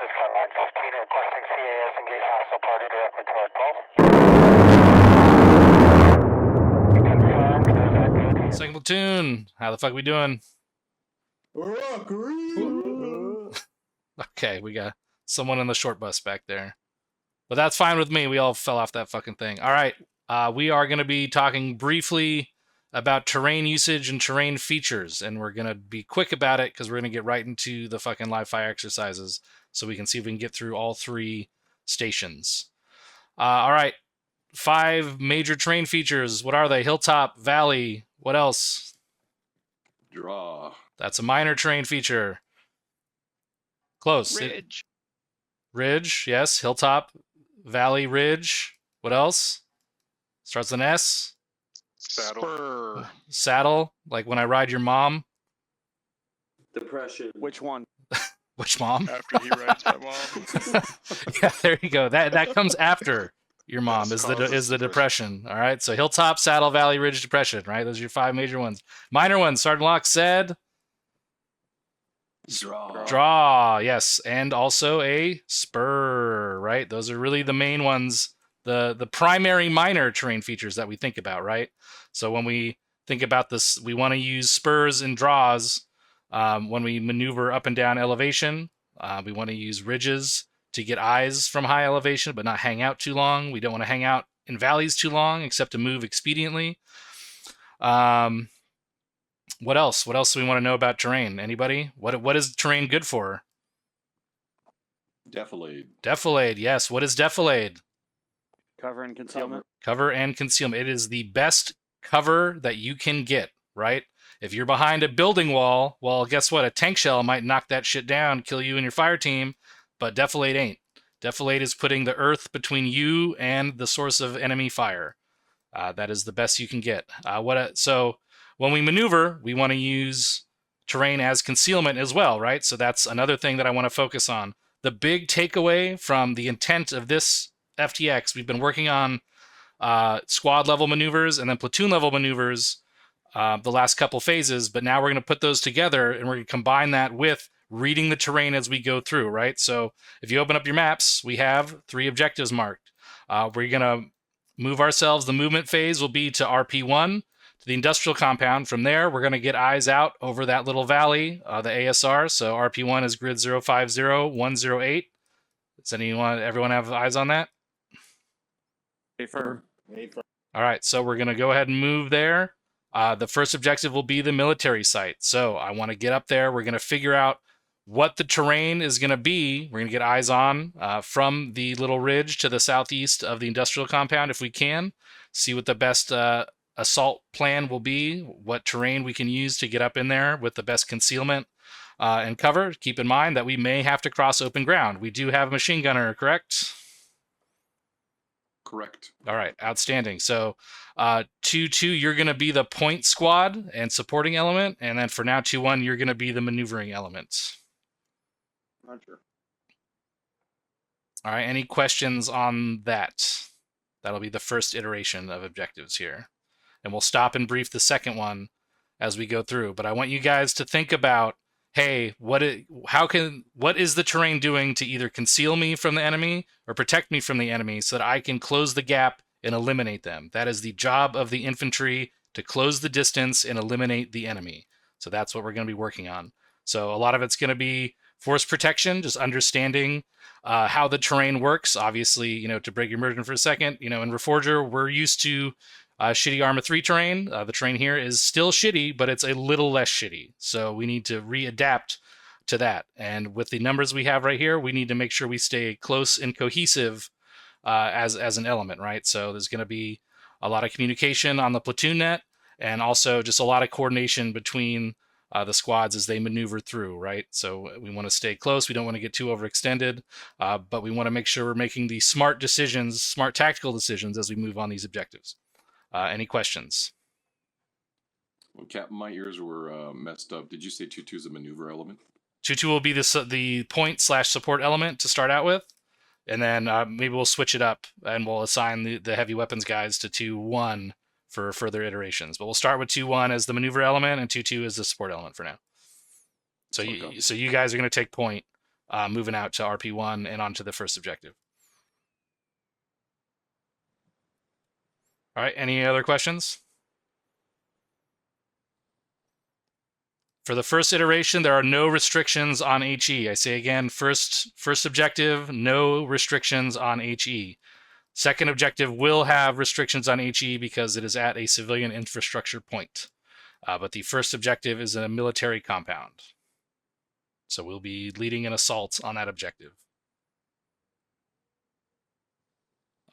This is Frontline 15 requesting CAS engage hostile party directly toward Gulf. Confirmed, is that good? Second platoon, how the fuck we doing? Okay, we got someone in the short bus back there. But that's fine with me. We all fell off that fucking thing. All right, we are going to be talking briefly about terrain usage and terrain features, and we're going to be quick about it because we're going to get right into the fucking live fire exercises so we can see if we can get through all 3 stations. All right, 5 major terrain features. What are they? Hilltop, valley, what else? Draw. That's a minor terrain feature. Close. Ridge. Ridge, yes. Hilltop, valley, ridge. What else? Starts with an S. Saddle. Spur. Saddle, like when I ride your mom. Depression. Which one? Which mom? After he rides my mom. Yeah, there you go. That comes after your mom is the depression. All right. So hilltop, saddle, valley, ridge, depression. Right. Those are your 5 major ones. Minor ones. Sergeant Locke said. Draw. Yes, and also a spur. Right. Those are really the main ones. The primary minor terrain features that we think about. Right. So when we think about this, we want to use spurs and draws when we maneuver up and down elevation. We want to use ridges to get eyes from high elevation, but not hang out too long. We don't want to hang out in valleys too long, except to move expediently. What else? What else do we want to know about terrain? Anybody? What is terrain good for? Defilade. Defilade, yes. What is defilade? Cover and concealment. Cover and concealment. It is the best cover that you can get, right? If you're behind a building wall, well, guess what? A tank shell might knock that shit down, kill you and your fire team, but defilade ain't. Defilade is putting the earth between you and the source of enemy fire. That is the best you can get. So when we maneuver, we want to use terrain as concealment as well, right? So that's another thing that I want to focus on. The big takeaway from the intent of this FTX, we've been working on squad level maneuvers and then platoon level maneuvers the last couple phases, but now we're going to put those together and we're going to combine that with reading the terrain as we go through, right? So if you open up your maps, we have 3 objectives marked. We're going to move ourselves. The movement phase will be to RP1, to the industrial compound. From there, we're going to get eyes out over that little valley, the ASR. So RP1 is grid 050108. Does everyone have eyes on that? Affirm. All right, so we're going to go ahead and move there. The first objective will be the military site. So I want to get up there. We're going to figure out what the terrain is going to be. We're going to get eyes on from the little ridge to the southeast of the industrial compound if we can. See what the best assault plan will be, what terrain we can use to get up in there with the best concealment and cover. Keep in mind that we may have to cross open ground. We do have a machine gunner, correct? Correct. All right, outstanding. So 2-2, you're going to be the point squad and supporting element, and then for now 2-1, you're going to be the maneuvering element. Roger. All right, any questions on that? That'll be the first iteration of objectives here. And we'll stop and brief the second one as we go through. But I want you guys to think about, hey, what is the terrain doing to either conceal me from the enemy or protect me from the enemy so that I can close the gap and eliminate them? That is the job of the infantry, to close the distance and eliminate the enemy. So that's what we're going to be working on. So a lot of it's going to be force protection, just understanding how the terrain works. Obviously, to break your immersion for a second, in Reforger, we're used to shitty Arma 3 terrain. The terrain here is still shitty, but it's a little less shitty. So we need to readapt to that. And with the numbers we have right here, we need to make sure we stay close and cohesive as an element, right? So there's going to be a lot of communication on the platoon net, and also just a lot of coordination between the squads as they maneuver through, right? So we want to stay close. We don't want to get too overextended, but we want to make sure we're making the smart decisions, smart tactical decisions as we move on these objectives. Any questions? Well, Captain, my ears were messed up. Did you say 2-2 is a maneuver element? 2-2 will be the point/support element to start out with, and then maybe we'll switch it up and we'll assign the heavy weapons guys to 2-1 for further iterations. But we'll start with 2-1 as the maneuver element and 2-2 as the support element for now. So you guys are going to take point moving out to RP1 and onto the first objective. All right, any other questions? For the first iteration, there are no restrictions on HE. I say again, first objective, no restrictions on HE. Second objective will have restrictions on HE because it is at a civilian infrastructure point. But the first objective is a military compound. So we'll be leading an assault on that objective.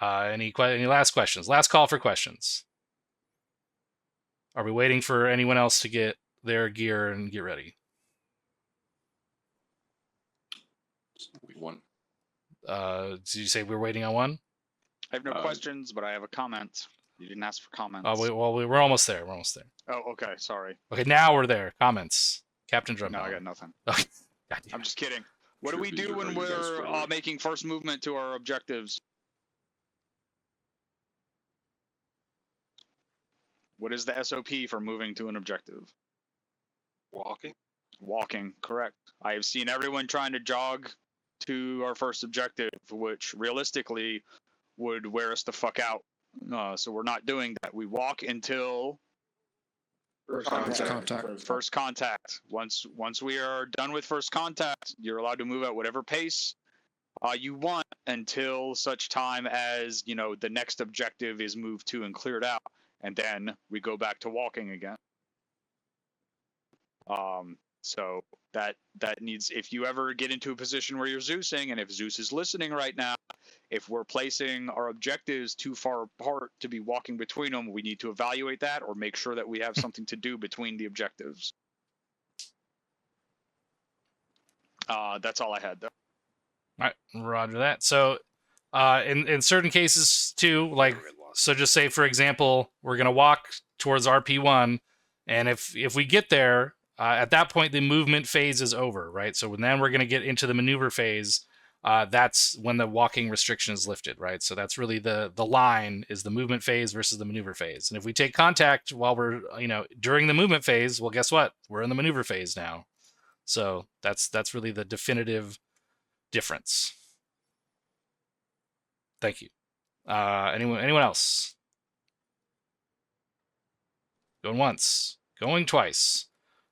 Any last questions? Last call for questions. Are we waiting for anyone else to get their gear and get ready? One. Did you say we're waiting on one? I have no questions, but I have a comment. You didn't ask for comments. Oh, we're almost there. We're almost there. Oh, okay. Sorry. Okay, now we're there. Comments. Captain Drum. No, I got nothing. Okay. Goddamn. I'm just kidding. What do Sure, we these do are when how you guys we're spread it. making first movement to our objectives? What is the SOP for moving to an objective? Walking. Walking, correct. I have seen everyone trying to jog to our first objective, which realistically would wear us the fuck out. So we're not doing that. We walk until first contact. Once we are done with first contact, you're allowed to move at whatever pace you want until such time as, you know, the next objective is moved to and cleared out, and then we go back to walking again. So that needs, if you ever get into a position where you're Zeusing, and if Zeus is listening right now, if we're placing our objectives too far apart to be walking between them, we need to evaluate that or make sure that we have something to do between the objectives. That's all I had, though. All right, roger that. So, in certain cases too, like, so just say for example, we're gonna walk towards RP1, and if we get there, at that point the movement phase is over, right? So then we're gonna get into the maneuver phase. That's when the walking restriction is lifted, right? So that's really the line is the movement phase versus the maneuver phase. And if we take contact while we're, during the movement phase, well, guess what? We're in the maneuver phase now. So that's really the definitive difference. Thank you. Anyone else? Going once, going twice.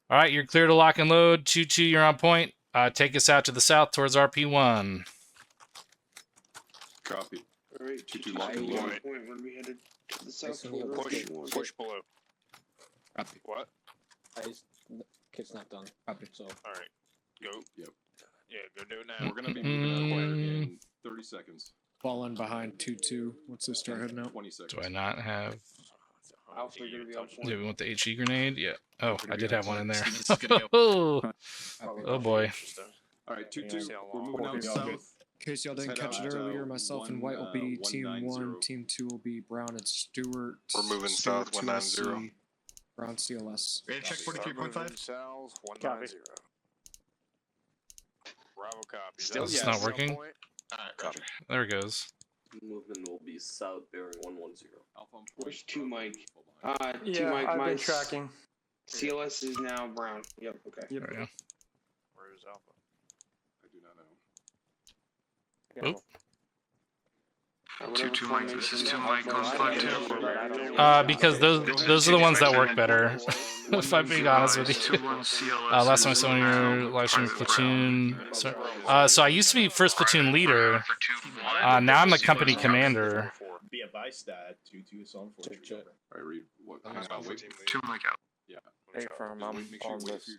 All right, you're clear to lock and load. 2-2, you're on point. Take us out to the south towards RP1. Copy. All right, 2-2 lock and load. when we headed to the south. Push below. Copy. What? Kit's not done. Copy. So. All right. Go. Yep. Yeah, go do it now. We're gonna be moving out in 30 seconds. Falling behind 2-2. Once they start heading out. 20 seconds. Do I not have? Alpha, you're gonna be on point. Yeah, we want the HE grenade. Yeah. Oh, I did have one in there. It's gonna be Oh boy. All right, 2-2. We're moving out south. In case y'all didn't catch it earlier, myself and White will be Team 1, Team 2 will be Brown and Stewart. We're moving Stewart south, 190. 2SC, Brown CLS. Ready to check 43.5? South 190. Bravo copy. Still It's yes. not working. Alright, copy. There it goes. Movement will be south bearing 110. Alpha on point. Where's 2 Mike? 2 Yeah, Mike, I've been mine's tracking. CLS is now Brown. Yep, okay. There we go. Where is Alpha? I do not know. Oh. 2 Mike, this is 2 Mike on flag Because those are the ones that work better. If I'm being honest with you. Last time I saw your live stream Platoon. So I used to be first platoon leader. Now I'm the company commander. Be advised that 2-2 is on for All right, read what? Wait. 2 Mike out. Yeah. Hey, firm, I'm Make sure on you wait this.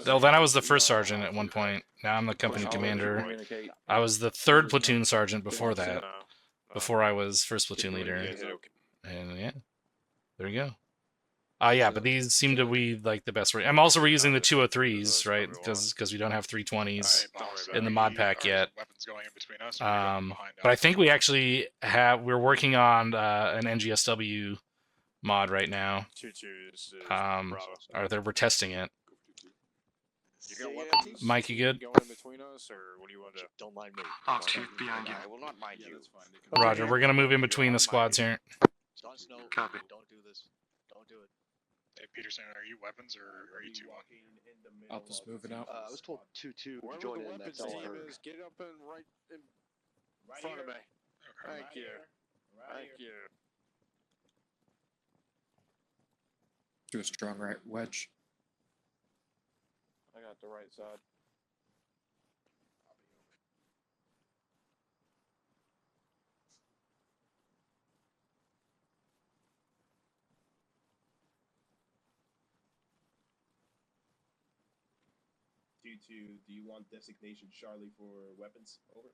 Well, then I was the first sergeant at one point. Now I'm the company commander. I was the third platoon sergeant before that. Before I was first platoon leader. And yeah, there you go. Yeah, but these seem to be like the best. I'm also reusing the 203s, right? Because we don't have 320s in the mod pack yet. Weapons going in between us. But I think we actually we're working on an NGSW mod right now. 2-2 We're testing it. You got weapons? Mike, you good? Going in between us, or what do you want to do? Don't mind me. Oh, 2 behind you. I will not mind Yeah, you. that's fine. They can- Roger, we're gonna move in between the squads here. Jon Snow, Copy. don't do this. Don't do it. Hey, Peterson, are you weapons or are you 2-1? Alpha's moving out. I was told 2-2 Wherever join the in. weapons That's all I team heard. is, get up and right in front of me. Thank you. Thank you. Do a strong right wedge. I got the right side. 2-2, do you want designation Charlie for weapons? Over.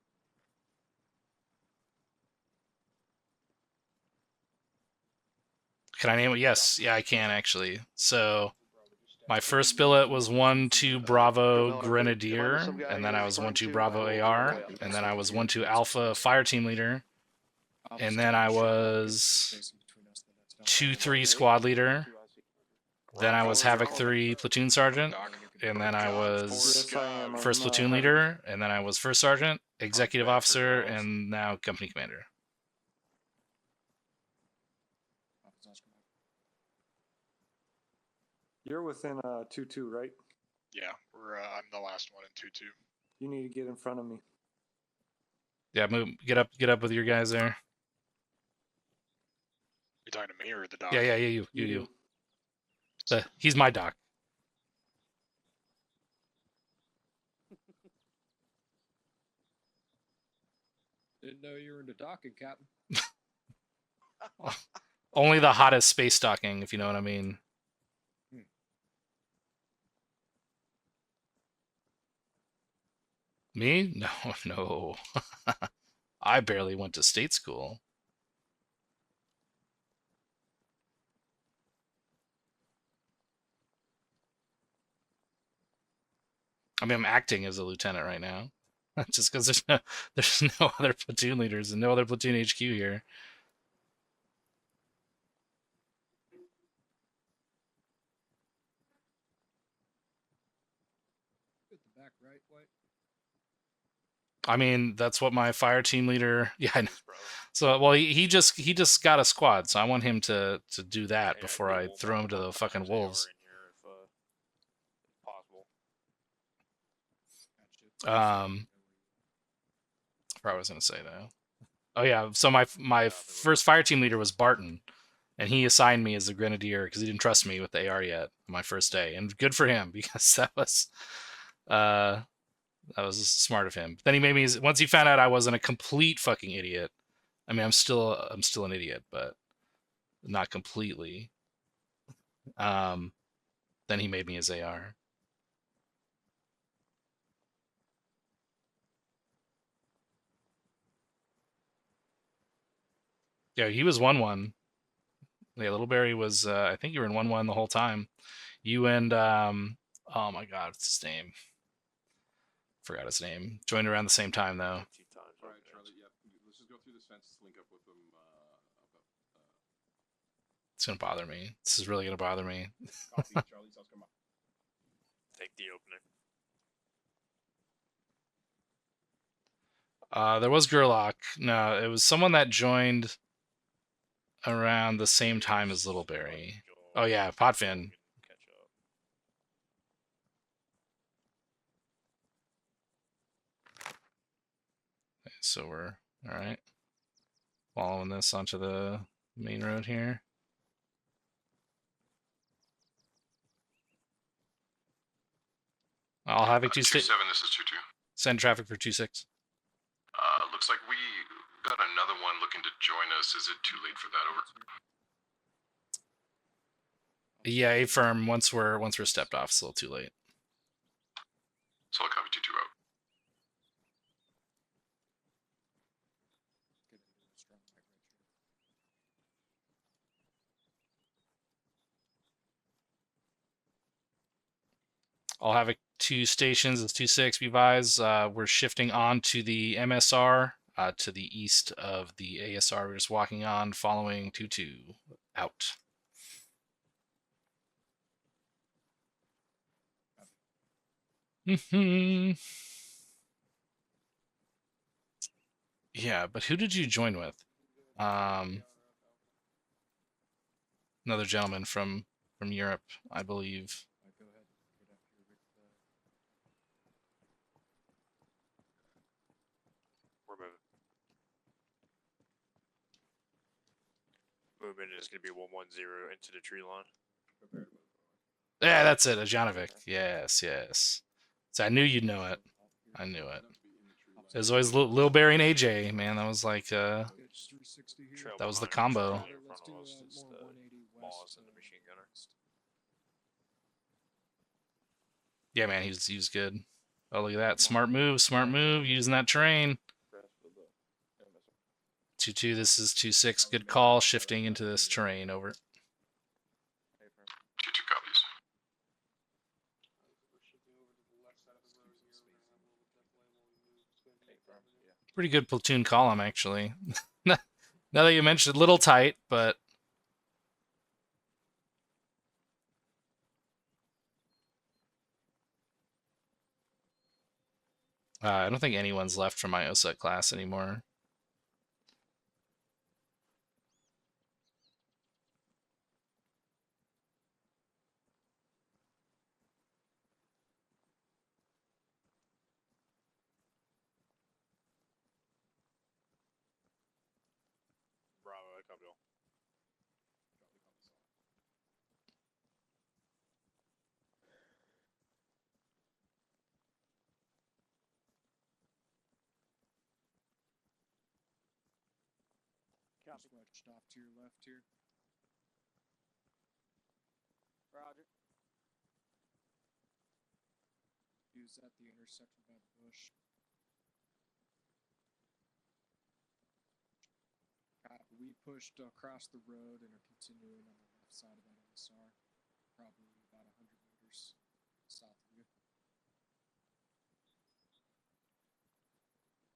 Can I name it? Yes, yeah, I can actually. So my first billet was 1-2 Bravo Grenadier, and then I was 1-2 Bravo AR, and then I was 1-2 Alpha Fire Team Leader, and then I was 2-3 Squad Leader. Then I was Havoc 3 Platoon Sergeant, and then I was First Platoon Leader, and then I was First Sergeant, Executive Officer, and now Company Commander. You're within 2-2, right? Yeah, I'm the last one in 2-2. You need to get in front of me. Yeah, move. Get up with your guys there. You talking to me or the doc? Yeah, you. He's my doc. Didn't know you were into docking, Captain. Only the hottest space docking, if you know what I mean. Me? No. I barely went to state school. I mean, I'm acting as a lieutenant right now. Just because there's no other platoon leaders and no other platoon HQ here. The back right, White. I mean, that's what my fire team leader. Yeah. I know. So, well, he just got a squad, so I want him to do that before I throw him to the fucking wolves. I forgot what I was gonna say though. Oh yeah, so my first fire team leader was Barton, and he assigned me as a grenadier because he didn't trust me with the AR yet on my first day, and good for him because that was smart of him. But then he made me, once he found out I wasn't a complete fucking idiot. I mean, I'm still an idiot, but not completely. Then he made me his AR. Yeah, he was 1-1. Yeah, Little Barry was, I think you were in 1-1 the whole time. You and, oh my god, what's his name? Forgot his name. Joined around the same time, though. All right, Charlie, yeah, let's just go through this fence, link up with them. It's going to bother me. This is really going to bother me. Copy, Charlie, sounds come on. Take the opening. There was Gerlach. No, it was someone that joined around the same time as Littleberry. Oh yeah, Potfin. Okay, so we're all right. Following this onto the main road here. I'll have it 2-7, this is 2-2. Send traffic for 2-6. Looks like we got another one looking to join us. Is it too late for that? Over. Yeah, A-firm, once we're stepped off, it's a little too late. So I'll copy 2-2 out. I'll have 2 stations. It's 2-6. Be advised, we're shifting on to the MSR to the east of the ASR. We're just walking on, following 2-2 out. Yeah, but who did you join with? Another gentleman from from Europe, I believe. Go ahead. Get up here with We're moving. Movement is going to be 110 into the tree line. Yeah, that's it. Ajanovic. Yes, yes. So I knew you'd know it. I knew it. It was always Lil Barry and AJ, man. That was like, that was the combo. In front of us is the Moss and the machine gunner. Yeah, man, he was good. Oh, look at that. Smart move, using that terrain. 2-2, this is 2-6. Good call, shifting into this terrain. Over. 2-2 copies. Pretty good platoon column, actually. Now that you mentioned it, a little tight, but... I don't think anyone's left from my OSUT class anymore. Bravo, I copy all. switched off to your left here. Roger. Use at the intersection by the bush. We pushed across the road and are continuing on the left side of that MSR, probably about 100 meters south of you.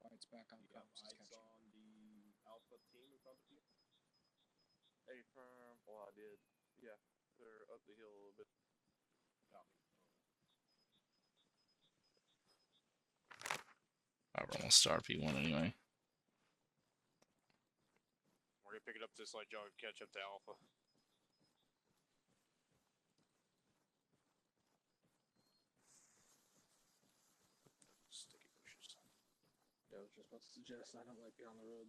White's back on comms. Eyes on the Alpha team in front of you. Hey, firm. Well, I did. Yeah, they're up the hill a little bit. We're almost star P1 anyway. We're gonna pick it up this light jog, catch up to Alpha. Sticky bushes. Yeah, I was just about to suggest I don't like being on the road.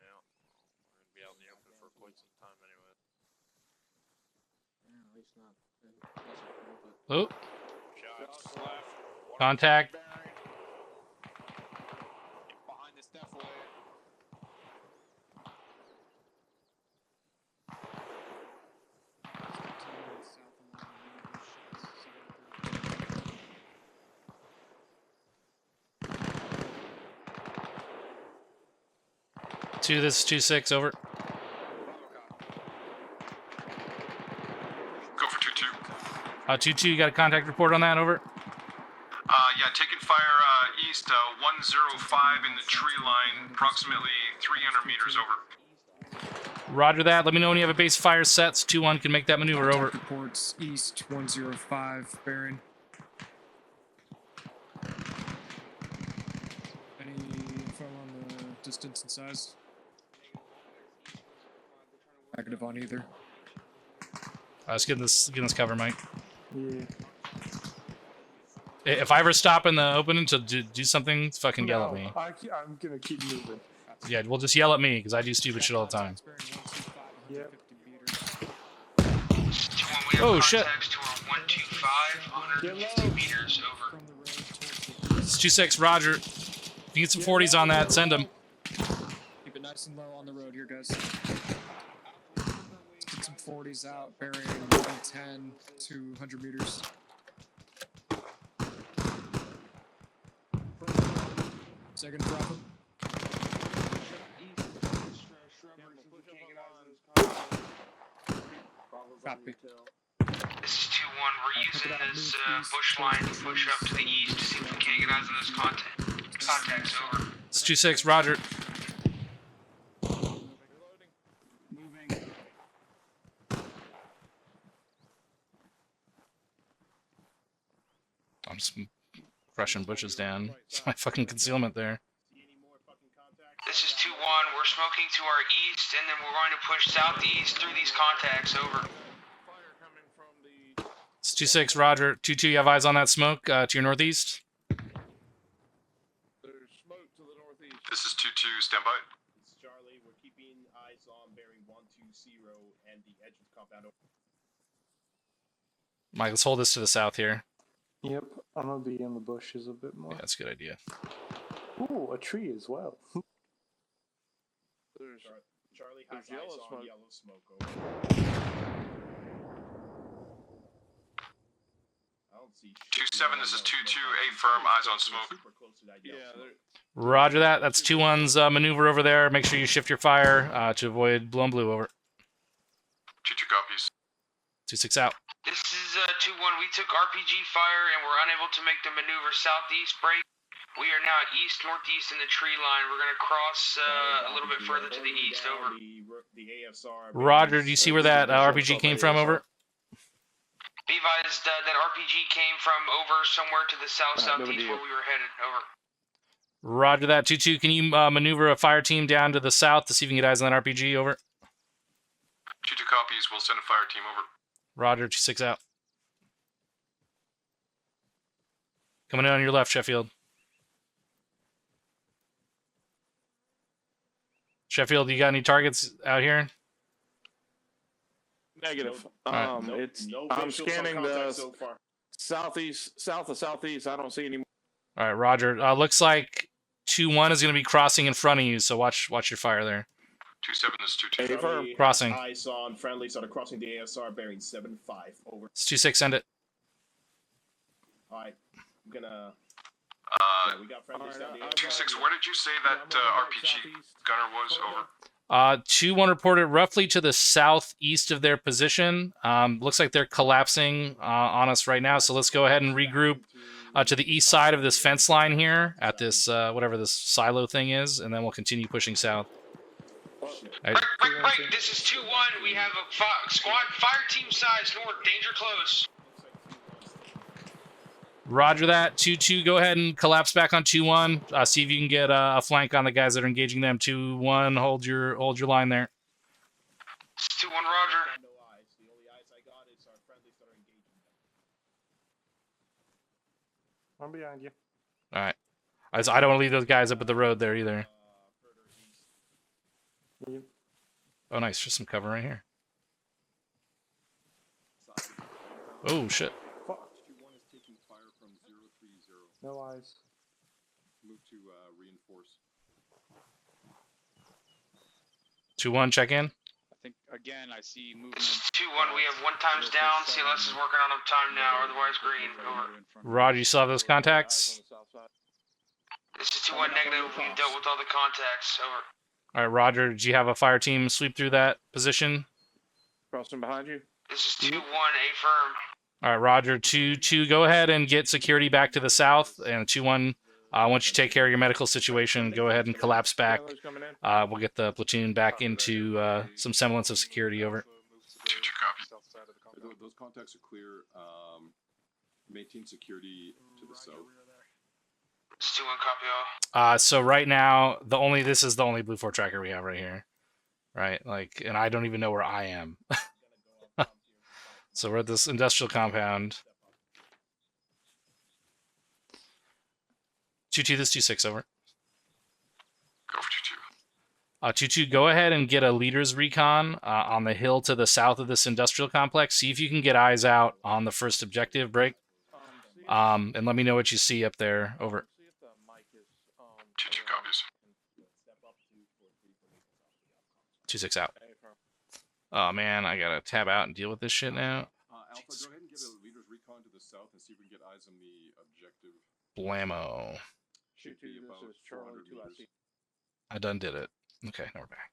Yeah, we're gonna be out in the open for quite some time anyway. Yeah, at least not. But... Oh, Shots left. contact. Behind this definitely. This is 2-6, over. Go for 2-2. 2-2, you got a contact report on that, over? Yeah, taking fire east 105 in the tree line, approximately 300 meters over. Roger that. Let me know when you have a base fire set. 2-1 can make that maneuver, over. Reports east 105, bearing. Any info on the distance and size? Negative on either. Let's get this cover, Mike. Yeah. If I ever stop in the opening to do something, fucking yell at me. I'm gonna keep moving. Yeah, well, just yell at me, because I do stupid shit all the time. Yep. Oh, shit. It's 2-6, roger. If you get some 40s on that, send them. Keep it nice and low on the road here, guys. Let's get some 40s out, bearing 110 to 100 meters. Second drop. Copy. This is 2-1. We're using this bush line to push up to the east to see if we can't get eyes on those contacts. Over. It's 2-6, roger. I'm just crushing bushes down. It's my fucking concealment there. This is 2-1. We're smoking to our east, and then we're going to push southeast through these contacts. Over. 2-6, Roger. 2-2, you have eyes on that smoke to your northeast? There's smoke to the northeast. This is 2-2, stand by. It's Charlie. We're keeping eyes on bearing 120 and the edge of the compound. Mike, let's hold this to the south here. Yep, I'm gonna be in the bushes a bit more. Yeah, that's a good idea. Ooh, a tree as well. There's Charlie There's has eyes yellow on smoke. yellow smoke. Over. I don't see. 2-7, this is 2-2, A firm, eyes on smoke. Super close to that yellow yeah. smoke. Roger that. That's 2-1's maneuver over there. Make sure you shift your fire to avoid blown blue over. 2-2 copies. 2-6 out. This is 2-1. We took RPG fire and were unable to make the maneuver southeast break. We are now east-northeast in the tree line. We're going to cross a little bit further to the east. Over. The ASR. Roger, do you see where that RPG came from? Over. Be advised that RPG came from over somewhere to the south-southeast where we were headed. Over. Roger that. 2-2, can you maneuver a fire team down to the south to see if you can get eyes on that RPG? Over. 2-2 copies, we'll send a fire team over. Roger, 2-6 out. Coming in on your left, Sheffield. Sheffield, you got any targets out here? Negative. Right. It's No I'm visuals on scanning contact the so far. southeast, south of southeast. I don't see any. All right, Roger. Looks like 2-1 is going to be crossing in front of you, so watch your fire there. 2-7, this is 2-2. Hey, firm. Charlie Crossing. has eyes on friendlies that are crossing the ASR bearing 7-5. Over. It's 2-6, send it. Alright. I'm gonna. We got friendlies down the 2-6, where did you say that RPG gunner was? Over. 2-1 reported roughly to the southeast of their position. Looks like they're collapsing on us right now, so let's go ahead and regroup to the east side of this fence line here at this, whatever this silo thing is, and then we'll continue pushing south. Right. This is 2-1. We have a squad fire team size north. Danger close. Roger that. 2-2, go ahead and collapse back on 2-1. See if you can get a flank on the guys that are engaging them. 2-1, hold your line there. 2-1, Roger. No eyes. The only eyes I got is our friendlies that are engaging them. I'm behind you. All right. I don't want to leave those guys up at the road there either. Further east. Yep. Oh, nice. Just some cover right here. Oh, shit. Fuck. 2-1 is taking fire from 030. No eyes. Move to reinforce. 2-1, check in. I think again I see movement. This is 2-1. We have 1 times down. CLS is working on them time now. Otherwise green. Over. Roger, you still have those contacts? This is 2-1 negative. We've dealt with all the contacts. Over. All right, Roger, did you have a fire team sweep through that position? Crossing behind you. This is 2-1. A firm. All right, Roger, 2-2, go ahead and get security back to the south. And 2-1, once you take care of your medical situation, go ahead and collapse back. We'll get the platoon back into some semblance of security. Over. 2-2 copy. Those contacts are clear. Maintain security to the south. It's 2-1 copy all. So right now, this is the only Blue 4 tracker we have right here. Right? Like, and I don't even know where I am. So we're at this industrial compound. 2-2, this 2-6, over. Go for 2-2. 2-2, go ahead and get a leader's recon on the hill to the south of this industrial complex. See if you can get eyes out on the first objective break. And let me know what you see up there. Over. 2-2 copies. 2-6 out. Oh man, I gotta tab out and deal with this shit now. Alpha, go ahead and get a leader's recon to the south and see if we can get eyes on the objective. Blammo. Shoot Be you. about This is Charlie 400 2. I meters. see. I done did it. Okay, now we're back.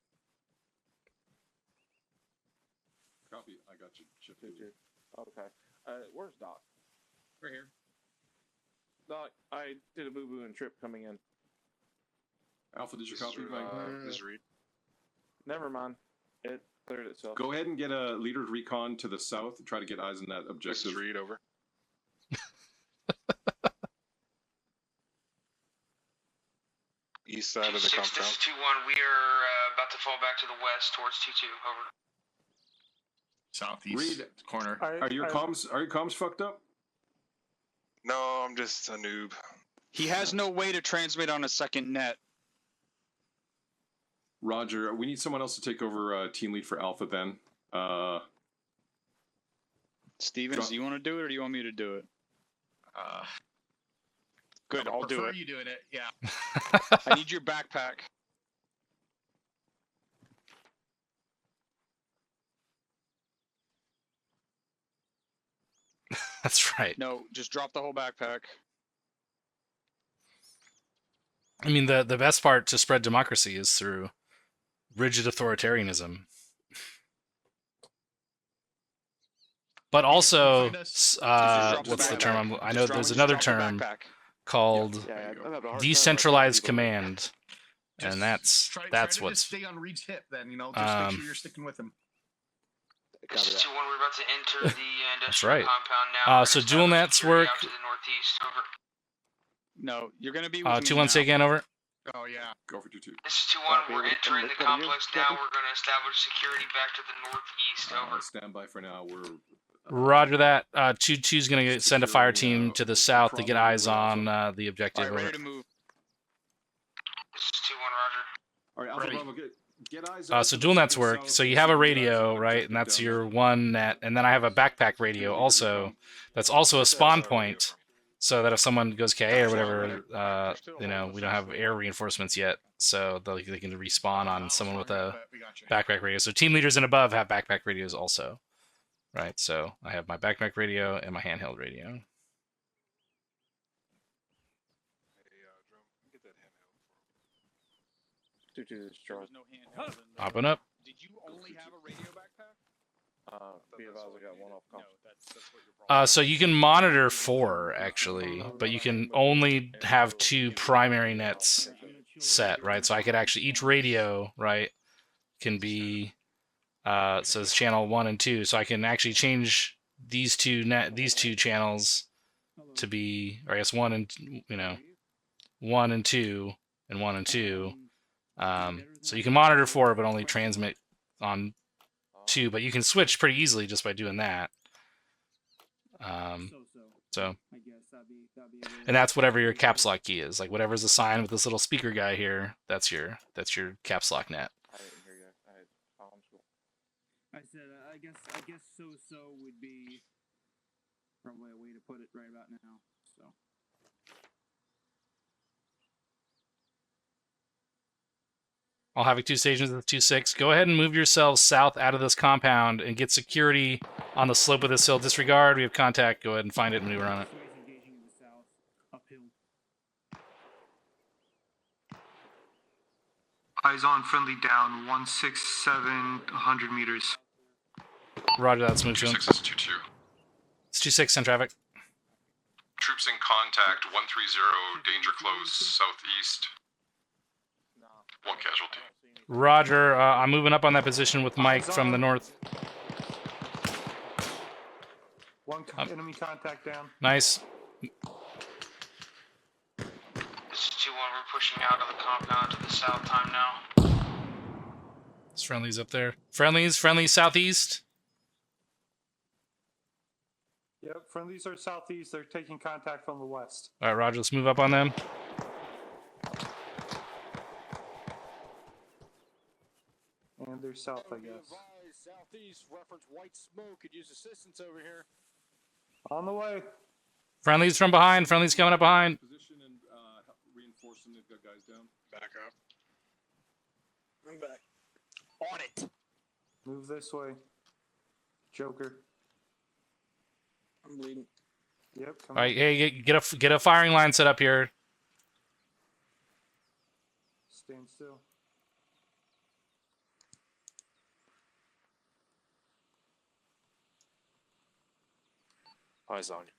Copy, I got you. Chip in. Okay. Where's Doc? Right here. Doc, I did a boo-boo and trip coming in. Alpha, did you This is, copy? this is Reed. Never mind. It cleared itself. Go ahead and get a leader's recon to the south and try to get eyes on that This objective. is Reed, over. East side of the 2-6, compound. this is 2-1. We are about to fall back to the west towards 2-2. Over. Southeast Reed, corner. Are your comms fucked up? No, I'm just a noob. He has no way to transmit on a second net. Roger. We need someone else to take over team lead for Alpha then. Stevens, do you want to do it or do you want me to do it? Good, I'll do it. You doing it? Yeah. I need your backpack. That's right. No, just drop the whole backpack. I mean, the best part to spread democracy is through rigid authoritarianism. But also, what's the term? I know there's another term called decentralized command, and that's what's. Stay on Reed's hip, then just make sure you're sticking with him. This is 2-1. We're about to enter the That's industrial right. compound now. So dual nets work. Out to the northeast. Over. No, you're gonna be. 2-1. Say again. Over. Oh yeah. Go for 2-2. This is 2-1. We're entering the complex now. We're gonna establish security back to the northeast. Over. Stand by for now. We're. Roger that. 2-2's gonna send a fire team to the south to get eyes on the objective. All right, ready to move. This is 2-1. Roger. All right, Alpha Bravo, get eyes. So dual nets work. So you have a radio, right, and that's your one net, and then I have a backpack radio also. That's also a spawn point, so that if someone goes KA or whatever, we don't have air reinforcements yet, so they can respawn on someone with a backpack radio. So team leaders and above have backpack radios also, right? So I have my backpack radio and my handheld radio. Popping up. Did you only have a radio backpack? So you can monitor 4 actually, but you can only have 2 primary nets set, right? So I could actually each radio, right, can be says channel 1 and 2, so I can actually change these two channels to be, or I guess 1 and 1 and 2 and 1 and 2. So you can monitor 4, but only transmit on 2. But you can switch pretty easily just by doing that. And that's whatever your caps lock key is. Like whatever's assigned with this little speaker guy here, that's your caps lock net. I said, I guess so would be probably a way to put it right about now. So. I'll have 2 stations at 2-6. Go ahead and move yourselves south out of this compound and get security on the slope of this hill. Disregard. We have contact. Go ahead and find it and maneuver on it. Eyes on, friendly down, 167, 100 meters. Roger, that's moved to him. 2-6 is 2-2. It's 2-6 on traffic. Troops in contact, 130, danger close, southeast. 1 casualty. Roger, I'm moving up on that position with Mike from the north. One enemy contact down. Nice. This is 2-1. We're pushing out of the compound to the south time now. There's friendlies up there. Friendlies southeast. Yep, friendlies are southeast. They're taking contact from the west. All right, Roger, let's move up on them. And they're south, I guess. Southeast, reference white smoke. Could use assistance over here. On the way. Friendlies from behind. Friendlies coming up behind. Position and reinforce them. They've got guys down. Back up. I'm back. On it. Move this way. Joker. I'm bleeding. Yep. All right, hey, get a firing line set up here. Stand still. Eyes on you.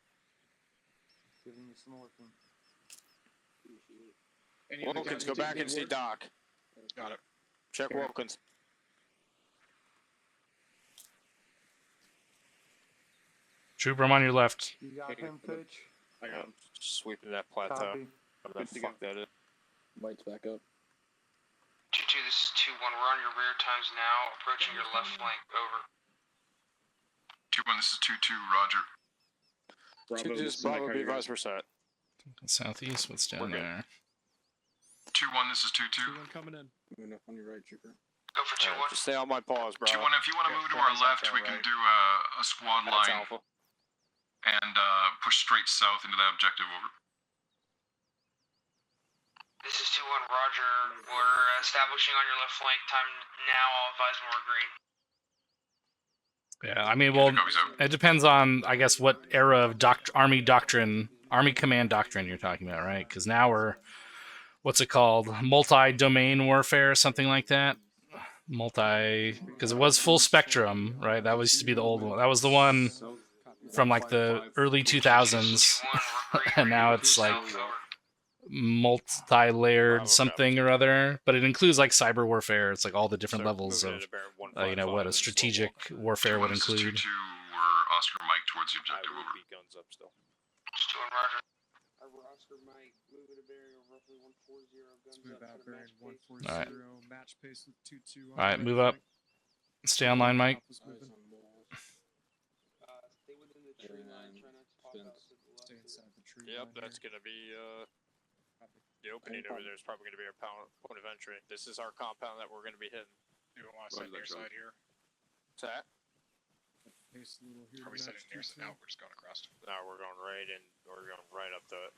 Giving you some working. Wilkins, go back and see Doc. Got it. Check Wilkins. Trooper, I'm on your left. You got him, Pitch? I got him. Sweeping that plateau. Copy. Whatever the fuck that is. Might's back up. 2-2, this is 2-1. We're on your rear times now, approaching your left flank. Over. 2-1, this is 2-2, roger. Bravo, this is Bravo, be advised, we're set. Southeast, what's down there? 2-1, this is 2-2. 2-1 coming in. Moving up on your right, trooper. Go for 2-1. Just stay on my paws, bro. 2-1, if you want to move to our left, we can do a squad That's line Alpha. and push straight south into that objective, over. This is 2-1, roger. We're establishing on your left flank. Time now, I'll advise when we're green. Yeah, I mean, well, it depends on, I guess, what era of Army command doctrine you're talking about, right? Because now we're, what's it called? Multi-domain warfare, something like that. Because it was full spectrum, right? That used to be the old one. That was the one from like the early 2000s, and now it's like multi-layered something or other. But it includes like cyber warfare. It's like all the different levels of, what a strategic warfare would include. 2-2, we're Oscar Mike towards the objective, over. Guns up still. 2-1, roger. Oscar Mike, moving a barrier roughly 140, guns Move up out to the bearing match pace. 140, Alright. match pace with 2-2. All right, move up. Stay online, Mike. Stay within the tree line, try not to pop out to the left. Stay inside the tree. Yep, that's gonna be the opening over there is probably gonna be our point of entry. This is our compound that we're gonna be hitting. You don't want to set your side here. What's that? Pace a little here. Are we setting near? No, we're just going across. No, we're going right in. We're going right up to it.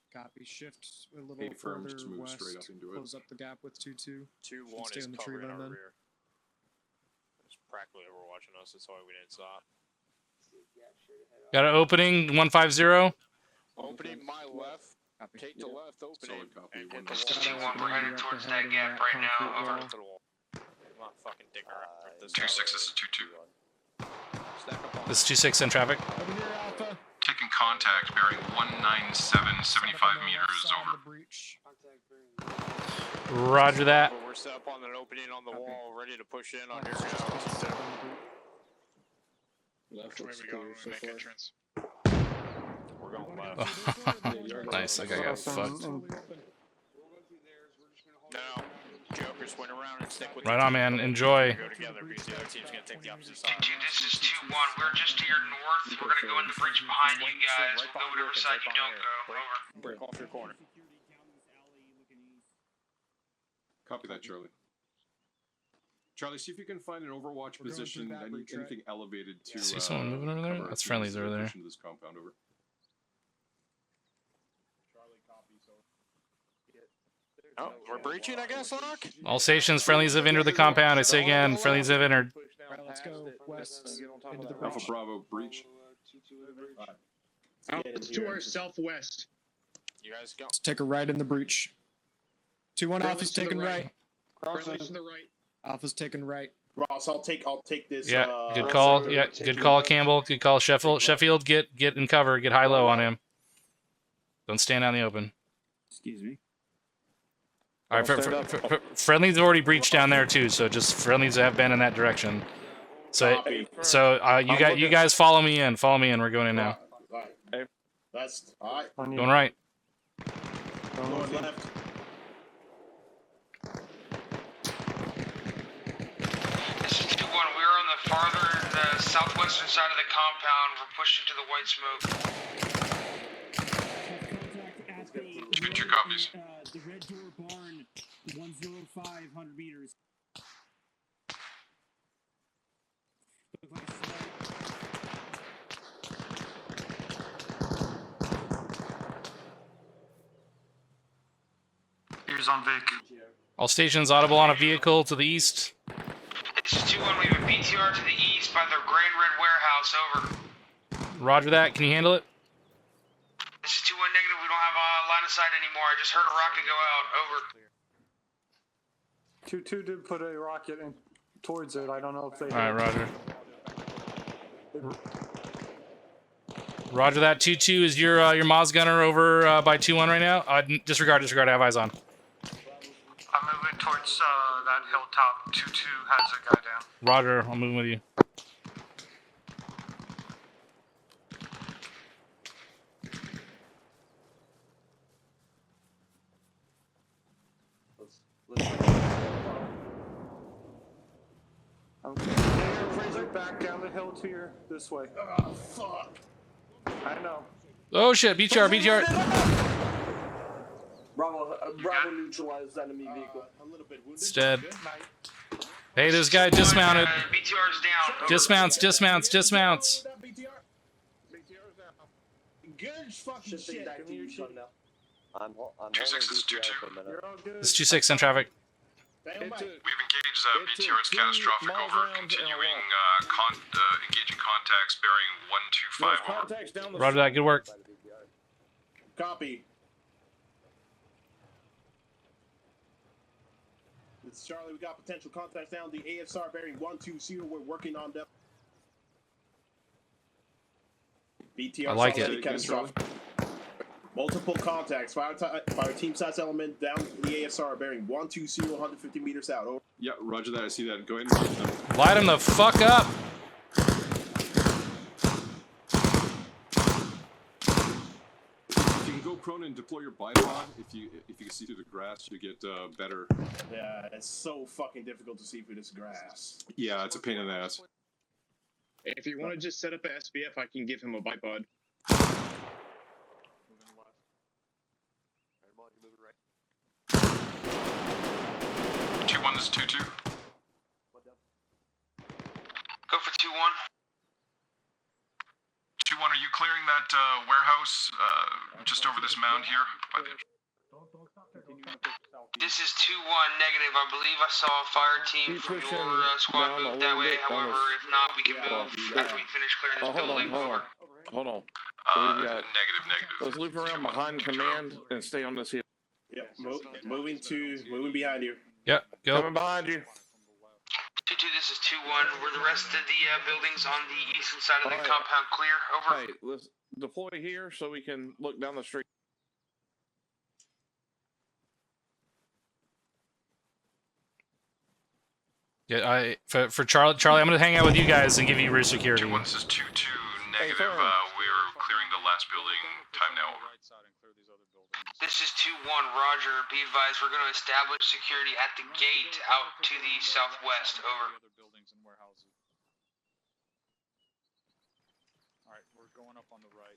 Copy. Shift a little Eight firms further to move west. straight up into it. Close up the gap with 2-2. 2-1 Stay is on the tree covering line our then. rear. It's practically overwatching us. That's why we didn't stop. Got an opening, 150. Opening my left. Copy. Take the left opening. Solid copy. And hit This the is wall. 2-1, we're headed towards that gap right now, over. To the wall. I'm not fucking digging around with this. 2-6, this is 2-2. Stack up on This is 2-6 in traffic. Over here, Alpha. Taking contact, bearing 197, 75 meters, over. Roger that. We're set up on an opening on the wall, ready to push in on your Left, Which way looks we going? clear so Make far. entrance. We're going left. Nice, that guy got fucked. No, Jokers went around and stick with Right on, man. Enjoy. Go together because the other team's gonna take the opposite side. Dude, this is 2-1. We're just to your north. We're gonna go in the bridge behind you guys. We'll go whatever side you don't go. Over. Break off your corner. Copy that, Charlie. Charlie, see if you can find an Overwatch We're going through position, that breach, right? anything elevated to. See someone moving over there? cover That's us friendlies as we over there. push into this compound, over. Oh, we're breaching, I guess, Lock? All stations, friendlies have entered the compound. I say again, friendlies have entered. Alright, let's go west into the Alpha breach. Bravo, breach. It's to our southwest. You guys go. Let's take a right in the breach. 2-1 Alpha's to the taking right. right. Friendlies to the right. Alpha's taking right. Ross, I'll take this. Yeah, good call. Yeah, good call, Campbell. Good call, Sheffield. Sheffield, get in cover. Get high-low on him. Don't stand out in the open. Excuse me. All right, friendlies have already breached down there too, so just friendlies have been in that direction. So, you guys follow me in. Follow me in. We're going in now. That's all right. Going right. Going left. This is 2-1. We're on the southwestern side of the compound. We're pushing to the white smoke. Get your copies. The Red Door Barn, 105, 100 meters. Ears on Vic. All stations audible on a vehicle to the east. This is 2-1. We have a BTR to the east by the Grand Red Warehouse. Over. Roger that. Can you handle it? This is 2-1 negative. We don't have a line of sight anymore. I just heard a rocket go out. Over. 2-2 did put a rocket in towards it. I don't know if they. All right, Roger. Roger that. 2-2 is your Moz gunner over by 2-1 right now. Disregard. I have eyes on. I'm moving towards that hilltop. 2-2 has a guy down. Roger. I'm moving with you. hill to your this way. Oh, fuck. I know. Oh shit, BTR, BTR. Bravo, Bravo neutralized enemy vehicle. A little bit wounded. It's dead. Good night. Hey, this guy dismounted. BTR's down. Over. Dismounts, dismounts, dismounts. BTR's down. Good fucking Shifting shit. back to Yukon now. I'm 2-6, this is 2-2. You're all good. This is 2-6 in traffic. Stand by. We've engaged BTR is catastrophic over. Continuing engaging contacts bearing 125 over. Contacts down the Roger that, good work. Copy. This is Charlie. We got potential contacts down the ASR bearing 120. We're working on them. BTR I like already it. catastrophic. Multiple contacts. Fire team size element down the ASR bearing 120, 150 meters out. Over. Yeah, roger that. I see that. Go ahead and shoot them. Light him the fuck up. If you can go prone and deploy your bipod, if you can see through the grass, you get better. Yeah, it's so fucking difficult to see through this grass. Yeah, it's a pain in the ass. If you want to just set up an SBF, I can give him a bipod. 2-1, this is 2-2. Go for 2-1. 2-1, are you clearing that warehouse just over this mound here? By the This is 2-1 negative. I believe I saw a fire team from your squad move that way. However, if not, we can move after we finish clearing this building. Over. Hold on. So we've got, negative. let's loop around behind command and stay on this hill. Yep, moving behind you. Yep, go. Coming behind you. 2-2, this is 2-1. Were the rest of the buildings on the eastern side of the compound clear? Over. Hey, let's deploy here so we can look down the street. Yeah, for Charlie, I'm gonna hang out with you guys and give you rear security. 2-1, this is 2-2 negative. We're clearing the last building. Time now. Over. This is 2-1, Roger. Be advised, we're going to establish security at the gate out to the southwest. Over. Alright, we're going up on the right.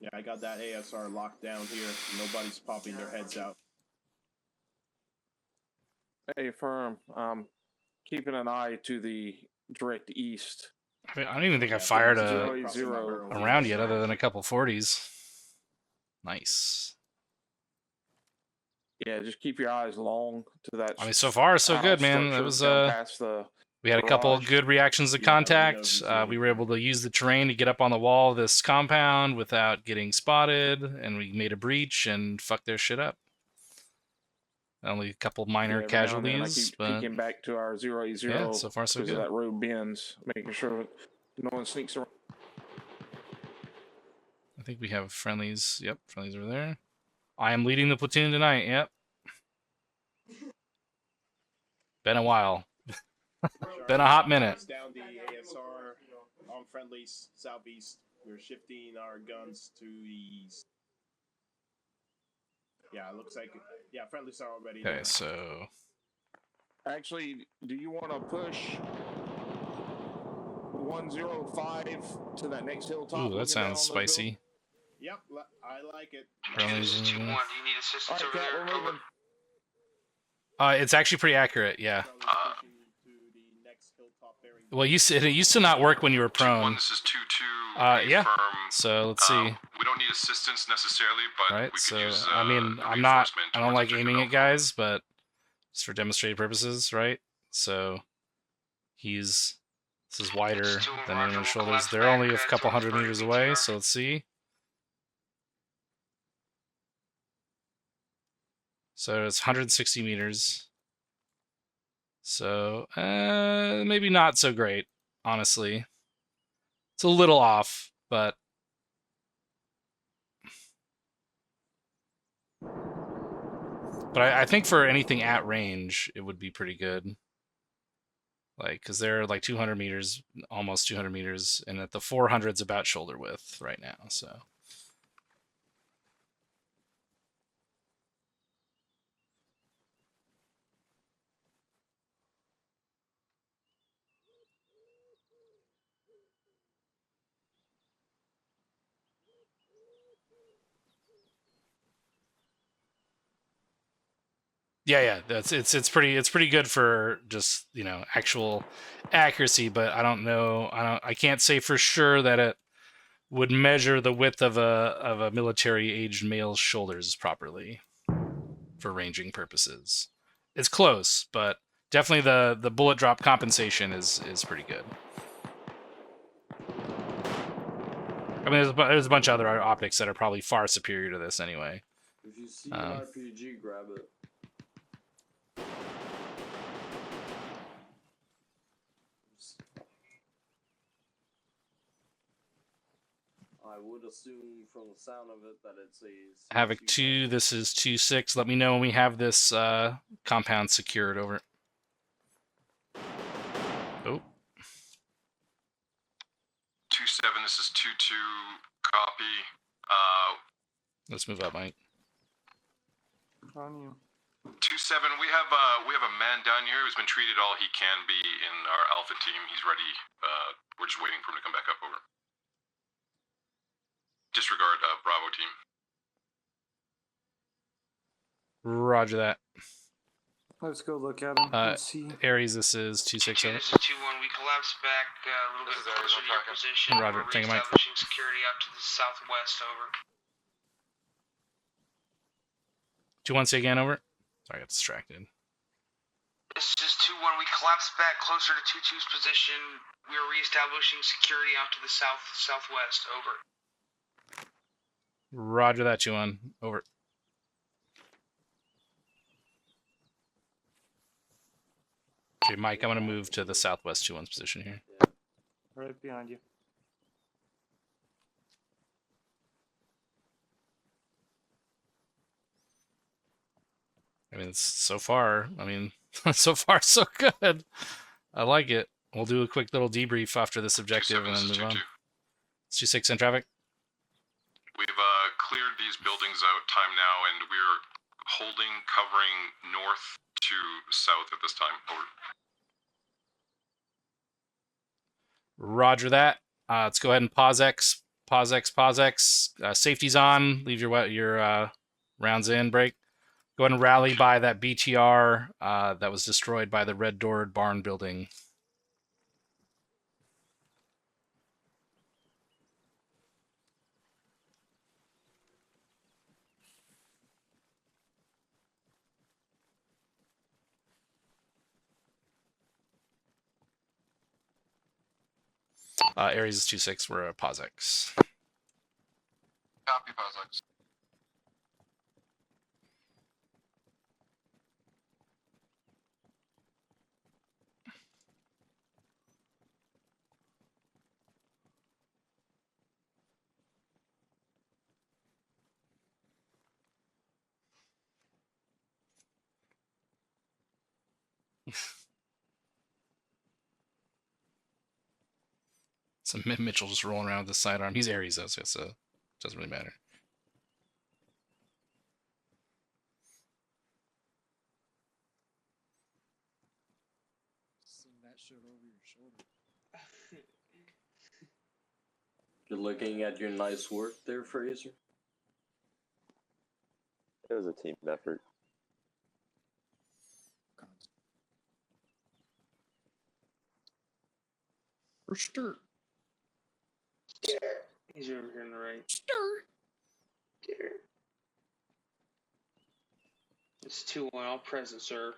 Yeah, I got that ASR locked down here. Nobody's popping their heads out. Hey, firm. Keeping an eye to the direct east. I mean, I don't even think I fired a 0-0 round yet, other than a couple 40s. Nice. Yeah, just keep your eyes long to that. I mean, so far so good, man. That was we had a couple of good reactions to contact. We were able to use the terrain to get up on the wall of this compound without getting spotted, and we made a breach and fucked their shit up. Only a couple minor casualties, but peeking back to our 0-0. Yeah, so far so good. That road bends, making sure no one sneaks around. I think we have friendlies. Yep, friendlies are there. I am leading the platoon tonight. Yep. Been a while. Been a hot minute. Down the ASR on friendlies southeast. We're shifting our guns to the east. Yeah, it looks like yeah, friendlies are already Okay, there. so actually, do you want to push 105 to that next hilltop? Ooh, that sounds spicy. Yep, I like it. This is 2-1. Do you need assistance over there? Over. It's actually pretty accurate, yeah. Well, it used to not work when you were prone. This is 2-2. Yeah. So let's see. We don't need assistance necessarily, but right. we So could use, I mean, I don't like aiming at guys, but just for demonstrative purposes, right? So this is wider than anyone's shoulders. They're only a couple hundred meters away. So let's see. So it's 160 meters. So, maybe not so great, honestly. It's a little off, but... But I think for anything at range, it would be pretty good. Like, because they're like 200 meters, almost 200 meters, and at the 400's about shoulder width right now, so... Yeah, it's pretty good for just, you know, actual accuracy, but I don't know, I can't say for sure that it would measure the width of a military aged male's shoulders properly for ranging purposes. It's close, but definitely the bullet drop compensation is pretty good. I mean, there's a bunch of other optics that are probably far superior to this anyway. If you see an RPG, grab it. I would assume from the sound of it that it's a Havoc 2, this is 2-6. Let me know when we have this compound secured. Over. Oh. 2-7, this is 2-2, copy. Let's move up, Mike. On you. 2-7, we have a man down here who's been treated all he can be in our Alpha team. He's ready. We're just waiting for him to come back up. Over. Disregard Bravo team. Roger that. Let's go look at him. Let's see. Aries, this is 2-6. This is 2-1. We collapse back a little bit closer to your position. Roger, We're take him, Mike. reestablishing security out to the southwest. Over. 2-1, say again. Over. Sorry, I got distracted. This is 2-1. We collapse back closer to 2-2's position. We are reestablishing security out to the southwest. Over. Roger that, 2-1. Over. Okay, Mike, I'm going to move to the southwest 2-1's position here. Right behind you. I mean, so far, so far, so good. I like it. We'll do a quick little debrief after this objective and then move on. It's 2-6 in traffic. We've cleared these buildings out time now, and we're holding, covering north to south at this time. Over. Roger that. Let's go ahead and pause X. Safety's on. Leave your rounds in. Break. Go ahead and rally by that BTR that was destroyed by the red doored barn building. Aries is 2-6. We're a POSX. Copy, POSX. So Mitchell just rolling around with the sidearm. He's Aries though, so it doesn't really matter. Sing that shit over your shoulder. You're looking at your nice work there, Fraser. It was a team effort. For sure. He's over here on the right. Stir. It's 2-1. All present, sir.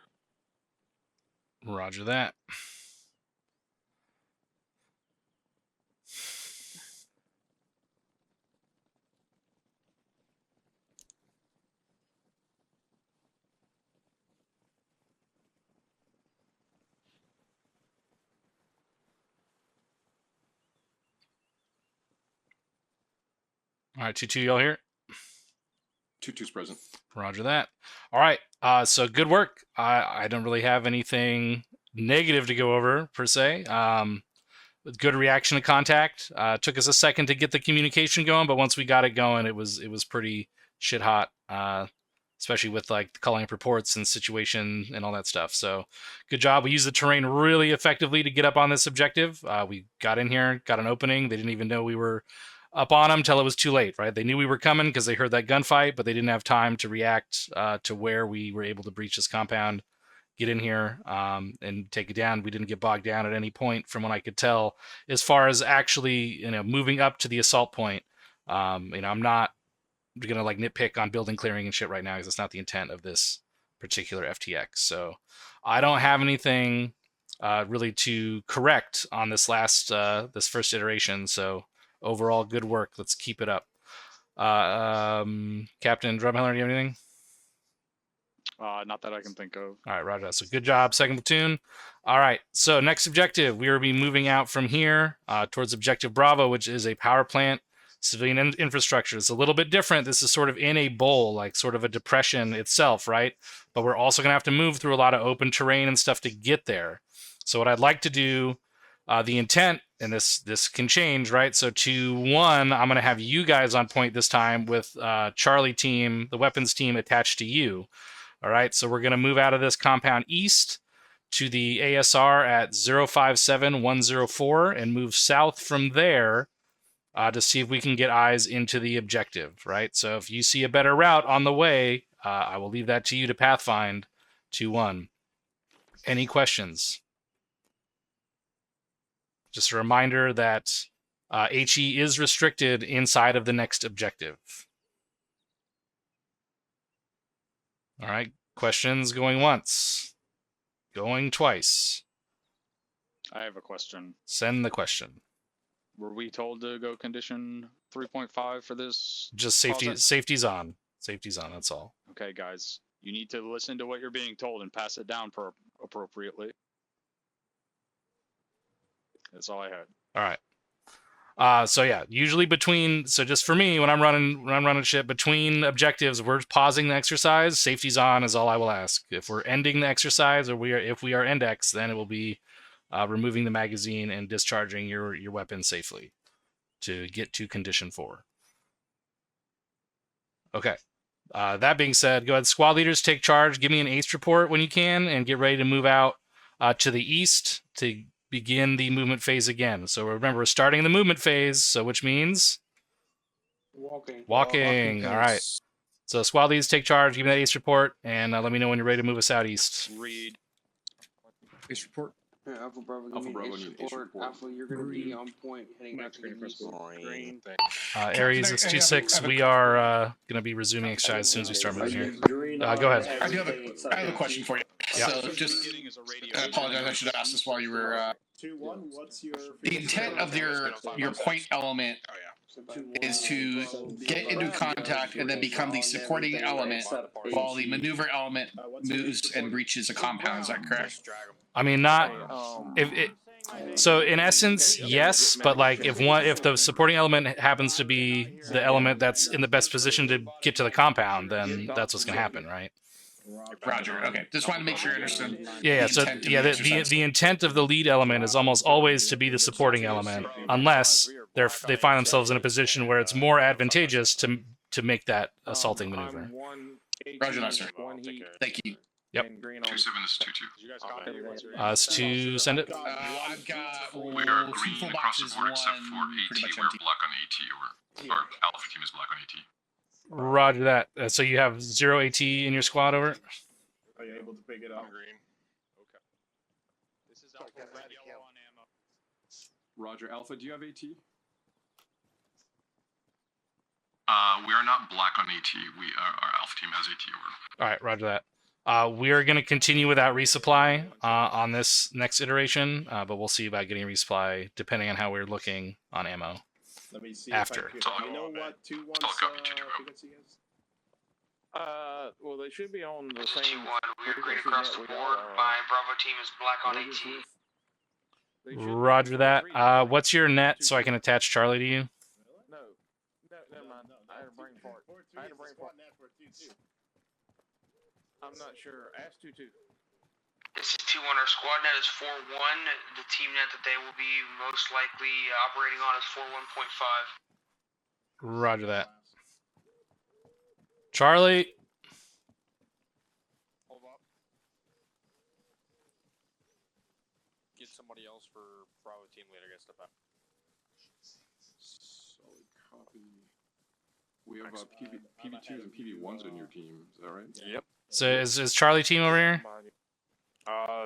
Roger that. All right, 2-2, y'all here? 2-2's present. Roger that. All right, so good work. I don't really have anything negative to go over, per se. Good reaction to contact. Took us a second to get the communication going, but once we got it going, it was pretty shit hot, especially with like the calling up reports and situation and all that stuff. So good job. We used the terrain really effectively to get up on this objective. We got in here, got an opening. They didn't even know we were up on them till it was too late, right? They knew we were coming because they heard that gunfight, but they didn't have time to react to where we were able to breach this compound, get in here, and take it down. We didn't get bogged down at any point from what I could tell as far as actually, moving up to the assault point. I'm not going to like nitpick on building clearing and shit right now because it's not the intent of this particular FTX. So I don't have anything really to correct on this first iteration. So overall, good work. Let's keep it up. Captain Drumheller, do you have anything? Not that I can think of. All right, roger that. So good job, second platoon. All right, so next objective, we will be moving out from here towards objective Bravo, which is a power plant, civilian infrastructure. It's a little bit different. This is sort of in a bowl, like sort of a depression itself, right? But we're also going to have to move through a lot of open terrain and stuff to get there. So what I'd like to do, the intent, and this can change, right? So to 1, I'm going to have you guys on point this time with Charlie team, the weapons team attached to you. All right, so we're going to move out of this compound east to the ASR at 057104 and move south from there to see if we can get eyes into the objective, right? So if you see a better route on the way, I will leave that to you to pathfind 2-1. Any questions? Just a reminder that HE is restricted inside of the next objective. All right, questions going once, going twice. I have a question. Send the question. Were we told to go condition 3.5 for this? Just safety's on. Safety's on, that's all. Okay, guys. You need to listen to what you're being told and pass it down appropriately. That's all I had. All right. So yeah, usually just for me, when I'm running shit between objectives, we're pausing the exercise. Safety's on is all I will ask. If we're ending the exercise, or if we are index, then it will be removing the magazine and discharging your weapon safely to get to condition 4. Okay. That being said, go ahead, squad leaders, take charge. Give me an ACE report when you can, and get ready to move out to the east to begin the movement phase again. So remember, we're starting the movement phase, so which means walking. All right. So squad leads, take charge. Give me that ACE report, and let me know when you're ready to move us out east. Read. ACE report. Yeah, Alpha Bravo, give Alpha me Bravo, an need ACE ACE report. report. Alpha, you're going to be on point, heading back to the east. Green. Aries, it's 2-6. We are going to be resuming exercise as soon as we start moving here. Go ahead. I have a question for you. Yeah. So just, I apologize, I should have asked this while you were... 2-1, what's your... The intent of your point element is to get into contact and then become the supporting element while the maneuver element moves and breaches a compound. Is that correct? I mean, so in essence, yes, but like if the supporting element happens to be the element that's in the best position to get to the compound, then that's what's going to happen, right? Roger. Okay. Just wanted to make sure I understood. Yeah. So yeah, the intent of the lead element is almost always to be the supporting element, unless they find themselves in a position where it's more advantageous to make that assaulting maneuver. Roger that, sir. Thank you. Yep. 2-7 is 2-2. Us to send it. I've got We are green across the board except for AT. We're black on AT. Our Alpha team is black on AT. Roger that. So you have 0 AT in your squad, over? Are you able to pick it up? Green. Okay. This is Alpha, red, yellow on ammo. Roger, Alpha, do you have AT? We are not black on AT. Our Alpha team has AT over. All right, roger that. We are going to continue without resupply on this next iteration, but we'll see about getting resupply depending on how we're looking on ammo. Let me see after. If I could, you know what 2-1's frequency is? Well, they should be on the This is same. 2-1. We are green across the board. My Bravo team is black on AT. Roger that. What's your net so I can attach Charlie to you? No, never mind. I had a brain fart. I'm not sure. Ask 2-2. This is 2-1. Our squad net is 4-1. The team net that they will be most likely operating on is 4-1.5. Roger that. Charlie. Hold up. Get somebody else for Bravo team leader. Get step out. Solid Copy. We have PB2s and PB1s in your team. Is that right? Yep. So is Charlie team over here?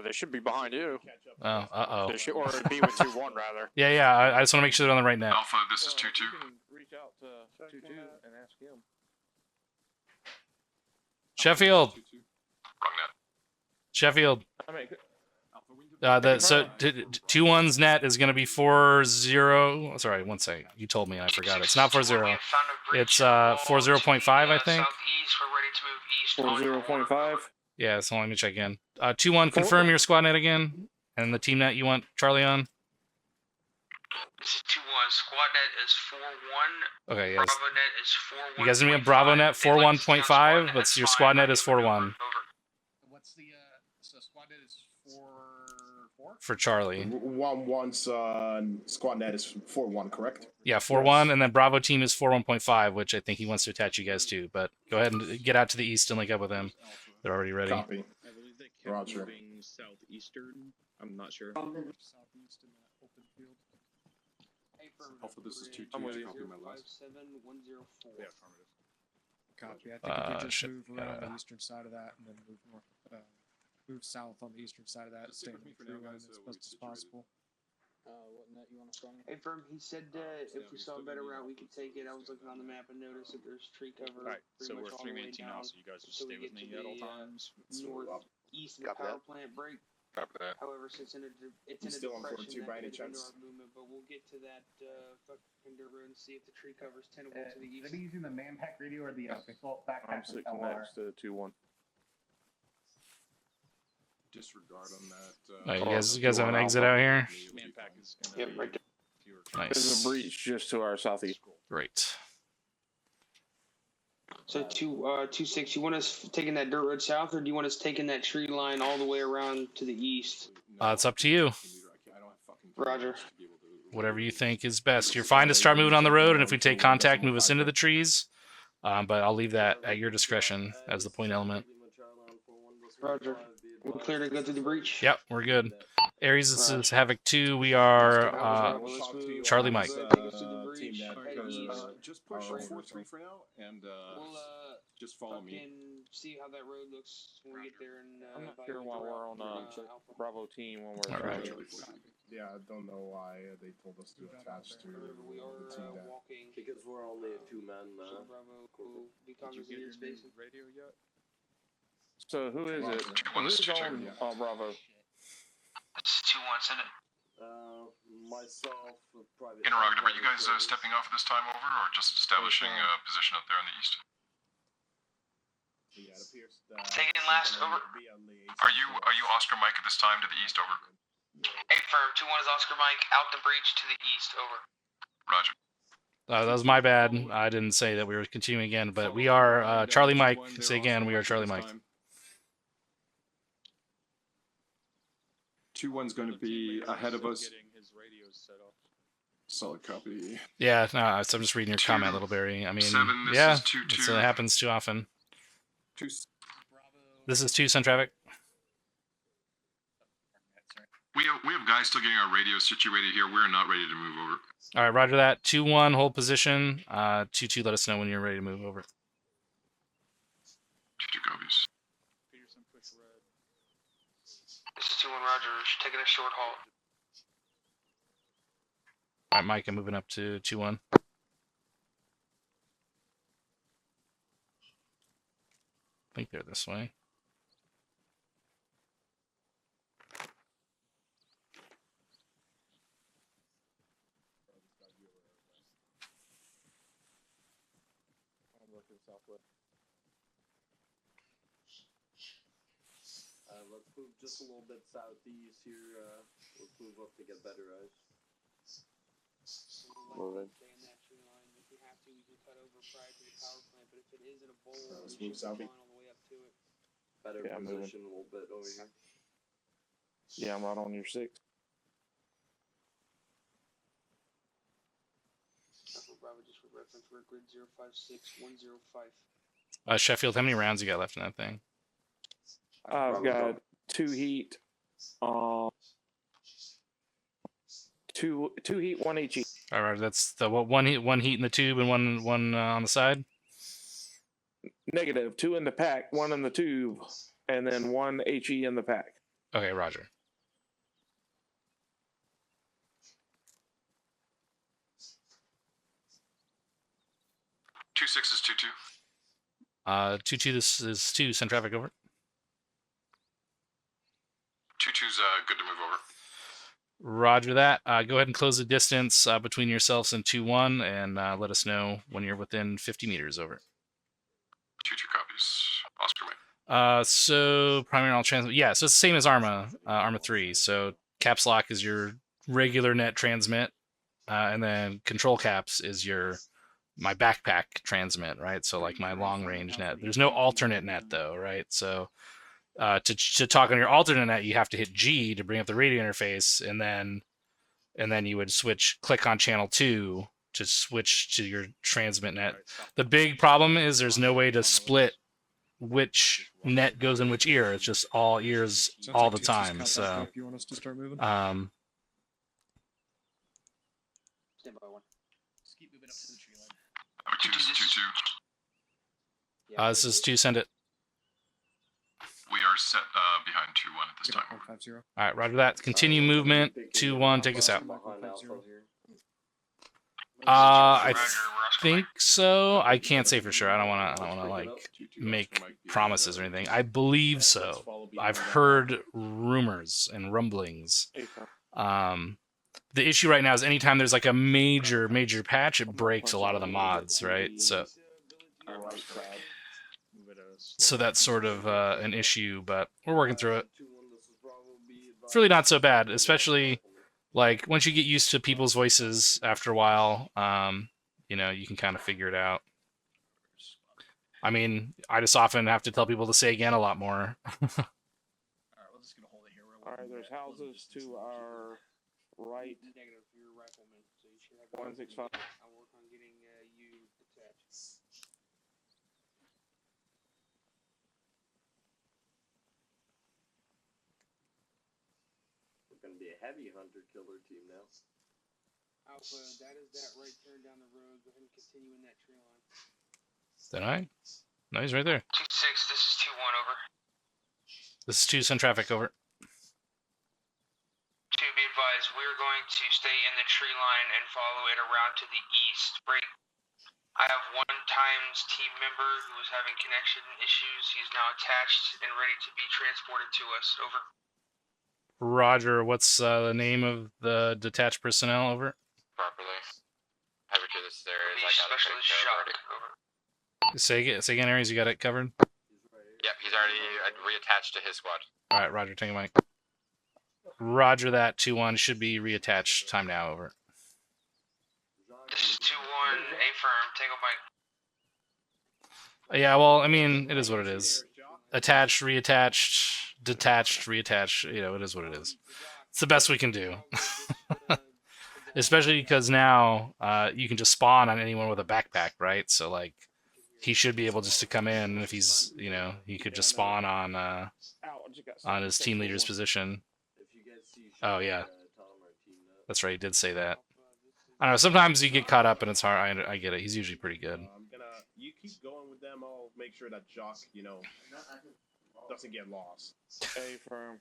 They should be behind you. Oh, uh-oh. They should, or be with 2-1 rather. Yeah, I just want to make sure they're on the right net. Alpha, this is 2-2. Reach out to 2-2 and ask him. Sheffield. Wrong net. Sheffield. I mean, 2-1's net is going to be 4-0. Sorry, one second. You told me, I forgot. It's not 4-0. It's 40.5, I think. 40.5. Yeah, so let me check again. 2-1, confirm your squad net again, and the team net you want Charlie on. This is 2-1. Squad net is 4-1. Okay, yes. Bravo net is 4-1. You guys are gonna be Bravo net 4-1.5, but your squad net is 4-1 What's the so squad net is 4-4? for Charlie. 1-1's squad net is 4-1, correct? Yeah, 4-1, and then Bravo team is 4-1.5, which I think he wants to attach you guys to. But go ahead and get out to the east and link up with him. They're already ready. Copy. I believe they kept Roger. moving southeastern. I'm not sure. Southeast in that open field. Alpha, this is 2-2. I'm with Did you. you copy my last? 7-104. Yeah, affirmative. Copy. I think if you just shit, move around the eastern side of that and then move north, move south on the eastern side of that, Stick stay in with me the for now, free guys, line as we'll best get as situated. possible. What net you want to run? Hey, Firm, he said if we saw a better route, we could take it. I was looking on the map and noticed that there's tree cover. Alright, pretty so much we're all the way 3-18 now, down so you guys just until stay we with get me to at all the, times. northeast of the power plant break. Copy that. However, since it's in a Still on depression, 4-2 that by any could hinder chance? our movement. But we'll get to that fucking dirt road and see if the tree cover's tenable to the Is east. it using the manpack radio or the default I'm backpack sitting LR? next to 2-1. Disregard on that. You guys have an exit out here? Manpack is gonna Yep, be right there. There's Nice. a breach just to our southeast. Great. So 2-6, you want us taking that dirt road south, or do you want us taking that tree line all the way around to the east? It's up to you. Roger. Whatever you think is best. You're fine to start moving on the road, and if we take contact, move us into the trees. But I'll leave that at your discretion as the point element. Roger. We're clear to go through the breach? Yep, we're good. Aries, this is Havoc 2. We are Charlie Mike. Just push 4-3 for now, and just follow me. See how that road looks when we get there. And I'm not sure why we're on Bravo team when we're All right. Yeah, I don't know why they told us to attach to we are the team that. walking. Because we're only a 2-man. So Bravo will be cognizant of the space. radio yet? So who is it? Who's on Bravo? It's 2-1, send it. Myself, private. Interrogative, are you guys stepping off this time over, or just establishing a position up there on the east? Yeah, it appears Taking last, over. Are you Oscar Mike at this time to the east, over? Hey, Firm, 2-1 is Oscar Mike, out the breach to the east, over. Roger. That was my bad. I didn't say that we were continuing again, but we are Charlie Mike. Say again, we are Charlie Mike. 2-1's going to be ahead of us. Solid copy. Yeah, no, I'm just reading your comment, Little Barry. I mean, 7, this yeah, is 2-2. it happens too often. 2. This is 2 Sun Traffic. We have guys still getting our radios situated here. We're not ready to move over. All right, roger that. 2-1, hold position. 2-2, let us know when you're ready to move over. 2-2 copies. This is 2-1, Roger, taking a short halt. All right, Mike, I'm moving up to 2-1. I think they're this way. Let's move just a little bit southeast here. Let's move up to get better eyes. Moving. Stay in that tree line. If we have to, we can cut over prior to the power plant. But if it is in a bowl, Let's we move should be south. fine all the way up to it. Better Yeah, I'm moving. position a little bit over here. Yeah, I'm right on your 6. Bravo, just for reference, we're at grid 056105. Sheffield, how many rounds you got left in that thing? I've got 2 heat, Two heat, one HE. All right, that's the one heat in the tube and one on the side. Negative. 2 in the pack, 1 in the tube, and then 1 HE in the pack. Okay, Roger. Two 6s, 2-2. 2-2. This is 2. Send traffic over. 2-2's good to move over. Roger that. Go ahead and close the distance between yourselves and 2-1, and let us know when you're within 50 meters over. 2-2 copies. Oscar Mike. So primary all transmit. Yeah, so it's the same as Arma 3. So caps lock is your regular net transmit, and then control caps is my backpack transmit, right? So like my long range net. There's no alternate net though, right? So to talk on your alternate net, you have to hit G to bring up the radio interface, and then you would click on channel 2 to switch to your transmit net. The big problem is there's no way to split which net goes in which ear. It's just all ears all the time. So you want us to start moving? Stand by one. Just keep moving up to the tree line. 2-2. This is 2. Send it. We are set behind 2-1 at this time. 150. All right, roger that. Continue movement. 2-1. Take us out. I think so. I can't say for sure. I don't want to like make promises or anything. I believe so. I've heard rumors and rumblings. The issue right now is anytime there's like a major patch, it breaks a lot of the mods, right? So that's sort of an issue, but we're working through it. It's really not so bad, especially like once you get used to people's voices after a while, you can kind of figure it out. I mean, I just often have to tell people to say again a lot more. Alright, there's houses to our right. Negative, you're a rifleman, so you should have 165. I'll work on getting you detached. We're gonna be a heavy hunter-killer team now. Alpha, that is that right turn down the road. Go ahead and continue in that tree line. Did I? No, he's right there. 2-6, this is 2-1 over. This is 2. Send traffic over. 2, be advised, we're going to stay in the tree line and follow it around to the east. Break. I have 1 times team member who is having connection issues. He's now attached and ready to be transported to us. Over. Roger, what's the name of the detached personnel? Over. Properly. Havoc to this area. Specialist shock. Over. Say again, Aries, you got it covered? Yep, he's already reattached to his squad. All right, Roger, take a mic. Roger that. 2-1 should be reattached. Time now. Over. This is 2-1, A-firm, Tango Mike. Yeah, well, I mean, it is what it is. Attached, reattached, detached, reattached. It is what it is. It's the best we can do. Especially because now you can just spawn on anyone with a backpack, right? So, like, he should be able just to come in. If he's, he could just spawn on his team leader's position. Oh, yeah. That's right, he did say that. I don't know, sometimes you get caught up and it's hard. I get it. He's usually pretty good. You keep going with them. I'll make sure that Jock, doesn't get lost. A-firm.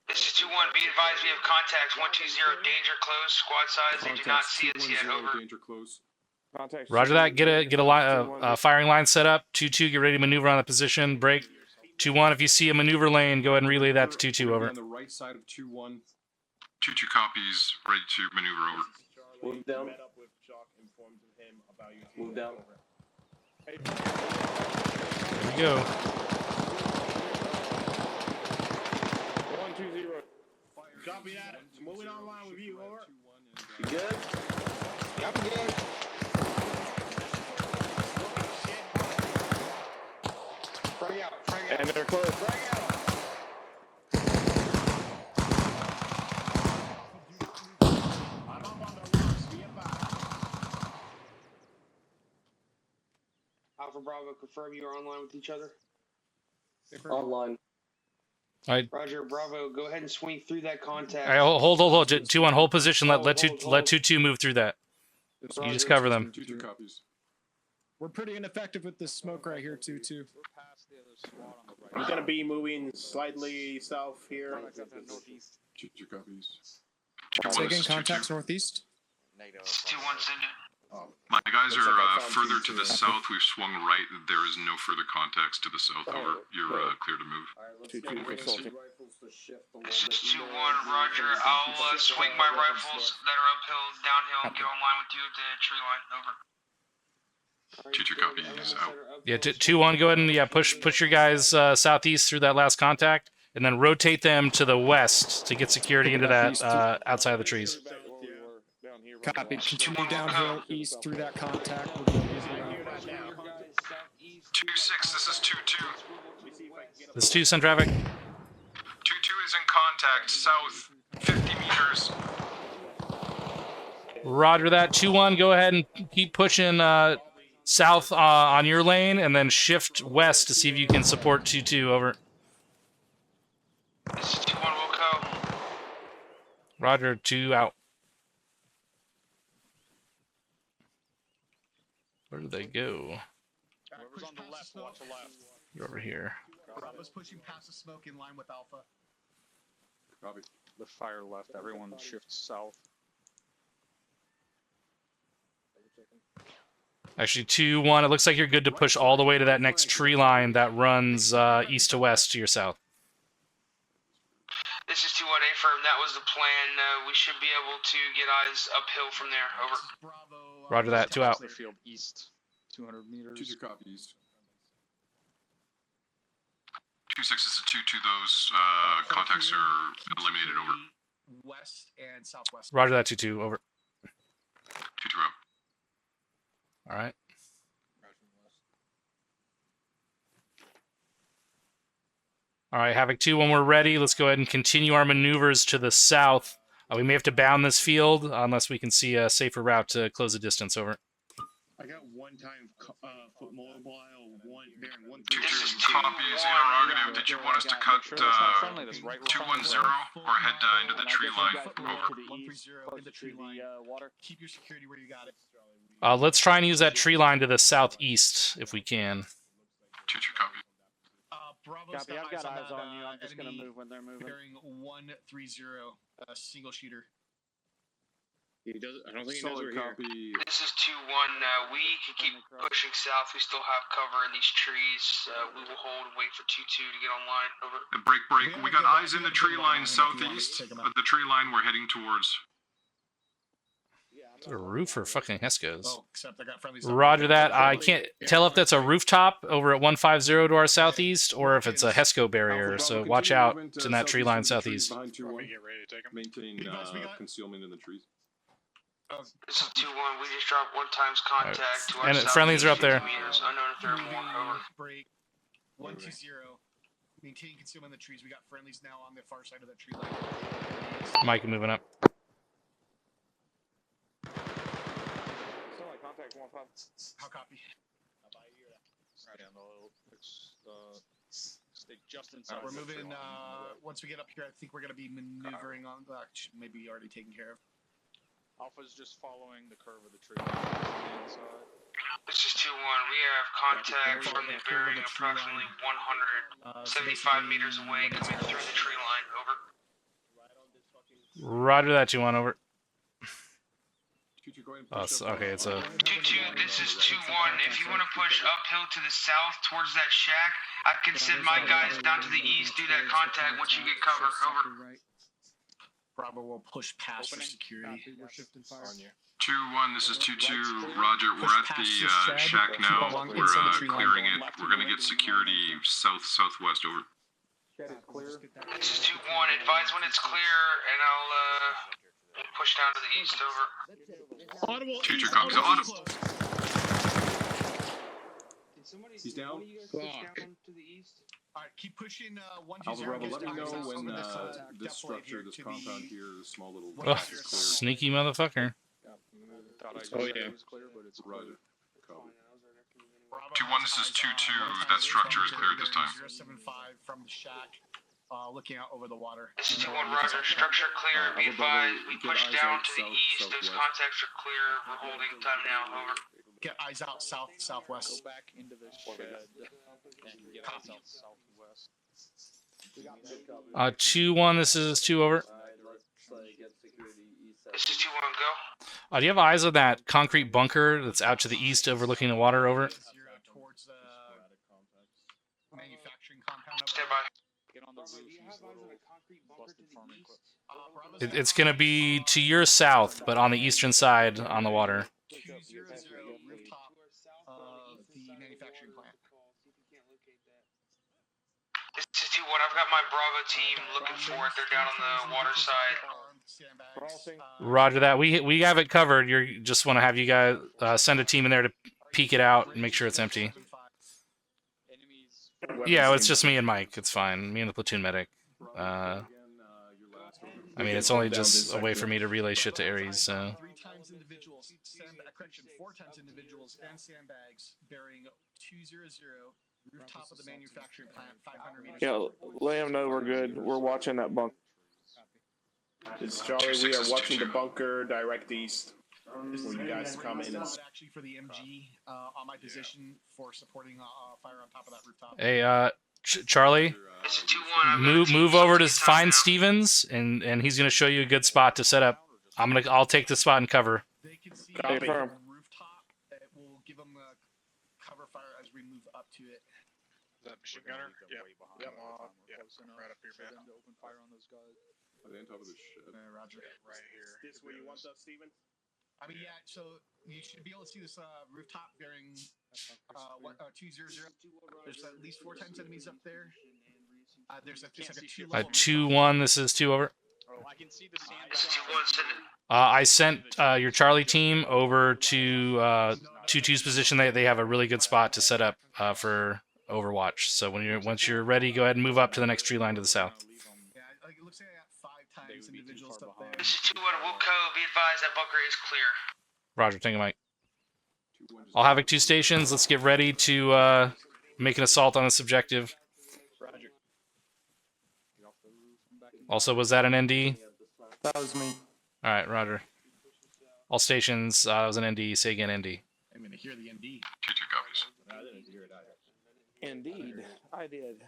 This is 2-1, be advised we have contacts. 120, danger close, squad size. They do not see us yet. Over. Danger close. Roger that. Get a firing line set up. 2-2, get ready to maneuver on the position. Break. 2-1, if you see a maneuver lane, go ahead and relay that to 2-2. Over. On the right side of 2-1. 2-2 copies. Ready to maneuver over. Move down. Move down. Here we go. 120. Copy that. Moving online with you. Over. You good? I'm good. Frag out. And they're close. Alpha Bravo, confirm you are online with each other. Online. All right. Roger, Bravo. Go ahead and swing through that contact. All right, hold. 2-1, hold position. Let 2-2 move through that. You just cover them. 2-2 copies. We're pretty ineffective with this smoke right here, 2-2. He's going to be moving slightly south here. 2-2 copies. Taking contacts northeast. 2-1, send it. My guys are further to the south. We've swung right. There is no further contacts to the south. Over. You're clear to move. This is 2-1, Roger. I'll swing my rifles that are uphill, downhill, and get online with you at the tree line. Over. 2-2 copies. Out. Yeah, 2-1. Go ahead and push your guys southeast through that last contact, and then rotate them to the west to get security into that outside of the trees. Copy. Continue downhill east through that contact. We'll go easy around. 2-6. This is 2-2. This is 2, send traffic. 2-2 is in contact. South 50 meters. Roger that. 2-1. Go ahead and keep pushing south on your lane, and then shift west to see if you can support 2-2. Over. This is 2-1, Wilco. Roger. 2 out. Where did they go? Whoever's on the left, watch the left. They're over here. Bravo's pushing past the smoke in line with Alpha. Copy. The fire left. Everyone shifts south. Actually, 2-1. It looks like you're good to push all the way to that next tree line that runs east to west to your south. This is 2-1, A-firm. That was the plan. We should be able to get eyes uphill from there. Over. Roger that. 2 out. The field east, 200 meters. 2-2 copies. 2-6 is a 2-2. Those contacts are eliminated. Over. West and southwest. Roger that. 2-2. Over. 2-2 out. All right. All right, Havoc 2, when we're ready, let's go ahead and continue our maneuvers to the south. We may have to bound this field unless we can see a safer route to close the distance. Over. I got one-time foot mobile, bearing 1-3. 2-2 copies. Interrogative. Did you want us to cut 2-1-0 or head into the tree line? Over. 1-3-0 in the tree line. Keep your security where you got it. Let's try and use that tree line to the southeast if we can. 2-2 copy. Bravo's Copy, I've got eyes on you. I'm just going to move when they're moving. Bearing 1-3-0, single shooter. He does. I don't think he knows we're here. This is 2-1. We can keep pushing south. We still have cover in these trees. We will hold and wait for 2-2 to get online. Over. Break. We got eyes in the tree line southeast. The tree line we're heading towards. Is there a roof or fucking Hescos? Oh, except I got friendlies. Roger that. I can't tell if that's a rooftop over at 150 to our southeast or if it's a Hesco barrier, so watch out in that tree line southeast. Maintain concealment in the trees. This is 2-1. We just dropped 1 times contact to our And southeast, friendlies are up there. 50 meters, unknown if there are more. Over. Break. 1-2-0. Maintain concealment in the trees. We got friendlies now on the far side of that tree line. Mike moving up. How copy? Stay just inside. We're moving. Once we get up here, I think we're going to be maneuvering on. Maybe already taken care of. Alpha's just following the curve of the tree. This is 2-1. We have contact from the bearing approximately 175 meters away, coming through the tree line. Over. Roger that. 2-1. Over. Okay, it's a 2-2, this is 2-1. If you want to push uphill to the south towards that shack, I can send my guys down to the east, do that contact once you get cover. Over. Bravo will push past for security. We're shifting fire. 2-1, this is 2-2. Roger, we're at the shack now. We're clearing it. We're going to get security southwest. Over. This is 2-1. Advise when it's clear, and I'll push down to the east. Over. 2-2 copies. Audible. He's down. Alright, keep pushing 1-2-0. Alvarado, let me know when this structure, this compound here, this small little oh, sneaky motherfucker. Oh yeah. Roger. 2-1, this is 2-2. That structure is clear at this time. 075 from the shack. looking out over the water. This is 2-1, Roger. Structure clear. Be advised. We push down to the east. Those contacts are clear. We're holding time now. Over. Get eyes out south, southwest. Go back into the shed and get eyes out southwest. 2-1. This is 2 over. This is 2-1. Go. Do you have eyes on that concrete bunker that's out to the east, overlooking the water? Over. Towards the manufacturing compound. Stand by. Get on the roof. It's going to be to your south, but on the eastern side on the water. 200 rooftop of the manufacturing plant. This is 2-1. I've got my Bravo team looking for it. They're down on the water side. Roger that. We have it covered. You just want to have you guys send a team in there to peek it out and make sure it's empty. Yeah, it's just me and Mike. It's fine. Me and the platoon medic. I mean, it's only just a way for me to relay shit to Ares, so... 3 times individuals, correction, 4 times individuals and sandbags bearing 200, rooftop of the manufacturing plant, 500 meters. Yeah, let him know we're good. We're watching that bunker. This is Charlie. We are watching the bunker direct east. For you guys to come in and... Actually for the MG on my position for supporting fire on top of that rooftop. Hey, Charlie, move over to find Stevens, and he's gonna show you a good spot to set up. I'll take the spot and cover. They can see the rooftop. It will give them cover fire as we move up to it. Is that machine gunner? Yeah. Yeah, right up here, man. Open fire on those guys. Are they on top of the shed? Roger. Right here. This where you want us, Steven? I mean, yeah, so you should be able to see this rooftop bearing 200. There's at least 4 times enemies up there. There's like a 2-1. This is 2 over. Oh, I can see the I sent your Charlie team over to 2-2's position. They have a really good spot to set up for Overwatch. So once you're ready, go ahead and move up to the next tree line to the south. Yeah, it looks like I got 5 times individuals up there. This is 2-1. Wilco. Be advised that bunker is clear. Roger, thank you, Mike. I'll Havoc 2 stations. Let's get ready to make an assault on this objective. Roger. Also, was that an ND? That was me. All right, Roger. All stations, that was an ND. Say again, ND. I'm going to hear the ND. 2-2 copies. I didn't hear it either. Indeed, I did.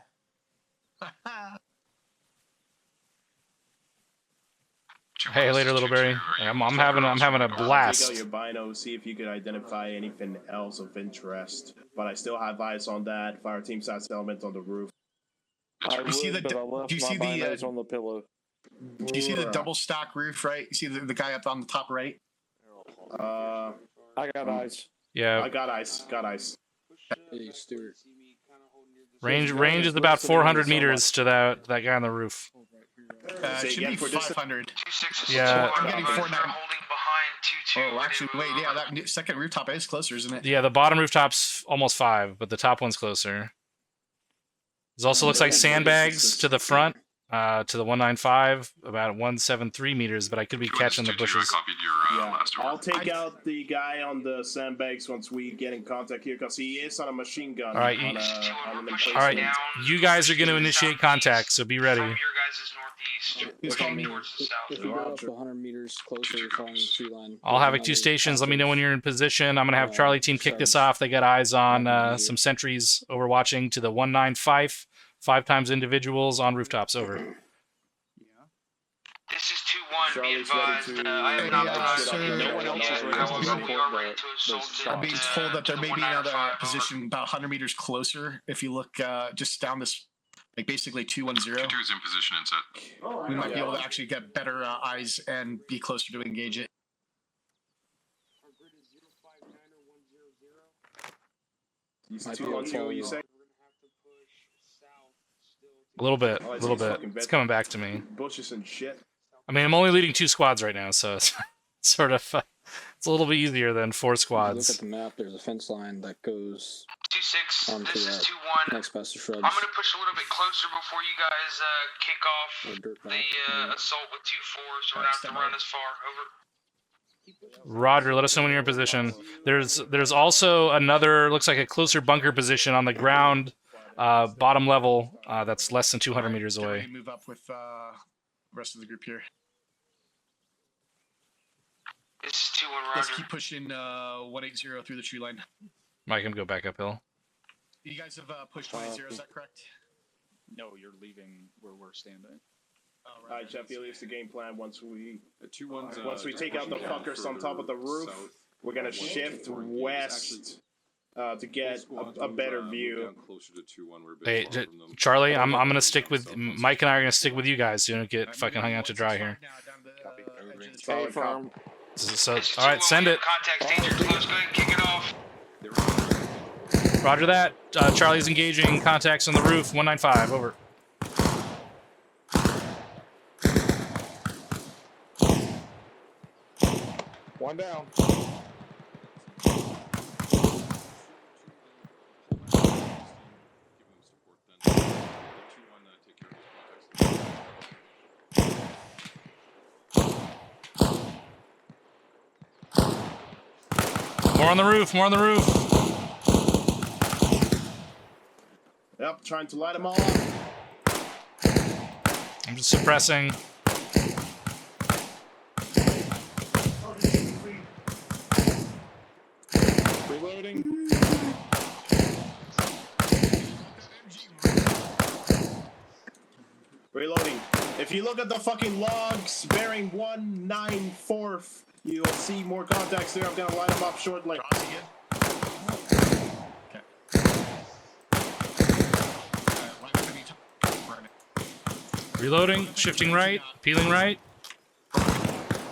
Hey, later, little Barry. I'm having a blast. Take out your bino, see if you could identify anything else of interest. But I still have eyes on that fire team size element on the roof. I would, see the but I left do you my see the binos on the pillow. Do you see the double stack roof? Right. You see the guy up on the top right. I got eyes. Yeah. I got eyes. Got eyes. Hey, Stuart. Range is about 400 meters to that guy on the roof. It should be 500. Yeah. I'm getting 490. Oh, actually, wait. Yeah, that second rooftop is closer, isn't it? Yeah, the bottom rooftop's almost 5, but the top one's closer. There also looks like sandbags to the front, to the 195, about 173 meters, but I could be catching the bushes. I'll take out the guy on the sandbags once we get in contact here, because he is on a machine gun. All right, you guys are going to initiate contact, so be ready. If you go up 100 meters closer, you're following the tree line. I'll have 2 stations. Let me know when you're in position. I'm going to have Charlie team kick this off. They got eyes on some sentries overwatching to the 195, 5 times individuals on rooftops. Over. This is 2-1. Be advised. I have not been no one else is ready to I'm being told that there may be another position about 100 meters closer. If you look just down this, like basically 210. 2-2 is in position and set. We might be able to actually get better eyes and be closer to engage it. A little bit. It's coming back to me. Bushes and shit. I mean, I'm only leading 2 squads right now, so it's sort of it's a little bit easier than 4 squads. Look at the map. There's a fence line that goes 2-6. onto This is that 2-1. next past the shrubs. I'm gonna push a little bit closer before you guys kick off the assault with 2-4, so we're not have to run as far. Over. Roger, let us know when you're in position. There's also another, looks like a closer bunker position on the ground bottom level, that's less than 200 meters Get ready away. to move up with rest of the group here. This is 2-1, Roger. Let's keep pushing 180 through the tree line. Mike, can go back uphill. You guys have pushed 180, is that correct? No, you're leaving where we're standing. All right, Jeff, you'll leave the game plan once we once we take out the fuckers on top of the roof. We're gonna shift west to get a better view. Hey, Charlie, I'm gonna stick with Mike and I are gonna stick with you guys. So you don't get fucking hung out to dry here. Solid copy. So all right, send it. Contact danger close. Go ahead, kick it off. Roger that. Charlie's engaging. Contacts on the roof. 195. Over. One down. More on the roof. More on the roof. Yep, trying to light them all up. I'm just suppressing. Reloading. Reloading. If you look at the fucking logs bearing 194, you'll see more contacts there. I'm gonna light them up shortly. Reloading. Shifting right. Peeling right.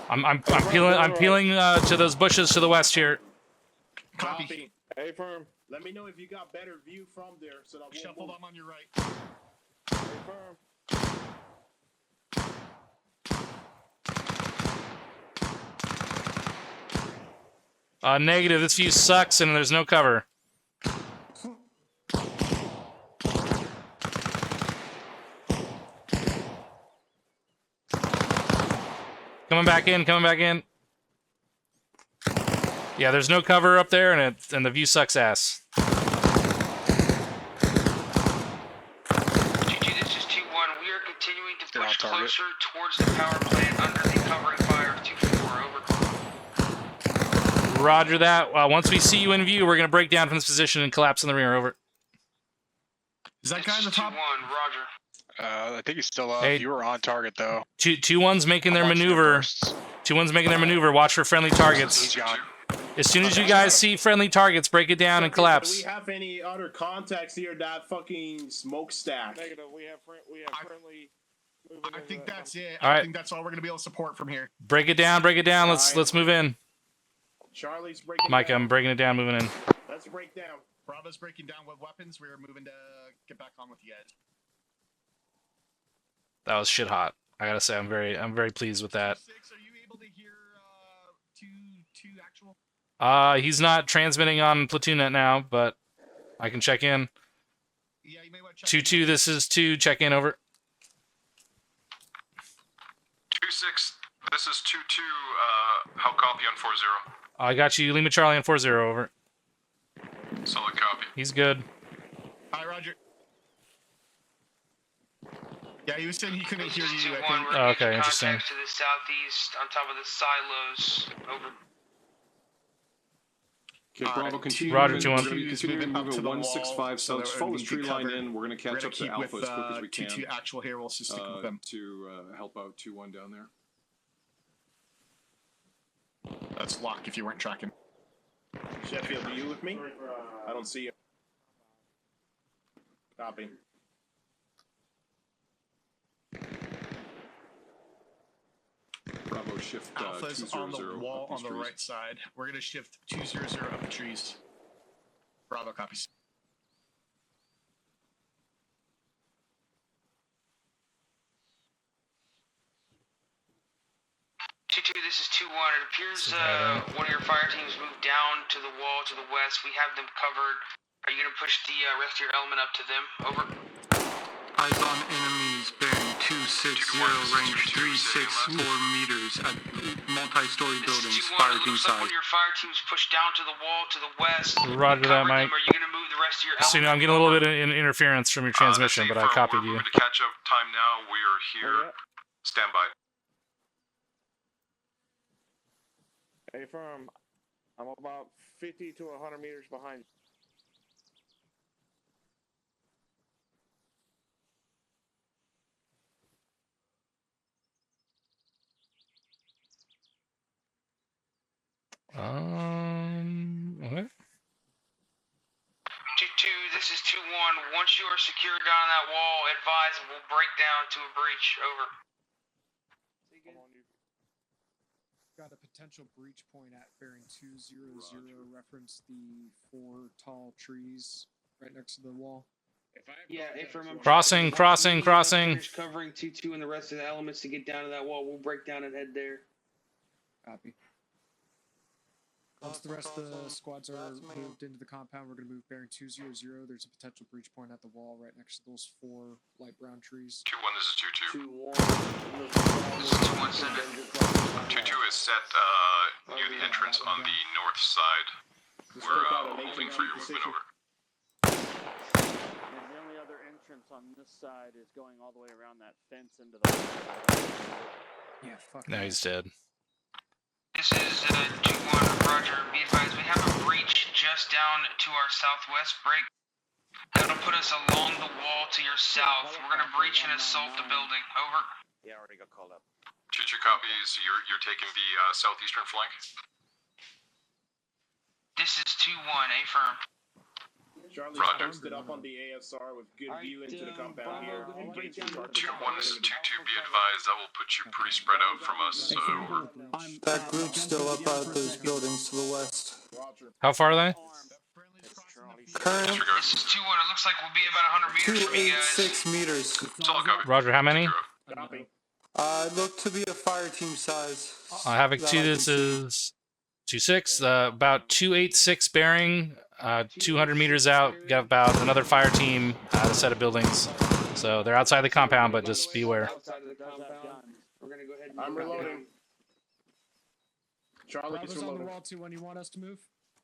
I'm peeling to those bushes to the west here. Copy. Hey, firm. Let me know if you got better view from there, so that Shuffle them on your right. Hey, firm. Negative. This view sucks and there's no cover. Coming back in. Coming back in. Yeah, there's no cover up there, and the view sucks ass. GG, this is 2-1. We are continuing to push closer towards the power plant under the covering fire of 2-4. Over. Roger that. Once we see you in view, we're going to break down from this position and collapse in the rear. Over. Is that guy in the top? 2-1, Roger. I think he's still up. Hey, you were on target though. 2-1's making their maneuver. 2-1's making their maneuver. Watch for friendly targets. He's gone. As soon as you guys see friendly targets, break it down and collapse. Do we have any other contacts here? That fucking smokestack. Negative. We have friendly. I think that's it. All right. I think that's all we're gonna be able to support from here. Break it down. Break it down. Let's move in. Charlie's breaking. Mike, down. I'm breaking it down. Moving in. Let's break down. Bravo's breaking down with weapons. We're moving to get back on with you guys. That was shit hot. I gotta say, I'm very pleased with that. 6, are you able to hear two actual? He's not transmitting on Platoon net now, but I can check in. Yeah, you may want to check 2-2, this is 2. Check in. Over. 2-6, this is 2-2. How copy on 4-0? I got you. Lima Charlie on 4-0. Over. Solid copy. He's good. Hi, Roger. Yeah, he was saying he couldn't hear you. I think. Oh, okay, interesting. Contacts to the southeast on top of the silos. Over. Okay, Bravo, continue. Roger, moving. 2-1. We're going to continue Moving up moving to the 165 wall, so south. that Follow we the can tree cover. line in. We're going to catch up to keep Alpha with as quick as we can. 2-2 actual here. We'll just stick with them. To help out 2-1 down there. That's lock if you weren't tracking. Sheffield, are you with me? I don't see you. Copy. Bravo, shift Alpha's 200 on the wall up on the these trees. right side. We're gonna shift 200 up the trees. Bravo copies. 2-2, this is 2-1. It appears one of your fire teams moved down to the wall to the west. We have them covered. Are you going to push the rest of your element up to them? Over. Eyes on enemies bearing 2-0. 260, range 364 meters at multi-story buildings, fire team Looks like side. one of your fire teams pushed down to the wall to the west. Roger that, Mike. Are you going to move the rest of your So, I'm getting a little bit of interference from your transmission, but I copied you. We're moving to catch up time now. We are here. Stand by. Hey, firm. I'm about 50 to 100 meters behind you. What? 2-2, this is 2-1. Once you are secured down that wall, advise and we'll break down to a breach. Over. Got a potential breach point at bearing 200. Reference the 4 tall trees right next to the wall. Yeah, I'm Crossing. covering 2-2 and the rest of the elements to get down to that wall. We'll break down and head there. Copy. Once the rest of the squads are moved into the compound, we're going to move bearing 200. There's a potential breach point at the wall right next to those 4 light brown trees. 2-1, this is 2-2. 2-2 is set near the entrance on the north side. We're holding for your movement over. And the only other entrance on this side is going all the way around that fence into the... Yeah, fuck. Now he's dead. This is 2-1, Roger. Be advised, we have a breach just down to our southwest break. That'll put us along the wall to your south. We're gonna breach and assault the building. Over. Yeah, already got called up. 2-2 copies. You're taking the southeastern flank. This is 2-1, affirm. Charlie's posted up on the ASR with good view into the compound here. 2-1, this is 2-2. Be advised, that will put you pretty spread out from us. Over. That group's still up at those buildings to the west. How far are they? Current This is 2-1. It looks like we'll be about 100 meters from you guys. 286 meters. Roger, how many? It looked to be a fire team size. Havoc 2, this is 2-6. About 286 bearing. 200 meters out, got about another fire team at a set of buildings. So they're outside the compound, but just beware. I'm reloading. Charlie is Bravo's on the reloading. wall too when you want us to move.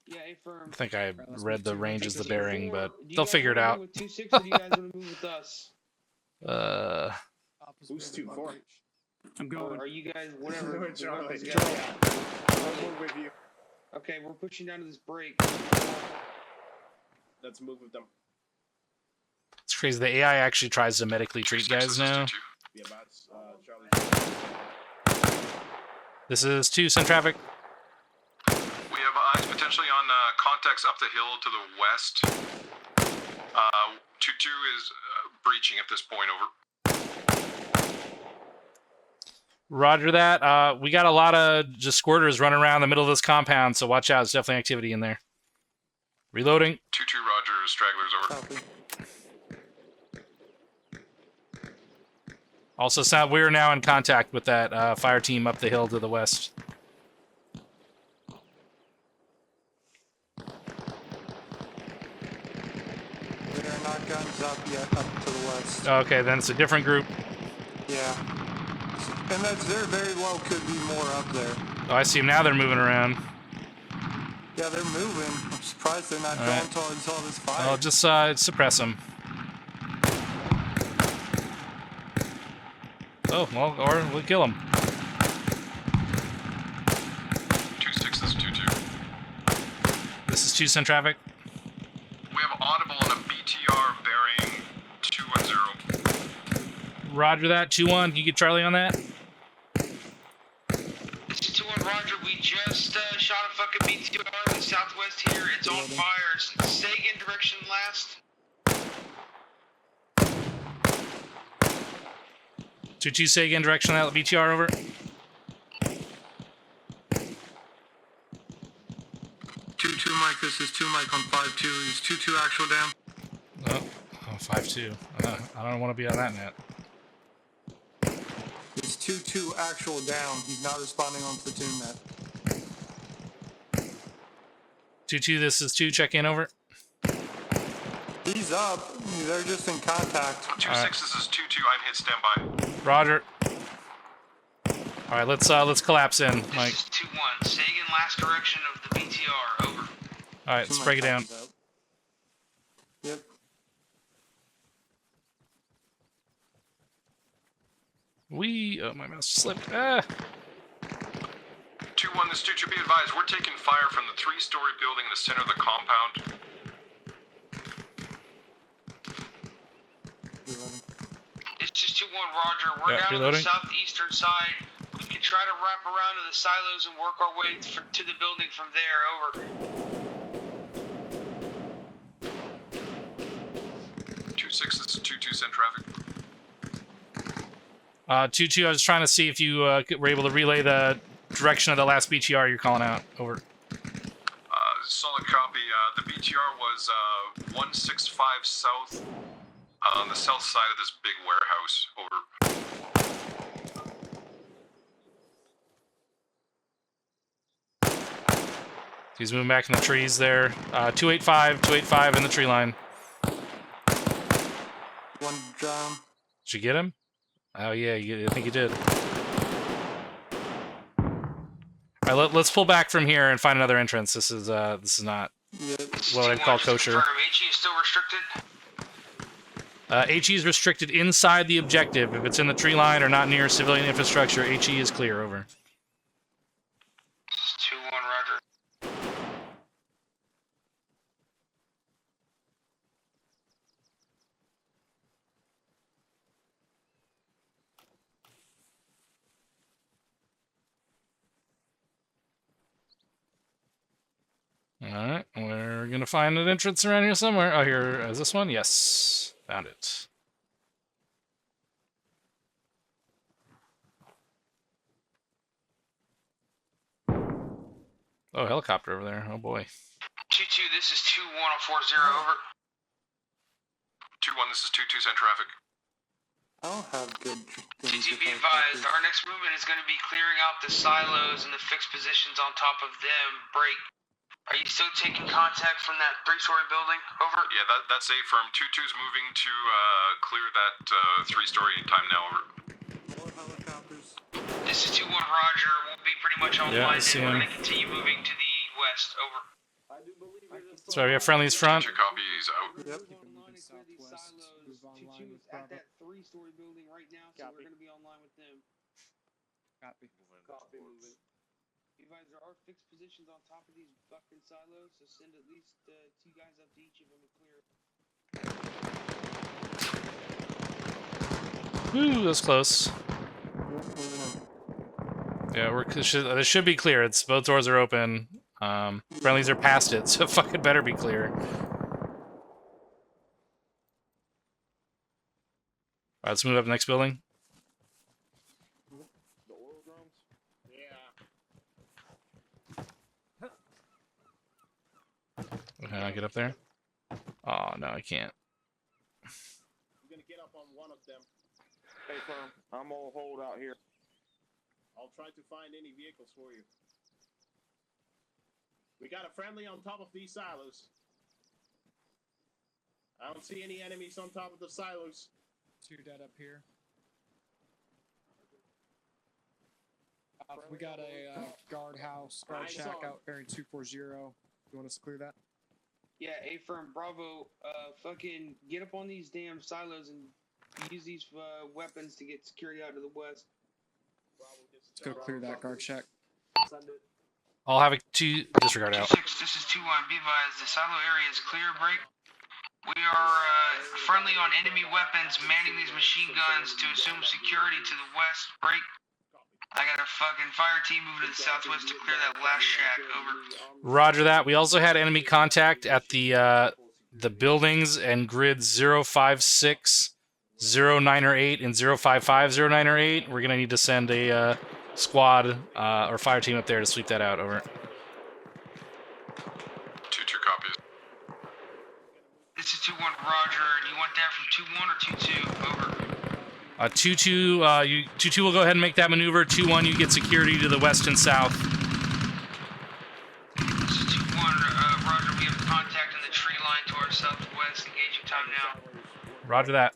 Yeah, affirm. I think I read the range as the bearing, but they'll figure it out. With 2-6, or do you guys want to move with us? Who's 2-4? I'm going. Are you guys whatever? Charlie. I'll move with you. Okay, we're pushing down to this break. Let's move with them. It's crazy. The AI actually tries to medically treat guys now. Yeah, that's Charlie. This is 2, send traffic. We have eyes potentially on contacts up the hill to the west. 2-2 is breaching at this point. Over. Roger that. We got a lot of just squirters running around the middle of this compound, so watch out. There's definitely activity in there. Reloading. 2-2, Roger. Stragglers over. Also, we're now in contact with that fire team up the hill to the west. They're not guns up yet, up to the west. Okay, then it's a different group. Yeah. And there very well could be more up there. Oh, I see them now. They're moving around. Yeah, they're moving. I'm surprised they're not going towards all this fire. I'll just suppress them. Oh, well, or we'll kill them. 2-6, this is 2-2. This is 2, send traffic. We have audible on a BTR bearing 210. Roger that. 2-1. Can you get Charlie on that? This is 2-1, Roger. We just shot a fucking BTR in the southwest here. It's on fire. Sagan direction last. 2-2, say again, direction on that BTR, over. 2-2 Mike, this is 2 Mike on 5-2. Is 2-2 actual down? Oh, 5-2. I don't want to be on that net. It's 2-2 actual down. He's not responding on platoon net. 2-2, this is 2, check in, over. He's up. They're just in contact. 2-6, this is 2-2. I'm hit, standby. Roger. All right, let's collapse in, Mike. This is 2-1. Sagan, last direction of the BTR. Over. All right, let's break it down. Yep. Oh, my mouse slipped. Ah. 2-1, this 2-2, be advised, we're taking fire from the 3-story building in the center of the compound. This is 2-1, Roger. We're down on the southeastern side. We can try to wrap around to the silos and work our way to the building from there. Over. 2-6, this is 2-2, send traffic. 2-2, I was trying to see if you were able to relay the direction of the last BTR you're calling out. Over. Solid copy. The BTR was 165 south on the south side of this big warehouse. Over. He's moving back in the trees there. 285 in the tree line. One down. Did you get him? Oh yeah, I think you did. All right, let's pull back from here and find another entrance. This is not what I'd call kosher. HE is still restricted. HE is restricted inside the objective. If it's in the tree line or not near civilian infrastructure, HE is clear. Over. 2-1, Roger. Alright, we're gonna find an entrance around here somewhere. Oh, here is this one? Yes. Found it. Oh, helicopter over there. Oh boy. 2-2, this is 2-1 on 40. Over. 2-1, this is 2-2, send traffic. I don't have good things. 2-2, be advised, our next movement is going to be clearing out the silos and the fixed positions on top of them. Break. Are you still taking contact from that 3-story building? Over. Yeah, that's A firm. 2-2's moving to clear that 3-story in time now. Over. More helicopters. This is 2-1, Roger. We'll be pretty much online, Yeah, and we're going to continue moving to the west. Over. So we have friendlies front. 2 copies out. Yep. At that 3-story building right now, so we're going to be online with them. Copy. Copy. Moving. You guys, there are fixed positions on top of these fucking silos, so send at least 2 guys up to each of them and clear. Woo, that's close. Yeah, this should be clear. Both doors are open. Friendlies are past it, so fucking better be clear. Alright, let's move up to the next building. The oil drums? Yeah. Can I get up there? Oh, no, I can't. I'm gonna get up on one of them. Hey, firm. I'm gonna hold out here. I'll try to find any vehicles for you. We got a friendly on top of these silos. I don't see any enemies on top of the silos. 2 dead up here. We got a guard shack out bearing 240. You want us to clear that? Yeah, A firm, Bravo. Fucking get up on these damn silos and use these weapons to get security out to the west. Let's go clear that guard shack. Send it. I'll have it to disregard out. 2-6, this is 2-1. Be advised, the silo area is clear. Break. We are friendly on enemy weapons, manning these machine guns to assume security to the west. Break. I got a fucking fire team moving to the southwest to clear that last shack. Over. Roger that. We also had enemy contact at the buildings and grids 056, 09 or 8, and 055, 09 or 8. We're gonna need to send a squad or fire team up there to sweep that out. Over. 2-2 copies. This is 2-1, Roger. Do you want that from 2-1 or 2-2? Over. 2-2, 2-2 will go ahead and make that maneuver. 2-1, you get security to the west and south. This is 2-1, Roger. We have contact in the tree line to our southwest. Engaging time now. Roger that.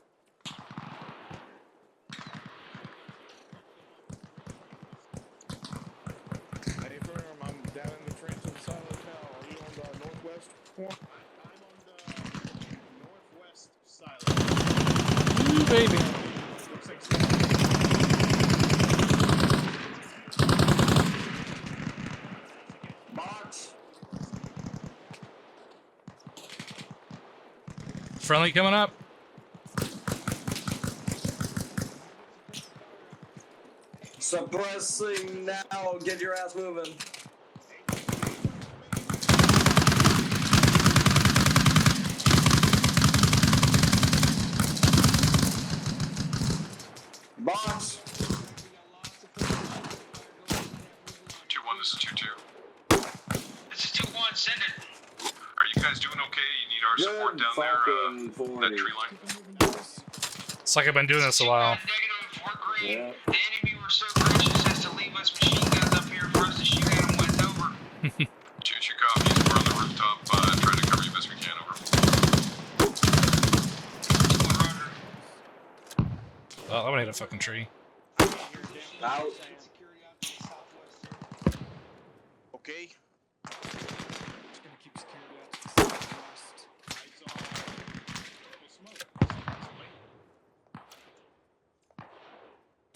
northwest silo. Ooh, baby. Looks like Box. Friendly coming up. Suppressing now. Get your ass moving. Box. 2-1, this is 2-2. This is 2-1, send it. Are you guys doing okay? You need our support down there, that tree line? It's like I've been doing this a while. Yeah. The enemy were so gracious as to leave us machine guns up here for us to shoot at them with over. 2-2 copies. We're on the rooftop, trying to cover you best we can, over. Oh, that one hit a fucking tree. Out. okay.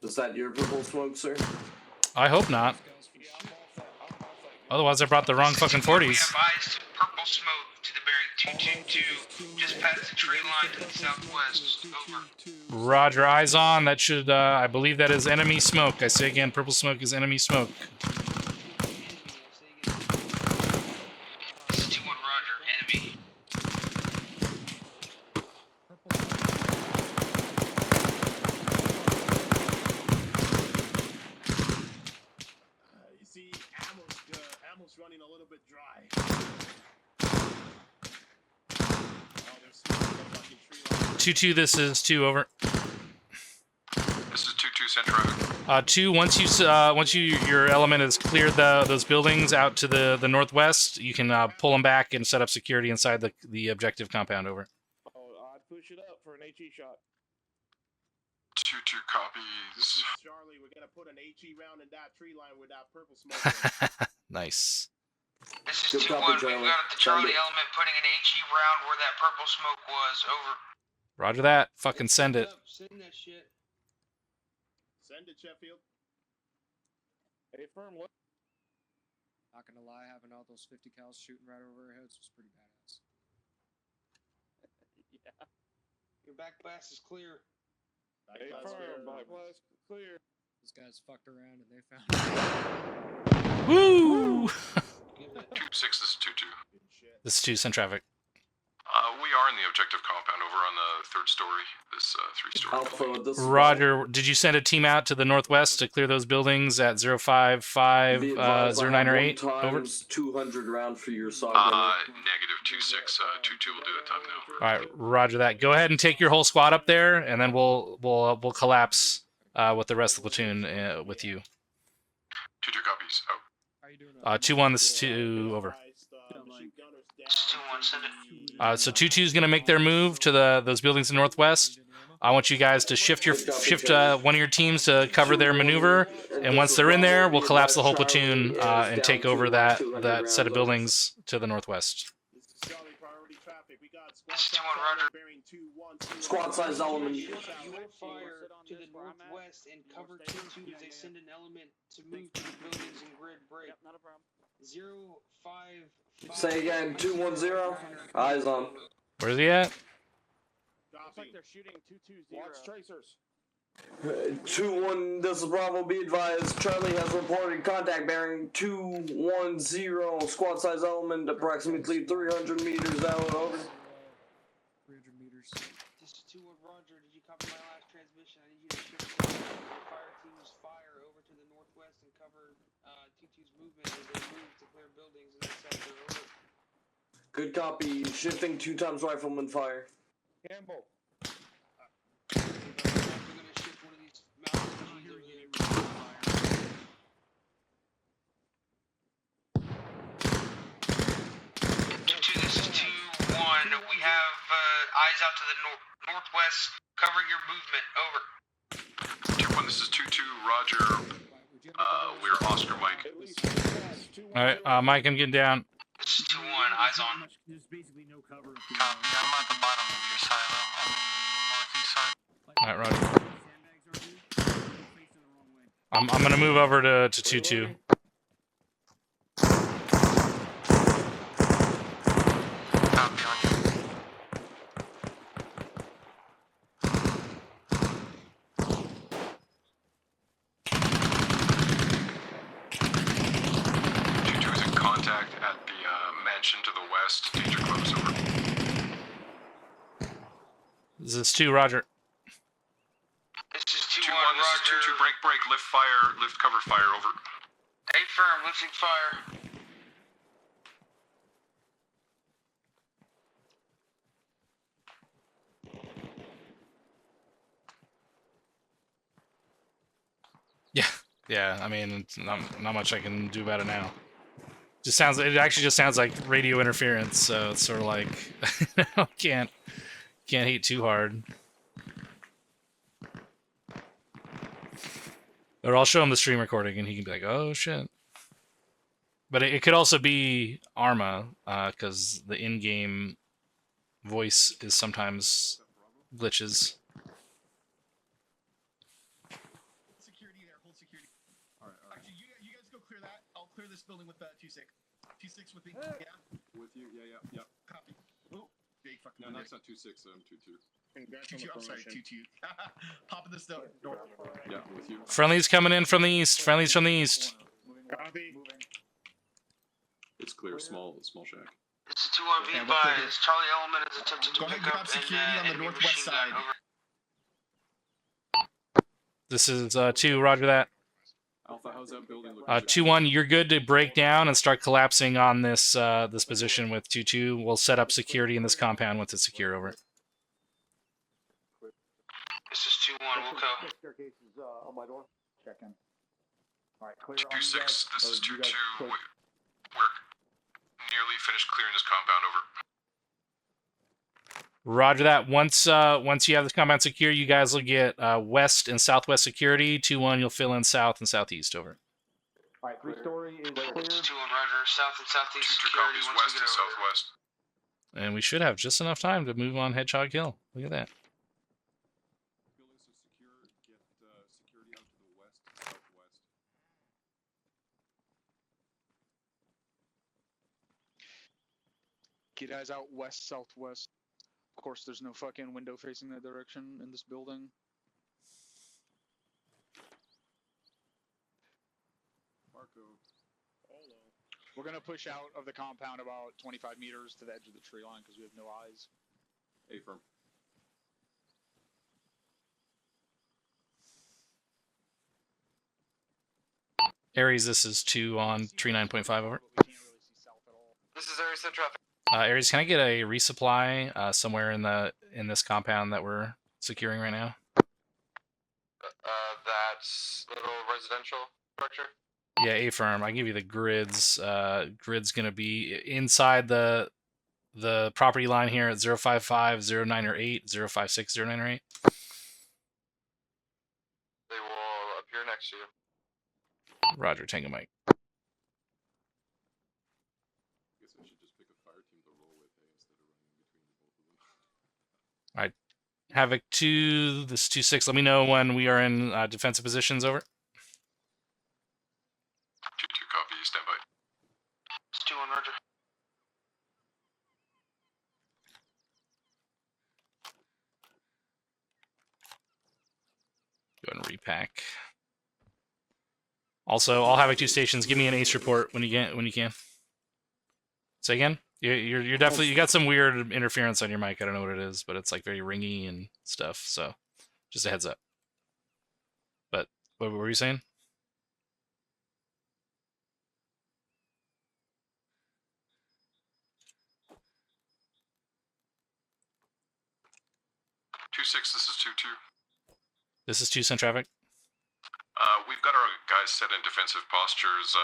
Is that your purple smoke, sir? I hope not. Otherwise, I brought the wrong fucking 40s. We have eyes to purple smoke to the bearing 222, just past the tree line to the southwest. Over. Roger, eyes on. That should, I believe that is enemy smoke. I say again, purple smoke is enemy smoke. This is 2-1, Roger, enemy. You see, ammo's running a little bit dry. 2-2, this is 2, over. This is 2-2, send traffic. 2, once your element has cleared those buildings out to the northwest, you can pull them back and set up security inside the objective compound, over. Oh, I'd push it up for an HE shot. 2-2 copies. Charlie, we're gonna put an HE round in that tree line with that purple smoke. Nice. This is 2-1, we've got the Charlie element putting an HE round where that purple smoke was, over. Roger that. Fucking send it. Send that shit. Send it, Sheffield. Hey, firm, look. Not gonna lie, having all those 50 cals shooting right over our heads was pretty badass. Yeah. Your back blast is clear. Hey, firm, back blast clear. These guys fucked around and they found. Woo! 2-6, this is 2-2. This is 2, send traffic. We are in the objective compound over on the 3rd story, this 3-story. Roger, did you send a team out to the northwest to clear those buildings at 055, 09 or 8? Over. 200 round for your saw. Negative 2-6, 2-2 will do the time now. All right, roger that. Go ahead and take your whole squad up there, and then we'll collapse with the rest of the platoon with you. 2-2 copies, out. 2-1, this is 2, over. 2-1, send it. So 2-2 is going to make their move to those buildings in the northwest. I want you guys to shift one of your teams to cover their maneuver, and once they're in there, we'll collapse the whole platoon and take over that set of buildings to the northwest. This is 2-1, Roger. Squad size element. You will fire to the northwest and cover 2-2 as they send an element to move to the buildings and grid break. 0-5. Say again, 210. Eyes on. Where's he at? Looks like they're shooting 220. Watch tracers. 2-1, this is Bravo, be advised. Charlie has reported contact bearing 210. Squad size element approximately 300 meters out, over. 300 meters. This is 2-1, Roger. Did you copy my last transmission? I need you to shift your fire teams fire over to the northwest and cover 2-2's movement as they move to clear buildings in that sector, over. Good copy. Shifting 2 times rifleman fire. Campbell. We're gonna shift one of these mountains over here. This is 2-1. We have eyes out to the northwest. Cover your movement. Over. 2-1, this is 2-2. Roger. We're Oscar Mike. All right, Mike, I'm getting down. This is 2-1. eyes on. There's basically no cover. Yeah, I'm at the bottom of your silo on the northeast side. All right, Roger. I'm gonna move over to 2-2. Copy on you. Two is in contact at the mansion to the west. Danger close, over. This is 2, Roger. This is 2-1, 2-1, Roger. this is 2-2, break, lift fire, lift cover fire, over. Affirm, lifting fire. Yeah. I mean, it's not much I can do about it now. It actually just sounds like radio interference. So it's sort of like can't hate too hard. Or I'll show him the stream recording and he can be like, "Oh shit." But it could also be Arma, because the in-game voice is sometimes glitches. Security there, hold security. Alright. Actually, you guys go clear that. I'll clear this building with 2-6. 2-6 with me, yeah? With you, yeah. Copy. Oh, big fucking No, that's not 2-6, 2-2. 2-2, I'm sorry, 2-2. Popping this door. Yeah, with you. Friendly's coming in from the east. Friendly's from the east. Copy. It's clear, small shack. This is 2-1, be advised. Charlie Element has attempted to Go ahead pick and up grab security on the enemy northwest machine gun. side. Over. This is 2, roger that. Alpha, how's that building looking? 2-1, you're good to break down and start collapsing on this this position with 2-2. We'll set up security in this compound once it's secure, over. This is 2-1, we'll go. Staircase is on my door. Check in. Alright, clear 2-6, this is 2-2. We're nearly finished clearing this compound, over. Roger that. Once you have this compound secure, you guys will get west and southwest security. 2-1, you'll fill in south and southeast, over. Alright, 3-story is clear. This is 2-1, roger. South and southeast 2-2 security copies, once west we get and over. southwest. And we should have just enough time to move on Hedgehog Hill. Look at that. Buildings are secure. Get security out to the west, southwest. Get eyes out west, southwest. Of course, there's no fucking window facing that direction in this building. Marco. We're gonna push out of the compound about 25 meters to the edge of the tree line because we have no eyes. Affirm. Aries, this is 2 on tree 9.5, over. This is Aries in traffic. Aries, can I get a resupply somewhere in this compound that we're securing right now? That's little residential structure. Yeah, A-firm. I give you the grids. Grid's gonna be inside the property line here at 055, 09 or 8, 056, 09 or 8. They will appear next to you. Roger, Tango Mike. I guess I should just pick a fire team to roll with, instead of running between the both of them. All right, Havoc 2, this is 2-6. Let me know when we are in defensive positions, over. 2-2 copy, stand by. It's 2-1, roger. Go ahead and repack. Also, all Havoc 2 stations, give me an ace report when you can. Say again? You're definitely, you got some weird interference on your mic. I don't know what it is, but it's like very ringy and stuff. So, just a heads up. But what were you saying? This is 2-2. This is 2 cent traffic. We've got our guys set in defensive postures.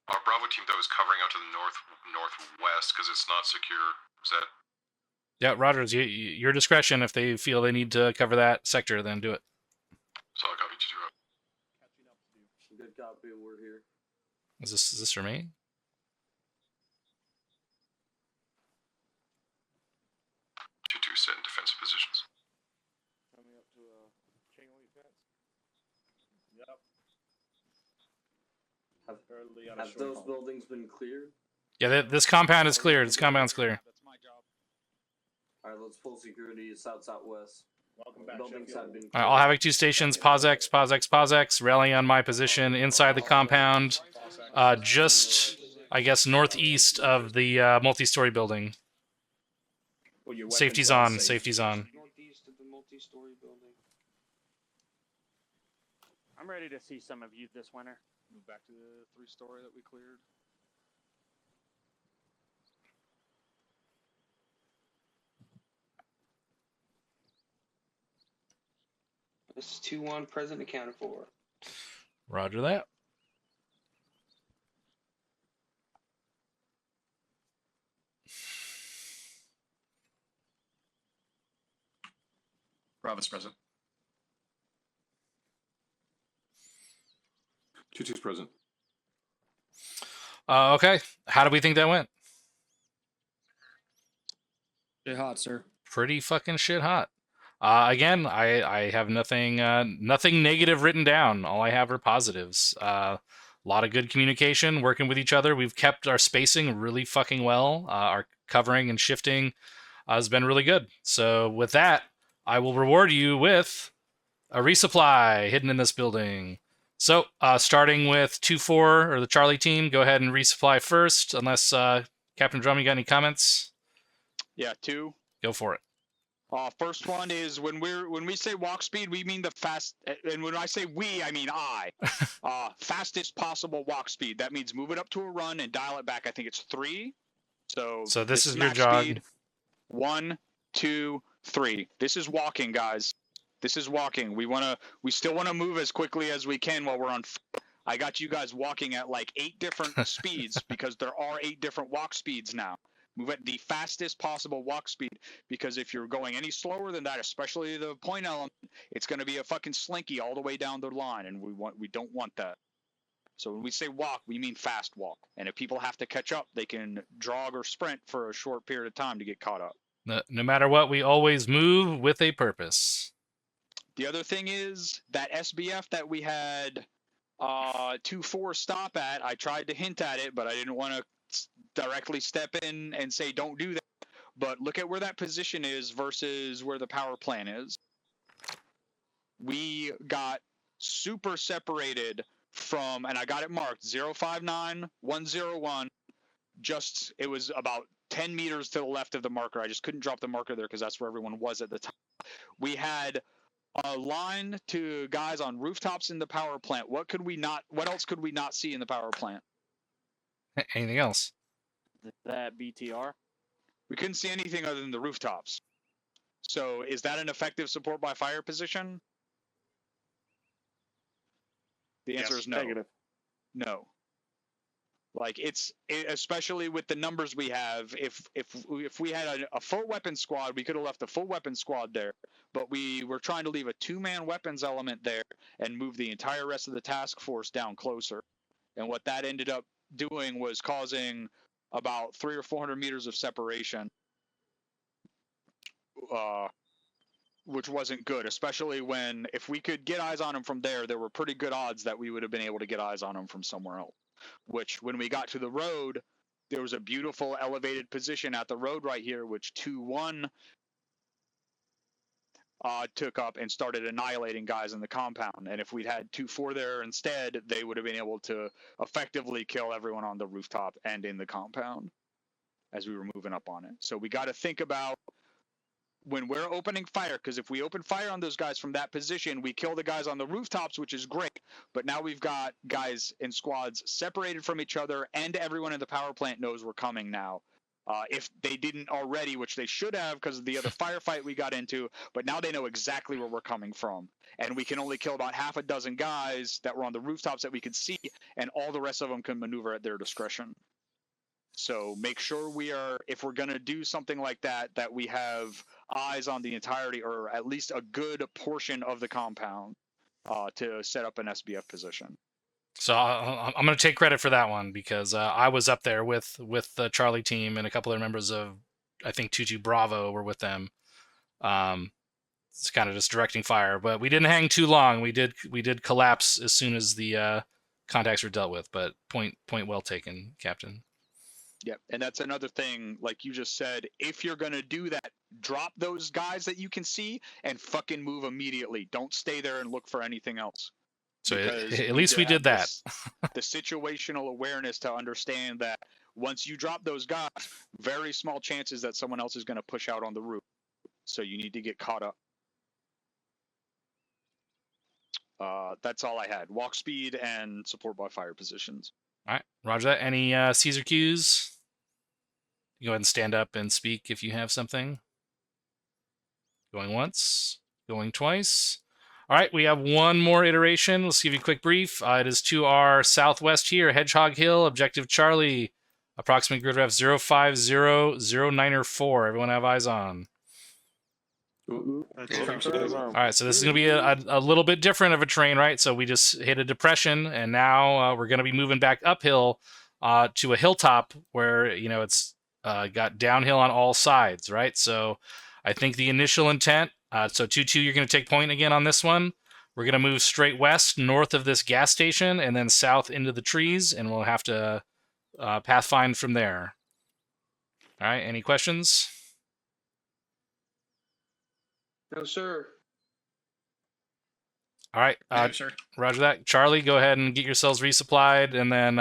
Our Bravo team, though, is covering out to the northwest because it's not secure. Is that... Yeah, Rogers, your discretion. If they feel they need to cover that sector, then do it. Solid copy, 2-2. Good copy, we're here. Is this for me? Have those buildings been cleared? Yeah, this compound is clear. This compound's clear. That's my job. Alright, let's pull security south-southwest. Welcome back, Buildings have been All right, all Havoc 2 stations, POSX, rallying on my position inside the compound, just, I guess, northeast of the multi-story building. Safety's on, safety's on. Northeast of the multi-story building. I'm ready to see some of you this winter. Move back to the 3-story that we cleared. This is 2-1, present accounted for. Roger that. Bravo's present. 2-2's present. Okay, how do we think that went? Shit hot, sir. Pretty fucking shit hot. Again, I have nothing negative written down. All I have are positives. A lot of good communication, working with each other. We've kept our spacing really fucking well. Our covering and shifting has been really good. So with that, I will reward you with a resupply hidden in this building. So starting with 2-4 or the Charlie team, go ahead and resupply first, unless Captain Drum, you got any comments? Yeah, 2. Go for it. First one is when we say walk speed, we mean the fast, and when I say we, I mean I. Fastest possible walk speed. That means move it up to a run and dial it back. I think it's 3. So this is your max jog. speed. 1, 2, 3. This is walking, guys. This is walking. We still wanna move as quickly as we can while we're on foot. I got you guys walking at like 8 different speeds because there are 8 different walk speeds now. Move at the fastest possible walk speed, because if you're going any slower than that, especially the point element, it's going to be a fucking slinky all the way down the line, and we don't want that. So when we say walk, we mean fast walk. And if people have to catch up, they can jog or sprint for a short period of time to get caught up. No matter what, we always move with a purpose. The other thing is that SBF that we had 2-4 stop at, I tried to hint at it, but I didn't want to directly step in and say don't do that. But look at where that position is versus where the power plant is. We got super separated from, and I got it marked, 059101. Just, it was about 10 meters to the left of the marker. I just couldn't drop the marker there because that's where everyone was at the time. We had a line to guys on rooftops in the power plant. What else could we not see in the power plant? Anything else? That BTR? We couldn't see anything other than the rooftops. So is that an effective support by fire position? The answer is no. Negative. No. Like especially with the numbers we have, if we had a full weapon squad, we could have left a full weapon squad there, but we were trying to leave a 2-man weapons element there and move the entire rest of the task force down closer. And what that ended up doing was causing about 300 or 400 meters of separation, which wasn't good, especially when if we could get eyes on them from there were pretty good odds that we would have been able to get eyes on them from somewhere else. Which, when we got to the road, there was a beautiful elevated position at the road right here, which 2-1 took up and started annihilating guys in the compound. And if we'd had 2-4 there instead, they would have been able to effectively kill everyone on the rooftop and in the compound as we were moving up on it. So we got to think about when we're opening fire, because if we open fire on those guys from that position, we kill the guys on the rooftops, which is great. But now we've got guys in squads separated from each other, and everyone in the power plant knows we're coming now. If they didn't already, which they should have because of the other firefight we got into, but now they know exactly where we're coming from. And we can only kill about half a dozen guys that were on the rooftops that we could see, and all the rest of them can maneuver at their discretion. So make sure if we're going to do something like that, that we have eyes on the entirety, or at least a good portion of the compound to set up an SBF position. So I'm going to take credit for that one because I was up there with the Charlie team, and a couple of members of, I think, 2-2 Bravo were with them. It's kind of just directing fire, but we didn't hang too long. We did collapse as soon as the contacts were dealt with. But point well taken, Captain. Yep, and that's another thing, like you just said, if you're gonna do that, drop those guys that you can see and fucking move immediately. Don't stay there and look for anything else. So Because at you least need we to did have that. the situational awareness to understand that once you drop those guys, very small chances that someone else is gonna push out on the roof. So you need to get caught up. That's all I had. Walk speed and support by fire positions. All right, roger that. Any Caesar cues? Go ahead and stand up and speak if you have something. Going once, going twice. All right, we have one more iteration. Let's give you a quick brief. It is to our southwest here, Hedgehog Hill, Objective Charlie, approximate grid ref 0500904. Everyone have eyes on. All right, so this is going to be a little bit different of a terrain, right? So we just hit a depression, and now we're going to be moving back uphill to a hilltop where, you know, it's got downhill on all sides, right? So I think the initial intent, so 2-2, you're going to take point again on this one. We're going to move straight west, north of this gas station, and then south into the trees, and we'll have to pathfind from there. All right, any questions? No, sir. All right, No, sir. roger that. Charlie, go ahead and get yourselves resupplied, and then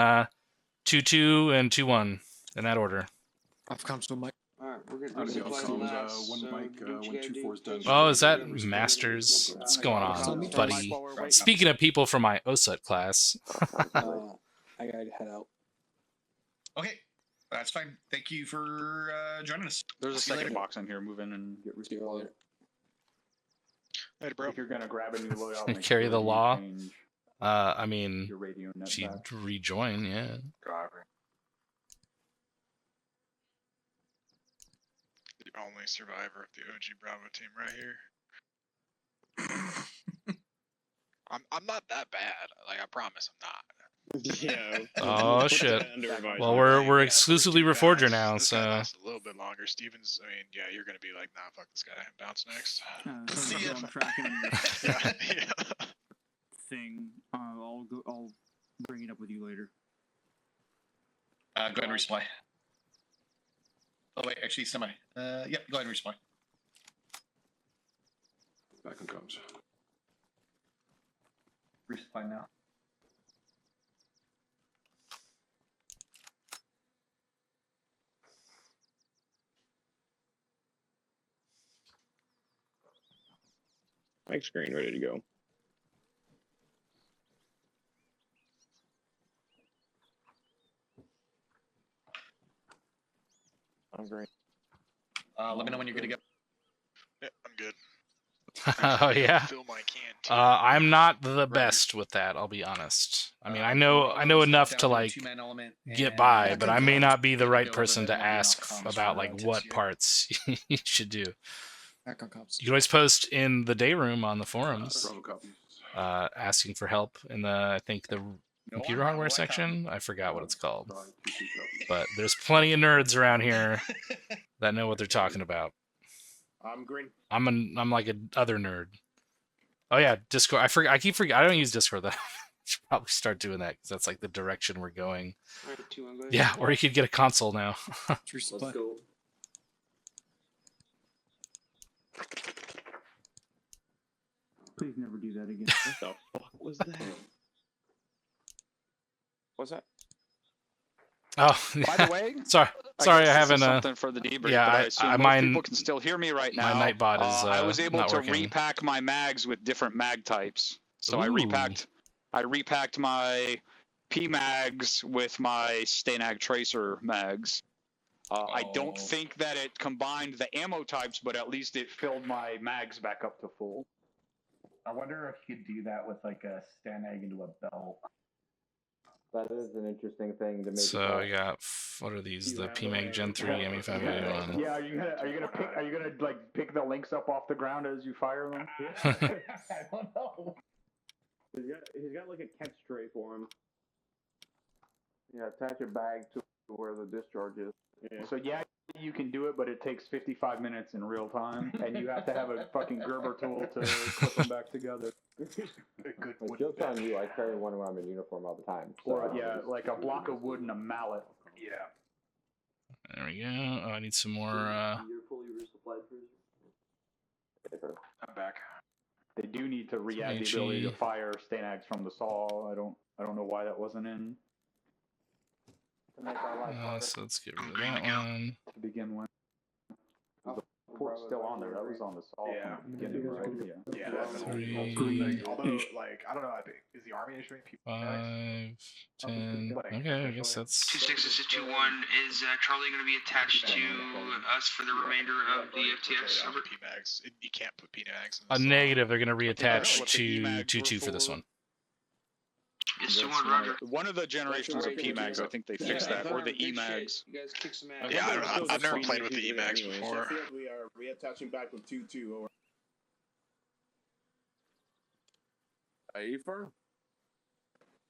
2-2 and 2-1 in that order. I've come to Mike. Alright, we're How gonna does do it supply sound? last. One So mic, do what you when gotta 2-4's do. done. Oh, is that Masters? What's going on, buddy? Speaking of people from my OSUT class. I gotta head out. Okay, that's fine. Thank you for joining us. There's a See you second later. box in here. Move in and get resupplied. Hey, bro. If you're gonna grab a new loadout, make Carry sure the you law. change I mean, your radio net she'd back. rejoin, yeah. Driver. The only survivor of the OG Bravo team right here. I'm not that bad. Like, I promise I'm not. Yeah. Oh shit. Well, we're exclusively Reforger now, This guy so lasts a little bit longer. Stevens, I mean, yeah, you're gonna be like, nah, fuck this guy. Bounce next. See ya. I'm tracking Yeah. thing. I'll bring it up with you later. Go ahead and resupply. Oh wait, actually, semi. Yep, go ahead and resupply. Back on comms. Resupply now. Mic screen ready to go. I'm great. Let me know when you're good to go. Yeah, I'm good. oh yeah. Fill my can. I'm not the best with that, I'll be honest. I mean, I know enough to like get by, but I may not be the right person to ask about like what parts you should do. Back on comms. You can always post in the day room on the forums, asking for help in the, I think, the computer hardware section. I forgot what it's called, but there's plenty of nerds around here that know what they're talking about. I'm green. I'm like a other nerd. Oh yeah, Discord. I keep forgetting. I don't use Discord though. Should probably start doing that because that's like the direction we're going. Alright, 2-1, go ahead. Yeah, or you could get a console now. Let's go. Please never do that again. What the fuck was that? What's that? Oh, By the way, sorry, guess I this is haven't. something for the debrief. Yeah, but I assume most mine. people can still hear me right now. My Nightbot is I was able not to working. repack my mags with different mag types. So I Ooh. repacked my P mags with my Stanag Tracer mags. I don't think that it combined the ammo types, but at least it filled my mags back up to full. I wonder if you could do that with like a Stanag into a belt. That is an interesting thing to make. So we got, what are these? The PMAG Gen 3 ME581. Yeah, are you gonna like pick the links up off the ground as you fire them? I don't know. He's got like a catch tray for him. Yeah, attach a bag to where the discharge is. So yeah, you can do it, but it takes 55 minutes in real time, and you have to have a fucking Gerber tool to clip them back together. Like, joke's on you, I carry one when I'm in uniform all the time. So Or yeah, like a block of wood and a mallet. Yeah. There we go. Oh, I need some more. You're fully resupplied, Cruiser? I'm back. They do need to re-add the ability to fire Stanags from the saw. I don't know why that wasn't in. To make our life harder. So let's get rid of that one. To begin with. The port's still on there. That was on the saw from the beginning, right? Yeah. Although, like, I don't know. I think is the army issuing people? 5, 10. Okay, I guess that's. 26 to 21. Is Charlie going to be attached to us for the remainder of the FTX? Over P-Mags. You can't put P-Mags in A negative. They're going to reattach to 2-2 for this one. It's 2-1, Roger. One of the generations of P-Mags, I think they fixed that, or the E-Mags. You guys kick some ass. Yeah, I don't know. I've never played with the E-Mags before. We are reattaching back with 2-2 over. Afer?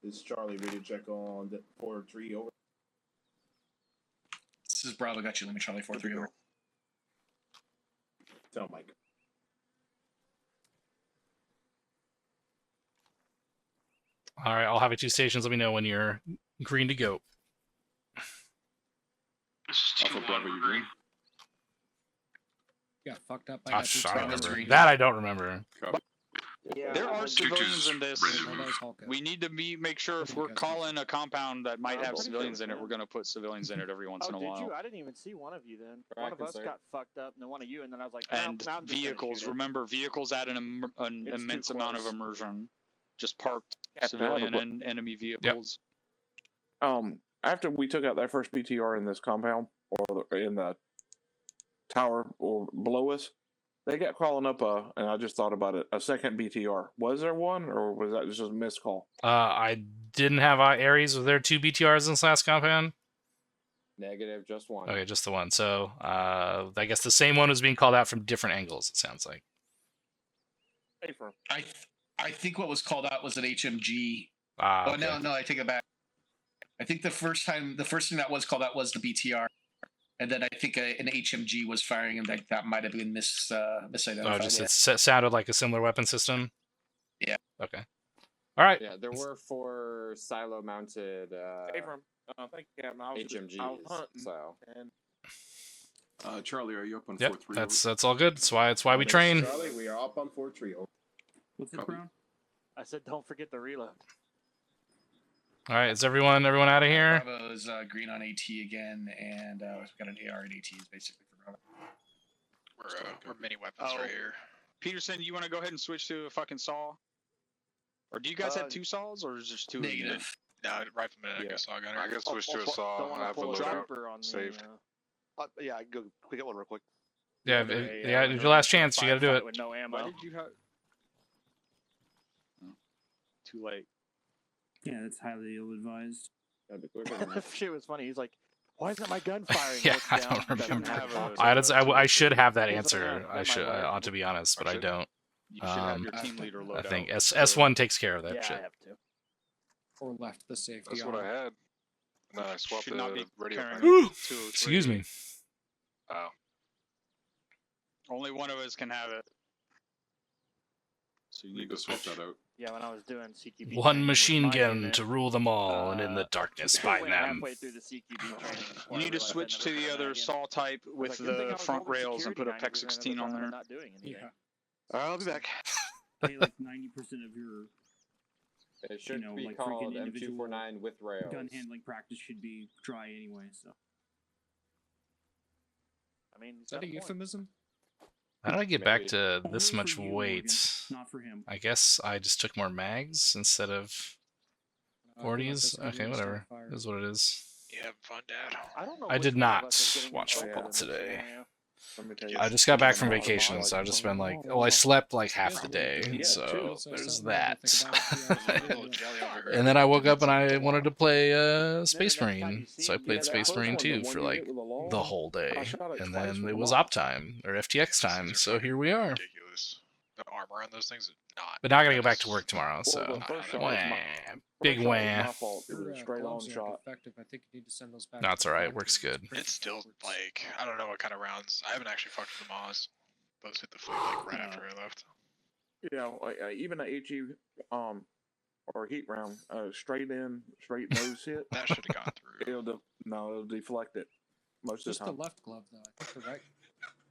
This is Charlie. Ready to check on the 4-3 over. This is Bravo. Got you. Let me Charlie 4-3 over. Tell Mike. All right, I'll have it 2 stations. Let me know when you're green to go. This is 2-1, green. Got fucked up by I don't remember. That I don't remember. Yeah, there are civilians in this. We need to make sure if we're calling a compound that might have civilians in it, we're going to put civilians in it every once in a while. Did you? I didn't even see one of you then. One of us got fucked up, and then one of you, and then I was like, and vehicles. Remember, vehicles add an immense amount of immersion. Just parked civilian and enemy vehicles. After we took out that first BTR in this compound, or in the tower or below us, they got calling up and I just thought about it, a second BTR. Was there one, or was that just a missed call? I didn't have Ares. Was there 2 BTRs in this last compound? Negative, just one. Okay, just the one. So I guess the same one was being called out from different angles, it sounds like. I think what was called out was an HMG. Okay. No, I take it back. I think the first thing that was called out was the BTR, and then I think an HMG was firing, and that might have been misidentified. Oh, just it sounded like a similar weapon system. Yeah. Okay. All right. Yeah, there were 4 silo-mounted HMGs. So. Charlie, are you up on 4-3? Yep, that's all good. That's why we train. Charlie, we are up on 4-3. What's it, Brown? I said, don't forget the reload. All right, is everyone out of here? Bravo's green on AT again, and we've got an AR and AT is basically for Bravo. We're mini weapons right here. Peterson, you want to go ahead and switch to a fucking saw? Or do you guys have 2 saws, or is there just 2? Negative. No, rifleman, I guess I'll got it. I can switch to a saw. I have a loadout saved. Yeah, I can go get one real quick. Yeah, it's your last chance. You got to do it. With no ammo. Why did you have... Too late. Yeah, that's highly ill-advised. Shit was funny. He's like, "Why isn't my gun firing?" Yeah, I don't remember. I should have that answer. I ought to be honest, but I don't. You should have your team leader load I think out. S1 takes care of that Yeah, shit. I have to. Or left the safety That's on. what I had. And then I swapped Should not the be radio. carrying Excuse me. Oh. Only one of us can have it. So You need to swap that out. Yeah, when I was doing CQB. One training with machine my gun unit, to rule them all, and in the darkness I find went them. halfway through the CQB training. You need to switch to the other saw type with the front rails and put a PEC 16 on there. Not doing anything. Yeah. I'll be back. Hey, like 90% of your It should know, be like called freaking individual M249 with rails. gun handling practice should be dry anyway. So. I mean, Is that a euphemism? How did I get back to this Only much for you, weight? Morgan, not for him. I guess I just took more mags instead of 40s. Okay, whatever. It is what it is. You having fun, Dad? I don't know. I did not watch football today. I just got back from vacation, so I've just been like, oh, I slept like half the day, so there's that. And then I woke up and I wanted to play Space Marine, so I played Space Marine 2 for like the whole day, and then it was op time, or FTX time, so here we are. Ridiculous. The armor on those things is not. But now I gotta go back to work tomorrow, so. Wah. Big Sorry, wham. My fault. It was a straight on shot. Effective. I think you need to send those back. That's all right. Works good. It's still like I don't know what kind of rounds. I haven't actually fucked with the Moz. Those hit the food like right after I left. Yeah, even a HE or heat round, straight in, straight nose hit. That should have gone through. It'll deflect it most Just of the time. the left glove, though. I think the right.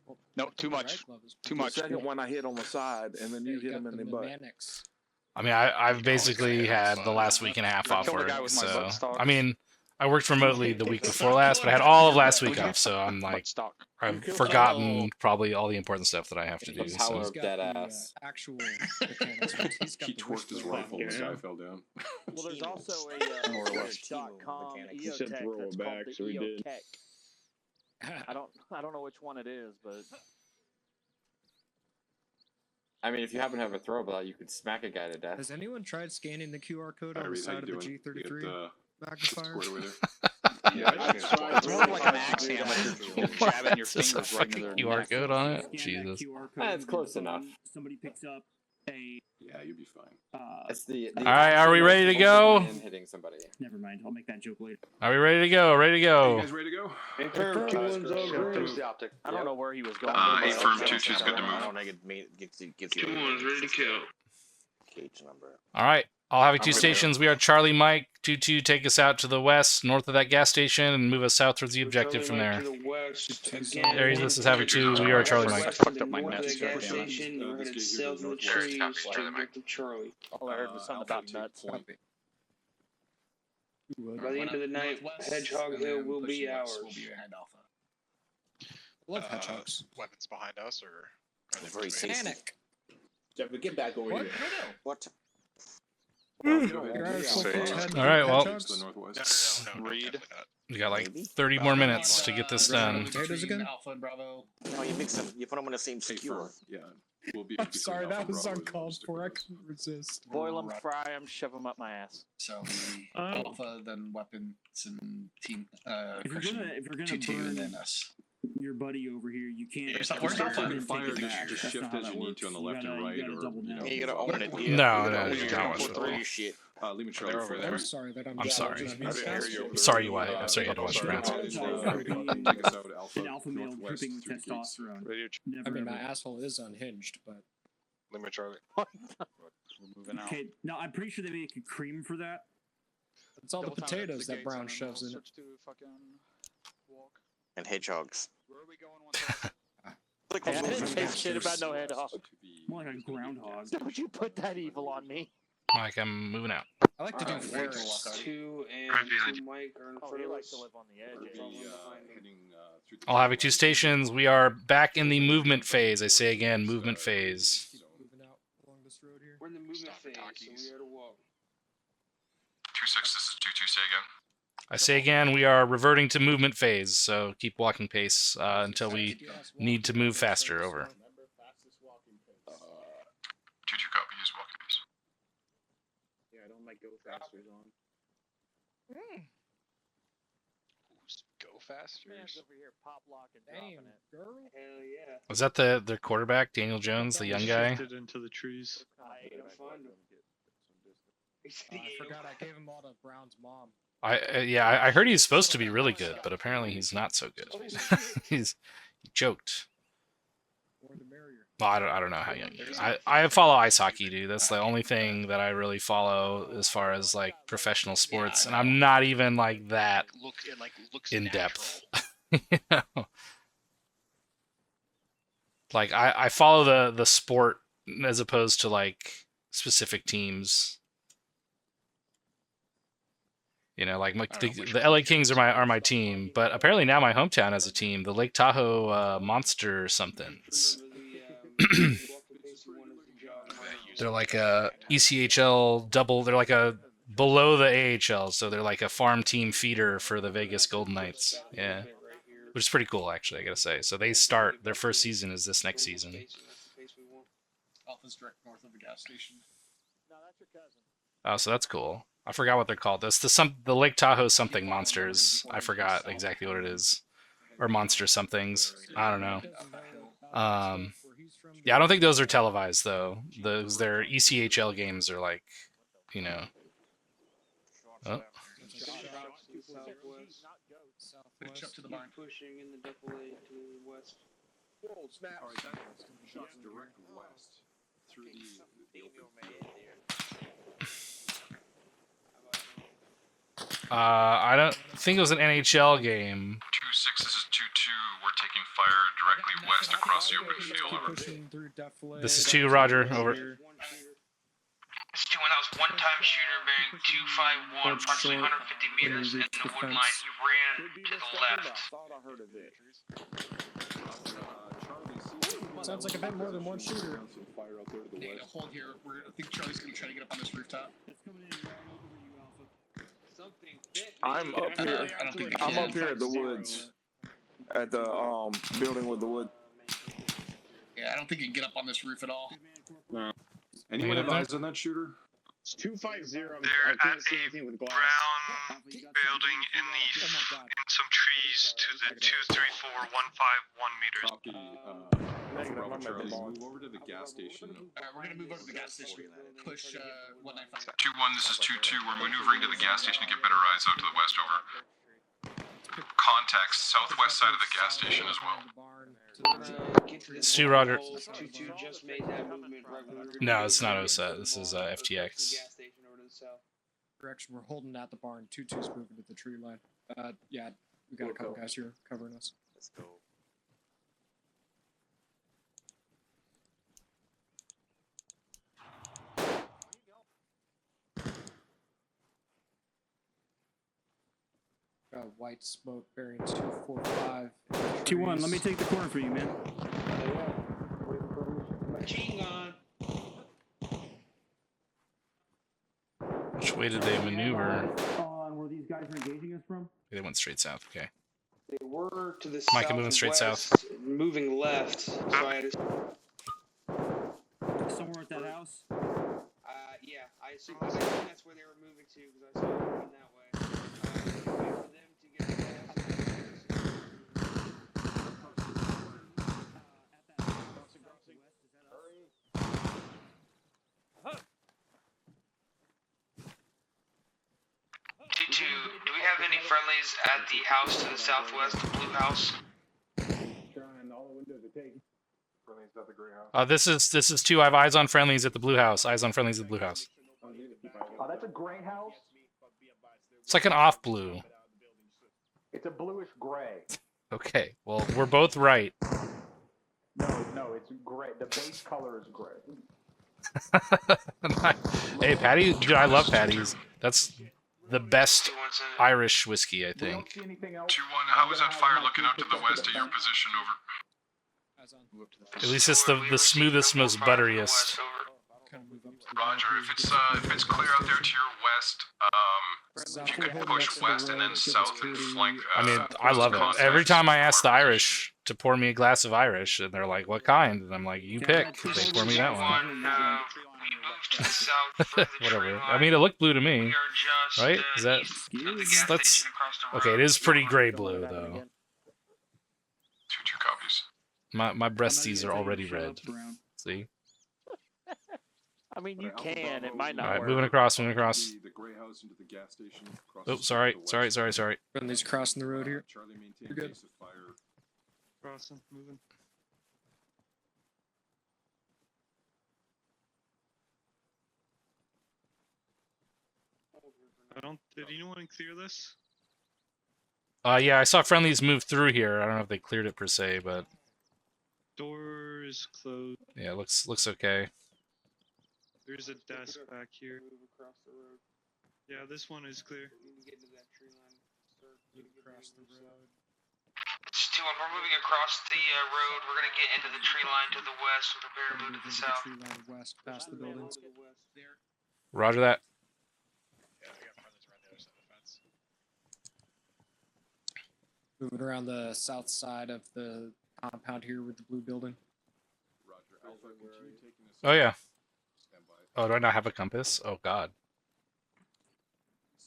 Well, No, too the much. right glove is Too The much. second one I hit on the side, and then you hit got him in the the butt. mechanics. I mean, I've basically had the last week and a half I off killed a work, guy with my so butt stock. I mean, I worked remotely the week before last, but I had all of last week off, so I'm like, Stock. I've forgotten probably all the important stuff that I have to do. The power So. of dead ass. Actual mechanics. but he's got He the twerked his wrist rifle and the guy Yeah. fell down. Well, there's also a More or less. .com He said EOTech throw that's it called back, the so he did. EOTech. I don't know which one it is, but I mean, if you happen to have a throw belt, you could smack a guy to death. Has anyone tried scanning the QR code Hi, on the Reed, how side you of the doing? G33 You get, magnifier? squared away there? It's more like an axe hammer. You're jabbing your Is this a fingers right into fucking their QR neck. code on it? Scan that Jesus. QR code That's over the close phone, enough. Somebody picks up a. Yeah, you'd be fine. That's the All right, are we ready to go? Hitting somebody. Never mind. I'll make that joke later. Are we ready to go? Ready to You go? guys ready to go? Who's the optic? I don't know where he was going. A firm 2-2's good to move. I don't think it gets you. 2-1's ready to kill. Cage number. All right. All having two good to stations. We are Charlie Mike. 2-2, take us out to the west, north of that gas station, and move us south towards the objective from there. To the west, again, Aries, this is Havoc 2. We are Charlie Mike. Fucked up my north of nuts, the gas goddammit. station, you're This headed gate here south to of the the northwest. trees Copy, to Charlie get Mike. to Charlie. All I heard was something about nuts. By the end of the night, Hedgehog Hill will be ours. Love hedgehogs. Weapons behind us, or are they Very moving? Panic. Jeffrey, get back over here. What? Go ahead. Your eyes Say, full head All right, well, to the northwest. No, Read. definitely not. we got like 30 more minutes to get this done. Potatoes again? Alpha and Bravo. No, you mix them. You put them in the same Hey, skewer. firm. Yeah. We'll be I'm between sorry, Alpha that was Bravo and uncalled Stick for. I with us. couldn't resist. Boil them, fry them, shove them up my ass. So the Alpha, then weapons and team. If you're gonna 2-2, burn and then us. your buddy over here, you can't. Here's the just horse turn alpha. and Fire, take it just back. That's shift not how as that you need works. to on the You left gotta- and right, you gotta or double you know. down. You gotta own it. No, Yeah. no, You no, gotta no, pull no. through your shit. Leave me Charlie They're for over there. I'm sorry that I'm I'm sorry. Sorry, you. I'm sorry you had to watch the rounds. Take us out Alpha, An alpha male northwest, dripping with through the gates. testosterone. Radio I mean, my Never. asshole is unhinged, but Limit Charlie. We're moving out. Okay, no, I'm pretty sure they make a cream for that. it's all the Double time potatoes the that gates Brown and then shoves we'll in it. switch to fucking walk. And hedgehogs. Where are we going once Hey, I didn't say shit about no hedgehog. More like a groundhog. Don't you put that evil on me. Mike, I'm moving out. I like to do Alright, flares. 2 and Right behind 2 Mike are in Oh, front he of likes us. to live on the edge. We'll eh? be heading through the All having two stations. We are back in the movement phase. I say again, movement phase. Moving out along this road here. We're in the movement Stop phase, at so Takis. we are to walk. 2-6, this is 2-2, say again. I say again, we are reverting to movement phase, so keep walking pace until we need to move faster. Over. 2-2 copy, use walking pace. Yeah, I don't like go fasters on. Who's go faster? Man's over here pop locking, Damn, dropping it. girl. Hell yeah. Was that their quarterback, Daniel Jones, the young guy? Shifted into the trees. I ate him, find him. I forgot I gave him all to Brown's mom. Yeah, I heard he's supposed to be really good, but apparently he's not so good. He choked. More the merrier. Well, I don't know how young he is. I follow ice hockey, dude. That's the only thing that I really follow as far as like professional sports, and I'm not even like that Looks in natural. depth. You know? Like I follow the sport as opposed to like specific teams. You know, like the LA Kings are my team, but apparently now my hometown has a team, the Lake Tahoe Monster somethings. They're like a ECHL double. They're like a below the AHL, so they're like a farm team feeder for the Vegas Golden Knights. Yeah, which is pretty cool, actually. I gotta say. So they start their first season is this next season. Alpha's direct north of the gas station. No, that's your cousin. Oh, so that's cool. I forgot what they're called. That's the Lake Tahoe something monsters. I forgot exactly what it is, or monster somethings. I don't know. Yeah, I don't think those are televised though. Their ECHL games are like, you know, Oh. Push up to the barn. Pushing in the double A to the west. Whoa, snap. Alright, that shots direct west through the open field. I don't think it was an NHL game. 2-6, this is 2-2. We're taking fire directly west across the open field. Pushing through Deflay. This is 2, Roger. Over. This is 2-1. That was one-time shooter bearing 251, approximately 150 meters in the wood line. He ran to the left. Sounds like a bit more than one shooter. Need to hold here. I think Charlie's gonna try to get up on this rooftop. I'm up here. I'm up here at the woods. At the building with the wood. Yeah, I don't think you can get up on this roof at all. No. Anyone have eyes on that shooter? It's 250. They're at a brown building in some trees to the 234-151 meters. Bravo Charlie, move over to the gas station. We're gonna move over to the gas station. Push 195. 2-1, this is 2-2. We're maneuvering to the gas station to get better eyes out to the west. Over. Contacts southwest side of the gas station as well. Stu, Roger. 2-2 just made that movement right when we were No, it's not OSA. This is FTX. Direction, we're holding at the barn. 2-2's moving to the tree line. Yeah, we got a couple guys here covering us. Let's go. Got white smoke bearing 245. 2-1, let me take the corner for you, man. Machine gun. Which way did they maneuver? On where these guys are engaging us from? They went straight south. Okay. They were to the Micah moving straight south. Moving left. So I had to... Somewhere at that house? Yeah, I assume that's where they were moving to because I saw them moving that way. Wait for them to get T2, do we have any friendlies at the house to the southwest, the blue house? This is 2. I have eyes on friendlies at the blue house. Eyes on friendlies at the blue house. That's a gray house. It's like an off blue. It's a bluish gray. Okay. Well, we're both right. No, it's gray. The base color is gray. Hey, Patty, dude, I love Patty's. That's the best Irish whiskey, I think. 2-1, how is that fire looking out to the west at your position? Over. At least it's the smoothest, most butteriest. Roger, if it's clear out there to your west, if you could push west and then south and flank. I mean, I love it. Every time I ask the Irish to pour me a glass of Irish, and they're like, "What kind?" and I'm like, "You pick." They pour me that one. Whatever. I mean, it looked blue to me, right? Is that? That's okay. It is pretty gray blue though. 2-2 copies. My breasties are already red. See? I mean, you can. It might not All right, work. moving across. The gray house into the gas station. Oh, sorry. Friendly's crossing the road here. Charlie maintain You're good. base of fire. Crossing, moving. Did anyone clear this? Yeah, I saw friendlies move through here. I don't know if they cleared it per se, but Door is closed. yeah, it looks okay. There's a desk back here. Yeah, this one is clear. It's 2-1, we're moving across the road. We're going to get into the tree line to the west and prepare to move to the south. Tree line west, past the buildings. Roger that. Moving around the south side of the compound here with the blue building. Roger, Alpha, continue taking this. Oh yeah. Oh, do I not have a compass? Oh god.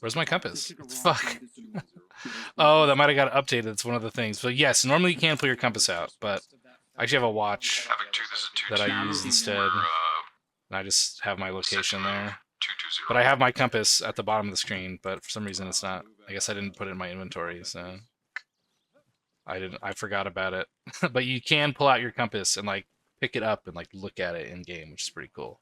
Where's my compass? Fuck. Oh, that might have got updated. It's one of the things. But yes, normally you can pull your compass out, but I actually have a watch Havoc 2, this is 2-2. that I use instead. And I just have my location there. 220. But I have my compass at the bottom of the screen, but for some reason it's not. I guess I didn't put it in my inventory, so I forgot about it. But you can pull out your compass and like pick it up and like look at it in game, which is pretty cool.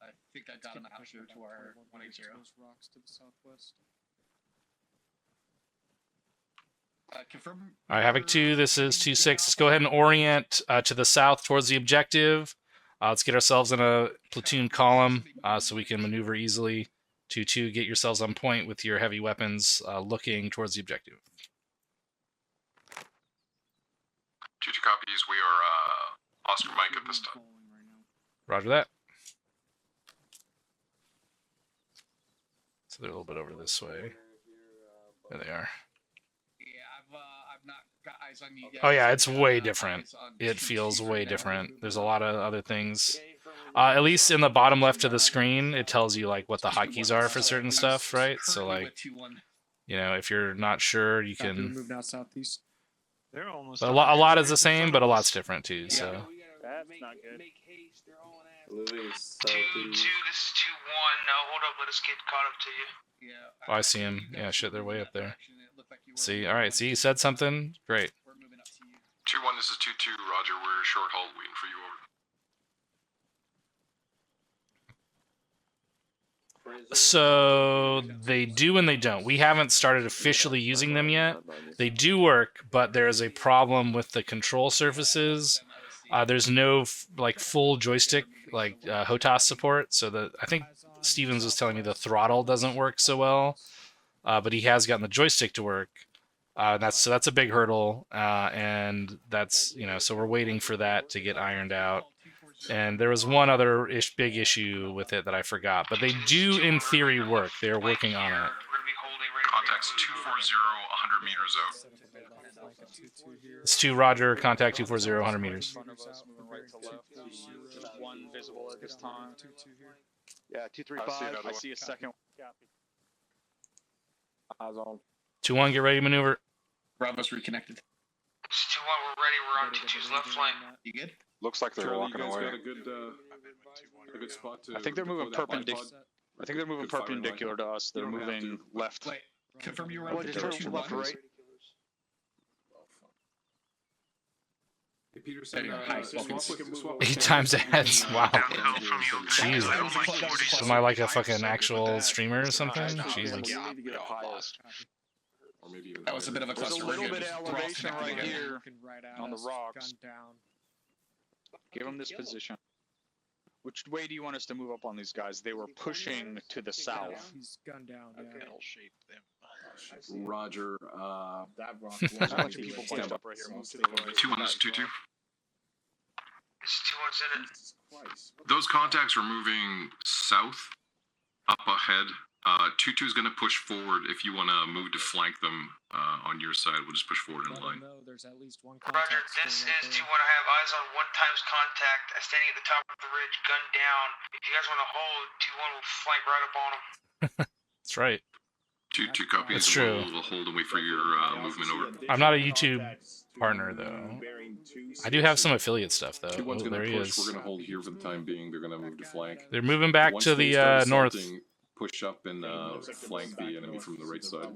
I think I got him out here to our 180. Those rocks to the southwest. Confirm. All right, Havoc 2, this is 2-6. Let's go ahead and orient to the south towards the objective. Let's get ourselves in a platoon column so we can maneuver easily. 2-2, get yourselves on point with your heavy weapons looking towards the objective. 2-2 copies. We are Oscar Mike at this time. Roger that. So they're a little bit over this way. There they are. I've not got eyes on you yet. Oh yeah, it's way different. It feels way different. There's a lot of other things. At least in the bottom left of the screen, it tells you like what the hotkeys are for certain stuff, right? So like, you know, if you're not sure, you can. Move now southeast. They're almost. A lot is the same, but a lot's different too. So. That's not good. 2-2, this is 2-1. No, hold up, let us get caught up to you. Oh, I see him. Yeah, shit, they're way up there. See, all right. See, you said something. Great. 2-1, this is 2-2. Roger, we're short haul waiting for you over. So they do and they don't. We haven't started officially using them yet. They do work, but there is a problem with the control surfaces. There's no like full joystick like HOTAS support, so that I think Stevens was telling me the throttle doesn't work so well, but he has gotten the joystick to work. That's a big hurdle, and that's, you know, so we're waiting for that to get ironed out. And there was one other big issue with it that I forgot, but they do in theory work. They're working on it. Contacts 240, 100 meters out. It's 2, Roger. Contact 240, 100 meters. One visible at this time. Yeah, 235. I see a second. Eyes on. 2-1, get ready to maneuver. Bravo's reconnected. 2-1, we're ready. We're on 2-2's left flank. You good? Looks like they're Charlie, walking you guys away. got a good spot to. I think they're moving perpendicular. I think they're moving perpendicular to us. They're moving left. Wait, confirm you were Well, on just turn left or right. Hey, Peterson, swap 8 times ahead. Wow. Jeez. Am I like a fucking actual streamer or something? Jesus. Or maybe That was a bit of a There's cluster. a little bit of elevation right here on the rocks. Gun down. Give them this position. Which way do you want us to move up on these guys? They were pushing to the south. He's gunned down. Yeah. It'll shape them. Roger. That rock. There's a bunch of people bunched up right here. Move to the right. 2-1, this is 2-2. This is 2-1's in it. Those contacts are moving south, up ahead. 2-2 is going to push forward. If you want to move to flank them on your side, we'll just push forward in line. No, there's at least one Roger, contact this still right is 2-1. there. I have eyes on 1 times contact. Standing at the top of the ridge, gun down. If you guys want to hold, 2-1 will flank right up on them. That's right. 2-2 copies. That's true. We'll hold and wait for your movement over. I'm not a YouTube partner though. I do have some affiliate stuff though. 2-1's Oh, going there to he push. is. We're going to hold here for the time being. They're going to move to flank. They're moving back Once to they the start north. assaulting, push up and flank the enemy from the right side.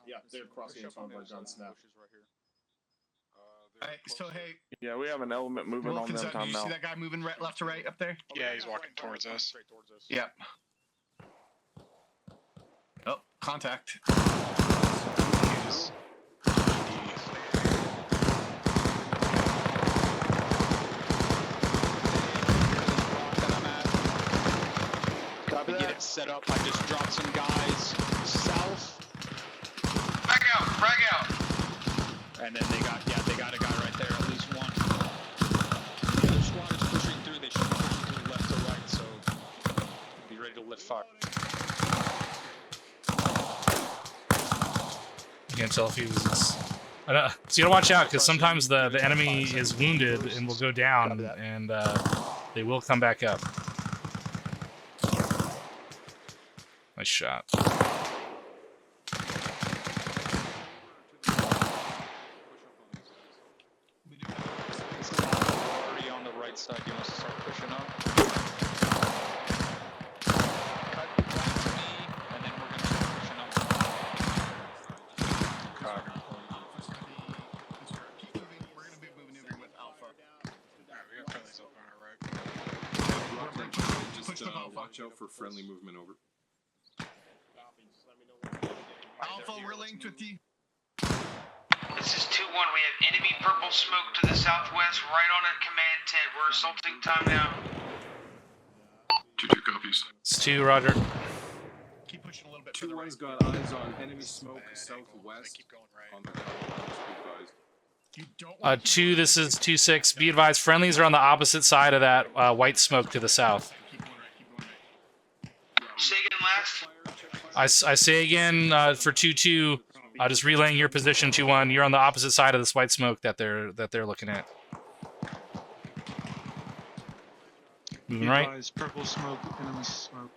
Yeah, they're crossing in front of our guns now. Alright, so hey, Yeah, we have an element moving on Wilkins, them do time you now. see that guy moving right, left to right up there? Yeah, he's walking towards us. Yep. Oh, contact. Copy that. Get it set up. I just dropped some guys south. Frag out, frag out. And then they got a guy right there, at least one. The other squad is pushing through. They should be pushing through left to right, so be ready to lift fire. You can't tell if he was. So you gotta watch out because sometimes the enemy is wounded and will go down, and they will come back up. Nice shot. Already on the right Watch out for friendly movement over. Alpha, we're linked with the. This is 2-1. We have enemy purple smoke to the southwest, right on a command tent. We're assaulting time now. 2-2 copies. It's 2, Roger. Keep pushing a little bit. 2-1's got eyes on enemy smoke southwest. Keep going right. On the advised. 2, this is 2-6. Be advised, friendlies are on the opposite side of that white smoke to the south. Say again last. I say again for 2-2. Just relaying your position 2-1. You're on the opposite side of this white smoke that they're looking at. Moving right. Purple smoke, enemy smoke.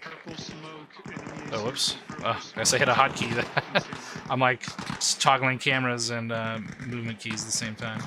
Purple smoke, enemy. Oh, whoops. I guess I hit a hotkey. I'm like toggling cameras and movement keys at the same time.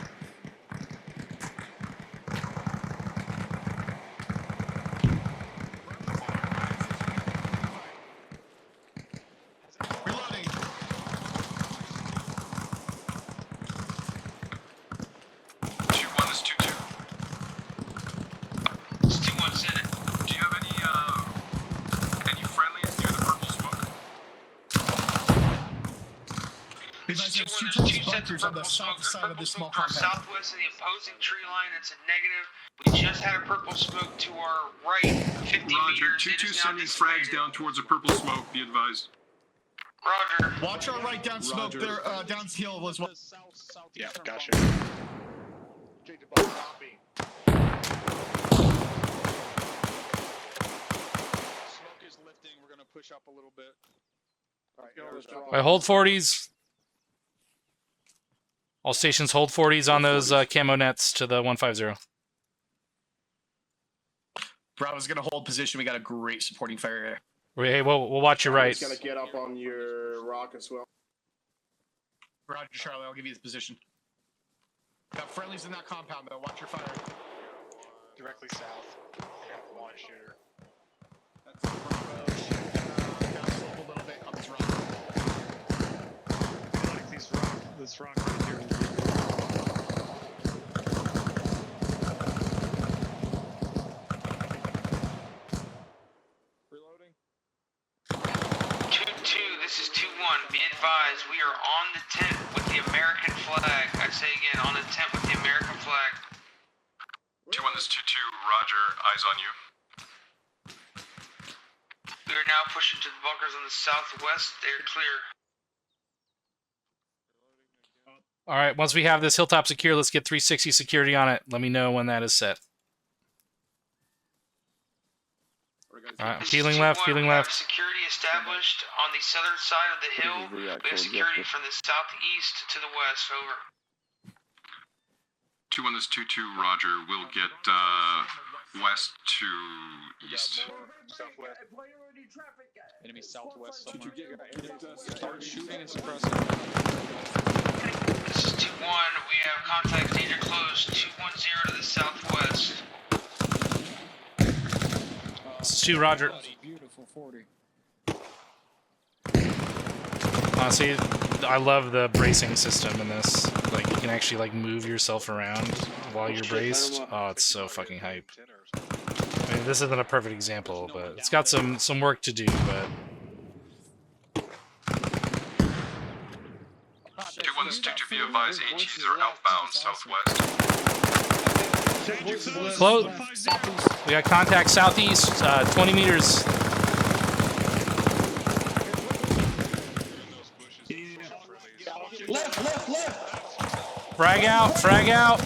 On the south side of this small compound. Southwest of the opposing tree line, it's a negative. We just had a purple smoke to our right, 50 Roger, meters. 2-2 sending frags down towards a purple smoke, be advised. Roger. Watch our right down smoke there, downhill as well. Yeah, gotcha. Smoke is lifting. We're gonna push up a little bit. All right, Hold 40s. All stations hold 40s on those camo nets to the 150. Bravo's gonna hold position. We got a great supporting fire here. Hey, we'll watch your right. It's gonna get up on your rock as well. Roger, Charlie. I'll give you this position. Got friendlies in that compound though. Watch your fire. Directly south. I got the one shooter. Down slope a little bit on this rock. I like this rock right here. Reloading. 2-2, this is 2-1. Be advised, we are on the tent with the American flag. I say again, on the tent with the American flag. 2-1, this is 2-2, Roger, eyes on you. We are now pushing to the bunkers on the southwest. They are clear. All right, once we have this hilltop secure, let's get 360 security on it. Let me know when that is set. All right, peeling left, peeling left. Security established on the southern side of the hill. We have security from the southeast to the west. Over. 2-1, this is 2-2, Roger, we'll get west to east. Southwest. Enemy southwest somewhere. Start shooting and suppressing. This is 2-1. We have contact danger close. 210 to the southwest. This is 2, Roger. Beautiful 40. Honestly, I love the bracing system in this. Like, you can actually like move yourself around while you're braced. Oh, it's so fucking hype. I mean, this isn't a perfect example, but it's got some work to do, but 2-1, this is 2-2, be advised, ATs are outbound southwest. close. We got contact southeast, 20 meters. Left. Frag out, frag out.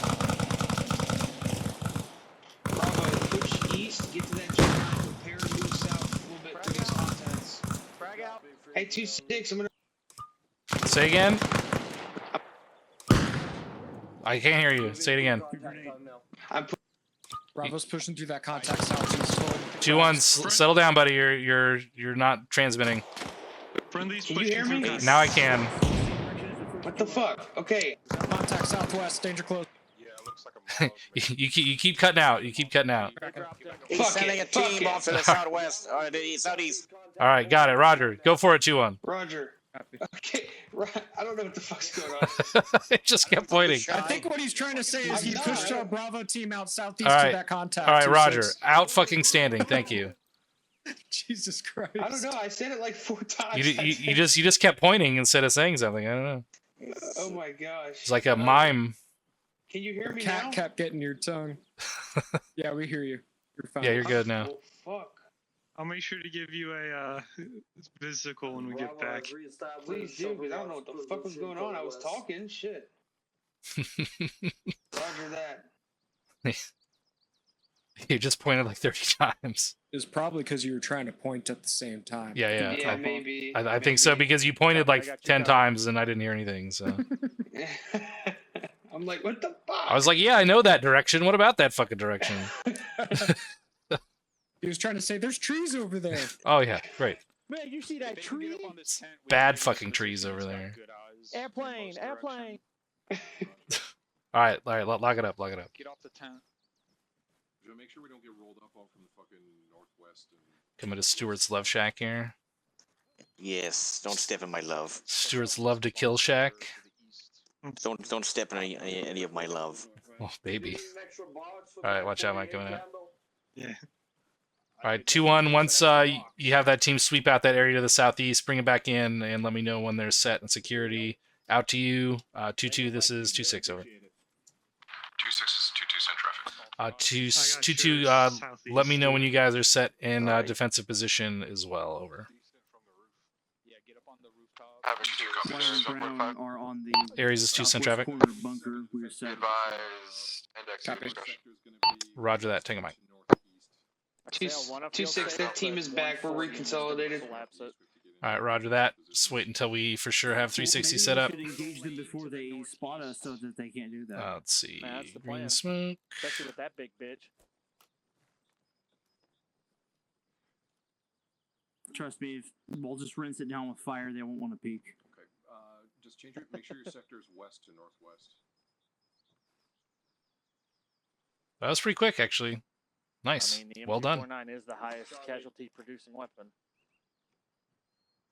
Bravo, push east, get to that checkpoint, prepare to move south a little bit to these contacts. Frag out. Hey, 2-6, I'm gonna. Say again. I can't hear you. Say it again. Bravo's pushing through that contact southeast. 2-1, settle down, buddy. You're not transmitting. Can you hear me? Now I can. What the fuck? Okay. Contact southwest, danger close. you keep cutting out. You keep cutting out. He's sending a team off to the southwest, or the southeast. All right, got it. Roger. Go for it, 2-1. Roger. Okay, right. I don't know what the fuck's going on. It just kept pointing. I think what he's trying to say is he pushed our Bravo team out southeast All right. to that contact. All right, 2-6. Roger. Out fucking standing. Thank you. Jesus Christ. I don't know. I said it like 4 times. You just kept pointing instead of saying something. I don't know. Oh my gosh. It's like a mime. Can you hear me Cat now? kept getting your tongue. Yeah, we hear you. You're fine. Yeah, you're good now. Oh, fuck. I'll make sure to give you a physical when we get back. Please do, because I don't know what the fuck was going on. I was talking. Shit. Roger that. You just pointed like 30 times. It's probably because you were trying to point at the same time. Yeah. Yeah, maybe. I think so because you pointed like 10 times and I didn't hear anything. So I'm like, what the fuck? I was like, yeah, I know that direction. What about that fucking direction? He was trying to say, there's trees over there. Oh yeah, right. Man, you see that tree? Bad fucking trees over there. Airplane. All right, lock it up. Get off the tent. Make sure we don't get rolled up on from the fucking northwest. Coming to Stuart's Love Shack here. Yes, don't step in my love. Stuart's Love to Kill Shack. Don't step in any of my love. Oh baby. All right, watch out, Mike coming out. Yeah. All right, 2-1. Once you have that team sweep out that area to the southeast, bring it back in and let me know when they're set and security. Out to you. 2-2. This is 2-6 over. 2-6 is 2-2 send traffic. 2-2. Let me know when you guys are set in defensive position as well. Over. Brown are on the Aries is 2 send traffic. corner bunker. We're set. Roger that. Take a mic. 2-6. That team is back. We're reconsolidated. All right, Roger that. Just wait until we for sure have 360 set up. Engage them before they spot us, so that they can't do that. Let's see. That's the Green plan. smoke. Especially with that big bitch. Trust me, if we'll just rinse it down with fire, they won't want to peek. Okay. Just change it. Make sure your sector is west to northwest. That was pretty quick, actually. Nice. I mean, the Well done. M249 is the highest casualty producing weapon.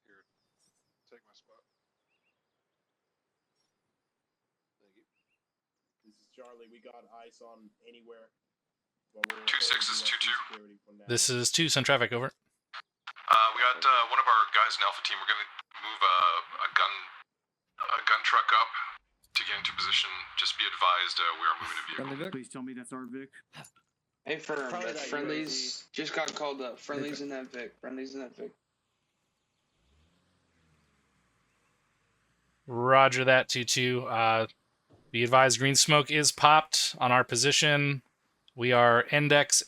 Here, take my spot. Thank you. This is Charlie. We got ice on anywhere. 2-6 is 2-2. This is 2 send traffic over. We got one of our guys in Alpha Team. We're gonna move a gun truck up to get into position. Just be advised, we are moving a vehicle. Please tell me that's our Vic. Hey, firm. Probably That's that friendlies. Just got called up. Friendlies in that Vic. Friendlies in that Vic. Roger that, 2-2. Be advised, green smoke is popped on our position. We are index.